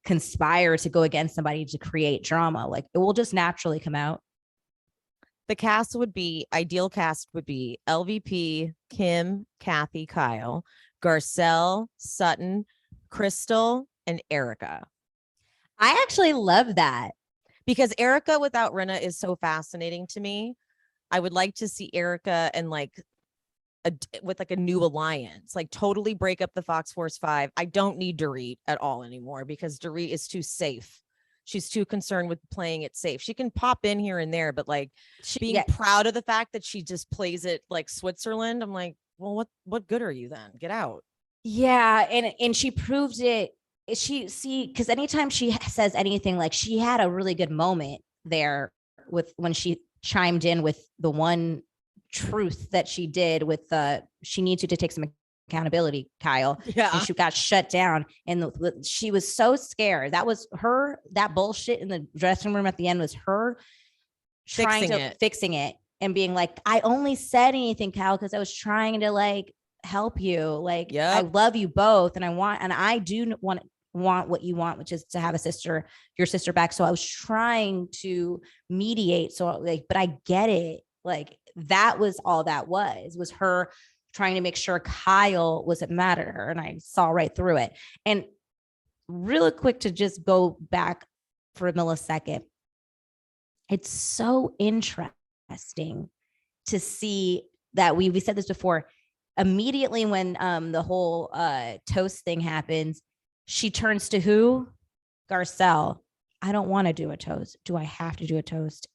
A: conspire to go against somebody to create drama. Like it will just naturally come out.
B: The ideal cast would be LVP, Kim, Kathy, Kyle, Garcelle, Sutton, Crystal, and Erika.
A: I actually love that
B: because Erika without Rinna is so fascinating to me. I would like to see Erika and with a new alliance, like totally break up the Fox Force 5. I don't need Dorit at all anymore because Dorit is too safe. She's too concerned with playing it safe. She can pop in here and there, but like being proud of the fact that she just plays it like Switzerland. I'm like, well, what good are you then? Get out.
A: Yeah. And she proved it. Because anytime she says anything, like she had a really good moment there when she chimed in with the one truth that she did with she needs you to take some accountability, Kyle.
B: Yeah.
A: And she got shut down and she was so scared. That was her, that bullshit in the dressing room at the end was her fixing it and being like, I only said anything, Kyle, because I was trying to like help you. Like, I love you both. And I do want what you want, which is to have your sister back. So I was trying to mediate. So like, but I get it. Like that was all that was her trying to make sure Kyle wasn't mad at her. And I saw right through it. And really quick to just go back for a millisecond. It's so interesting to see that we said this before. Immediately when the whole toast thing happens, she turns to who? Garcelle. I don't want to do a toast. Do I have to do a toast?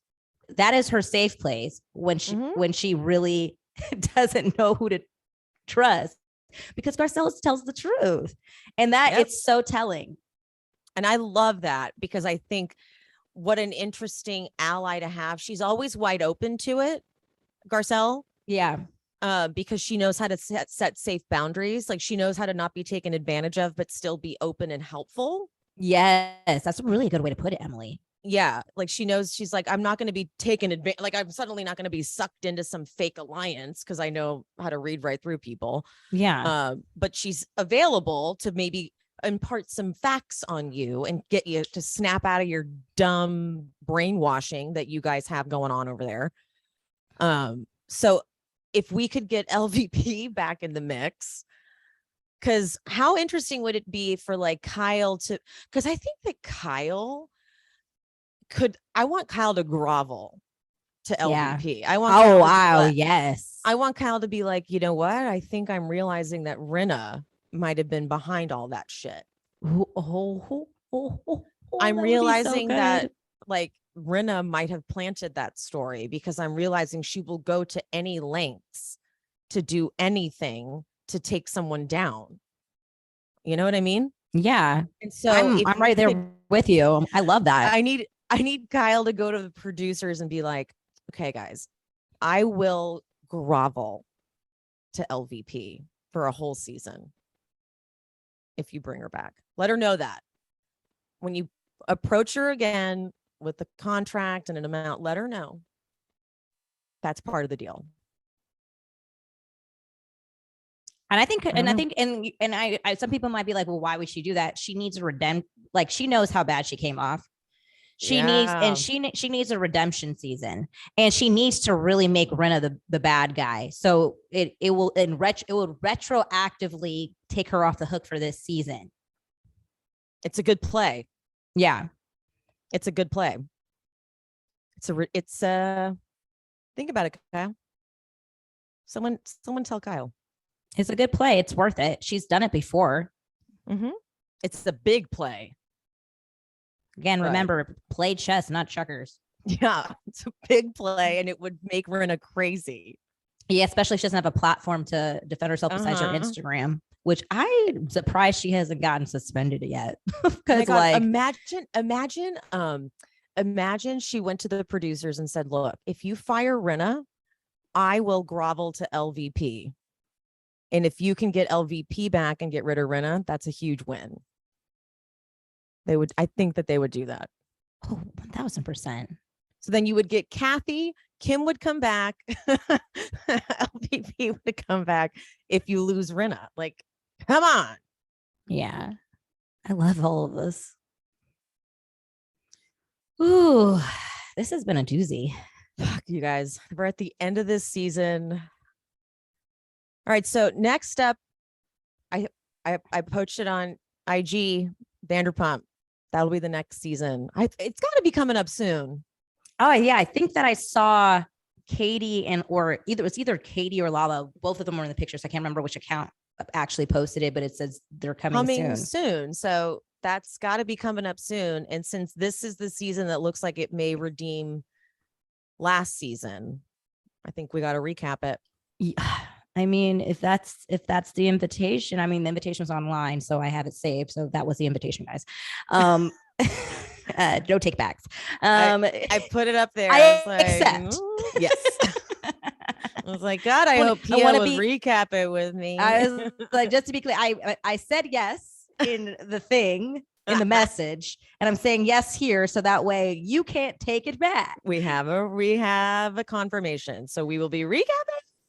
A: That is her safe place when she really doesn't know who to trust, because Garcelle tells the truth. And that it's so telling.
B: And I love that because I think what an interesting ally to have. She's always wide open to it, Garcelle.
A: Yeah.
B: Because she knows how to set safe boundaries. Like she knows how to not be taken advantage of, but still be open and helpful.
A: Yes. That's a really good way to put it, Emily.
B: Yeah. Like she knows, she's like, I'm not going to be taken advantage. Like I'm suddenly not going to be sucked into some fake alliance because I know how to read right through people.
A: Yeah.
B: But she's available to maybe impart some facts on you and get you to snap out of your dumb brainwashing that you guys have going on over there. So if we could get LVP back in the mix, because how interesting would it be for like Kyle because I think that I want Kyle to grovel to LVP.
A: Yeah.
B: Wow.
A: Yes.
B: I want Kyle to be like, you know what? I think I'm realizing that Rinna might have been behind all that shit. I'm realizing that like Rinna might have planted that story because I'm realizing she will go to any lengths to do anything to take someone down. You know what I mean?
A: Yeah.
B: And so
A: I'm right there with you. I love that.
B: I need Kyle to go to the producers and be like, okay, guys, I will grovel to LVP for a whole season. If you bring her back, let her know that when you approach her again with the contract and an amount, let her know That's part of the deal.
A: And I some people might be like, well, why would she do that? She needs a like she knows how bad she came off. She needs a redemption season, and she needs to really make Rinna the bad guy. So it will retroactively take her off the hook for this season.
B: It's a good play.
A: Yeah.
B: It's a good play. Think about it, Kyle. Someone tell Kyle.
A: It's a good play. It's worth it. She's done it before.
B: Mm-hmm. It's a big play.
A: Again, remember, play chess, not checkers.
B: Yeah, it's a big play, and it would make Rinna crazy.
A: Yeah, especially if she doesn't have a platform to defend herself besides her Instagram, which I'm surprised she hasn't gotten suspended yet. Because
B: imagine she went to the producers and said, look, if you fire Rinna, I will grovel to LVP. And if you can get LVP back and get rid of Rinna, that's a huge win. I think that they would do that.
A: Oh, 1000%.
B: So then you would get Kathy, Kim would come back, LVP would come back if you lose Rinna. Like, come on.
A: Yeah. I love all of this. Ooh, this has been a doozy.
B: Fuck, you guys. We're at the end of this season. All right. So next up, I posted on IG Vanderpump. That'll be the next season. It's got to be coming up soon.
A: Oh yeah, I think that I saw Katie either Katie or Lala. Both of them were in the pictures. I can't remember which account actually posted it, but it says they're coming
B: soon. So that's got to be coming up soon. And since this is the season that looks like it may redeem last season, I think we got to recap it.
A: Yeah. I mean, if that's the invitation, I mean, the invitation was online, so I have it saved. So that was the invitation, guys. No take backs.
B: I put it up there.
A: I was like, accept.
B: Yes. I was like, God, I hope Pia would recap it with me.
A: I was like, just to be clear, I said yes in the thing, in the message, and I'm saying yes here, so that way you can't take it back.
B: We have a confirmation, so we will be recapping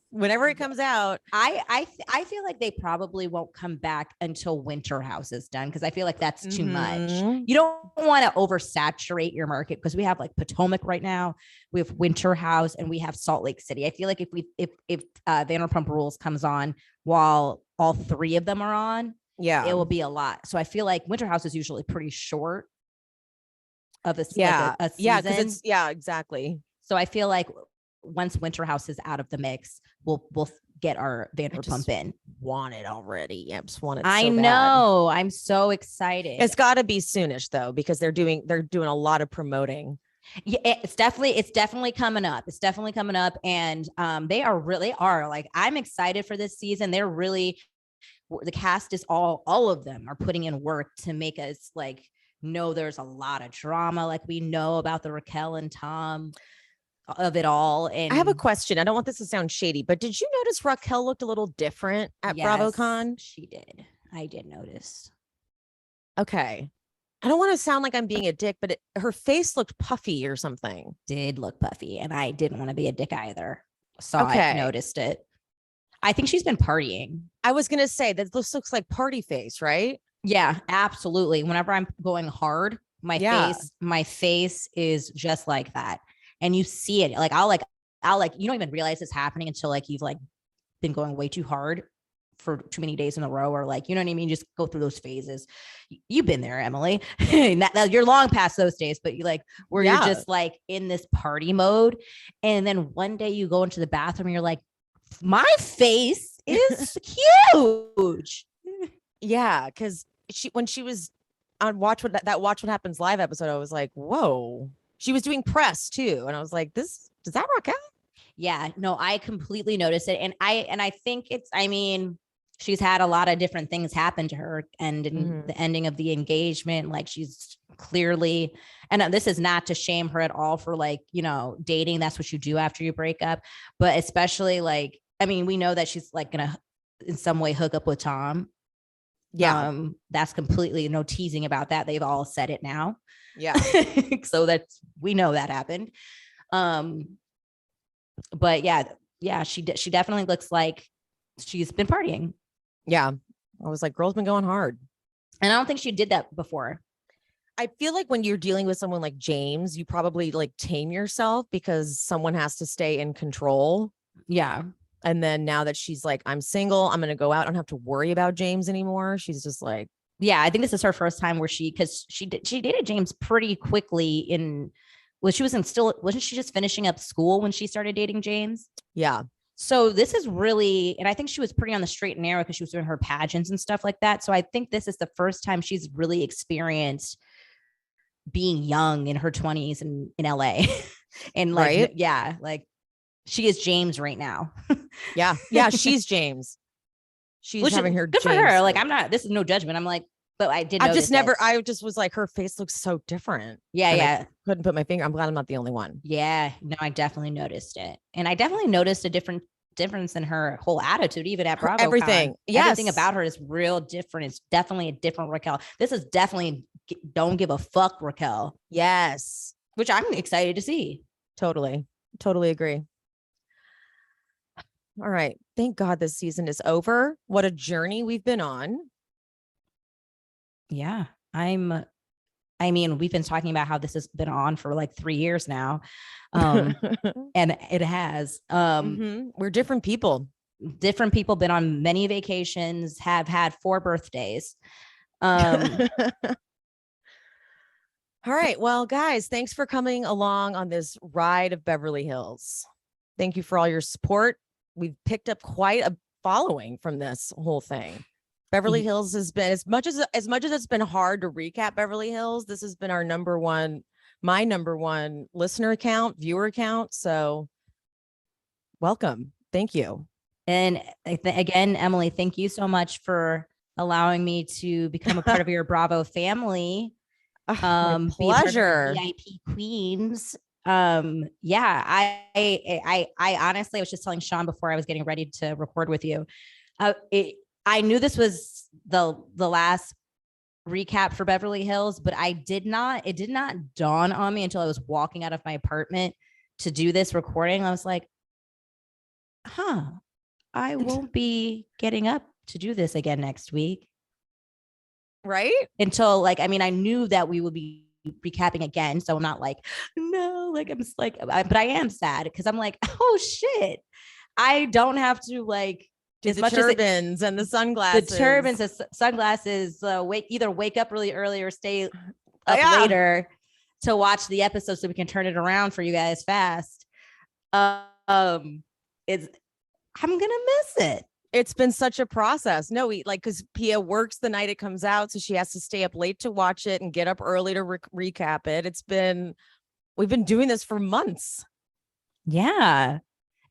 B: whenever it comes out.
A: I feel like they probably won't come back until Winter House is done, because I feel like that's too much. You don't want to oversaturate your market, because we have like Potomac right now, we have Winter House, and we have Salt Lake City. I feel like if Vanderpump Rules comes on while all three of them are on, it will be a lot. So I feel like Winter House is usually pretty short of a season.
B: Because exactly.
A: So I feel like once Winter House is out of the mix, we'll get our Vanderpump in.
B: Want it already? I just want it.
A: I know. I'm so excited.
B: It's got to be soonish though, because they're doing a lot of promoting.
A: Yeah, it's definitely coming up. It's definitely coming up, and they are like, I'm excited for this season. They're really, the cast is all of them are putting in work to make us like know there's a lot of drama, like we know about the Raquel and Tom of it all. And
B: I have a question. I don't want this to sound shady, but did you notice Raquel looked a little different at BravoCon?
A: She did. I did notice.
B: Okay. I don't want to sound like I'm being a dick, but her face looked puffy or something.
A: Did look puffy, and I didn't want to be a dick either. I noticed it. I think she's been partying.
B: I was going to say that this looks like party face, right?
A: Yeah, absolutely. Whenever I'm going hard, my face is just like that. And you see it. Like I'll you don't even realize it's happening until like you've like been going way too hard for too many days in a row, or like, you know what I mean? Just go through those phases. You've been there, Emily. You're long past those days, but you like where you're just like in this party mode. And then one day you go into the bathroom and you're like, my face is huge.
B: Yeah, because when she was on Watch What Happens Live episode, I was like, whoa. She was doing press too, and I was like, is that Raquel?
A: Yeah, no, I completely noticed it, and I think she's had a lot of different things happen to her, and in the ending of the engagement, like she's clearly, and this is not to shame her at all for like, you know, dating. That's what you do after you break up, but especially like, I mean, we know that she's like gonna in some way hook up with Tom. Yeah, that's completely no teasing about that. They've all said it now.
B: Yeah.
A: So we know that happened. But yeah, she definitely looks like she's been partying.
B: Yeah. I was like, girl's been going hard.
A: And I don't think she did that before.
B: I feel like when you're dealing with someone like James, you probably like tame yourself because someone has to stay in control.
A: Yeah.
B: And then now that she's like, I'm single, I'm going to go out. I don't have to worry about James anymore. She's just like,
A: yeah, I think this is her first time where she dated James pretty quickly wasn't she just finishing up school when she started dating James?
B: yeah.
A: So this is really, and I think she was pretty on the straight and narrow because she was doing her pageants and stuff like that. So I think this is the first time she's really experienced being young in her 20s in LA. And like,
B: right?
A: Yeah, like she is James right now.
B: Yeah. Yeah. She's James. She's having her
A: good
B: James
A: for her. Like, this is no judgment. I'm like, but I did.
B: I just was like, her face looks so different.
A: Yeah.
B: And
A: Yeah.
B: I couldn't put my finger. I'm glad I'm not the only one.
A: Yeah. No, I definitely noticed it. And I definitely noticed a difference in her whole attitude, even at BravoCon.
B: Everything. Yes.
A: Everything about her is real different. It's definitely a different Raquel. This is definitely don't give a fuck Raquel.
B: Yes.
A: Which I'm excited to see.
B: Totally agree. All right. Thank God this season is over. What a journey we've been on.
A: Yeah. We've been talking about how this has been on for like 3 years now. And it has.
B: We're different people.
A: Different people, been on many vacations, have had 4 birthdays.
B: All right. Well, guys, thanks for coming along on this ride of Beverly Hills. Thank you for all your support. We've picked up quite a following from this whole thing. Beverly Hills has been, as much as it's been hard to recap Beverly Hills, this has been my number one listener account, viewer account. So welcome. Thank you.
A: And again, Emily, thank you so much for allowing me to become a part of your Bravo family.
B: My pleasure.
A: VIP queens. Yeah, I honestly, I was just telling Sean before I was getting ready to record with you. I knew this was the last recap for Beverly Hills, but it did not dawn on me until I was walking out of my apartment to do this recording. I was like, I won't be getting up to do this again next week.
B: Right?
A: Until I knew that we would be recapping again. So I'm not like, no, like I'm just like, but I am sad because I'm like, oh shit, I don't have to
B: do the turbans and the sunglasses.
A: The turbans, the sunglasses, either wake up really early or stay up later to watch the episode so we can turn it around for you guys fast. I'm gonna miss it.
B: It's been such a process. No, because Pia works the night it comes out, so she has to stay up late to watch it and get up early to recap it. We've been doing this for months.
A: Yeah.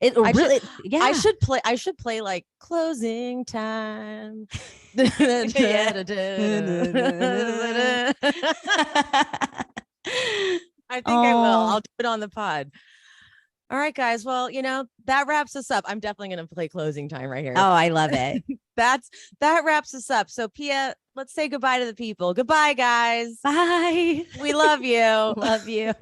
B: I should play like closing time. I think I will. I'll do it on the pod. All right, guys. Well, that wraps us up. I'm definitely going to play closing time right here.
A: Oh, I love it.
B: That wraps us up. So Pia, let's say goodbye to the people. Goodbye, guys.
A: Bye.
B: We love you.
A: Love you.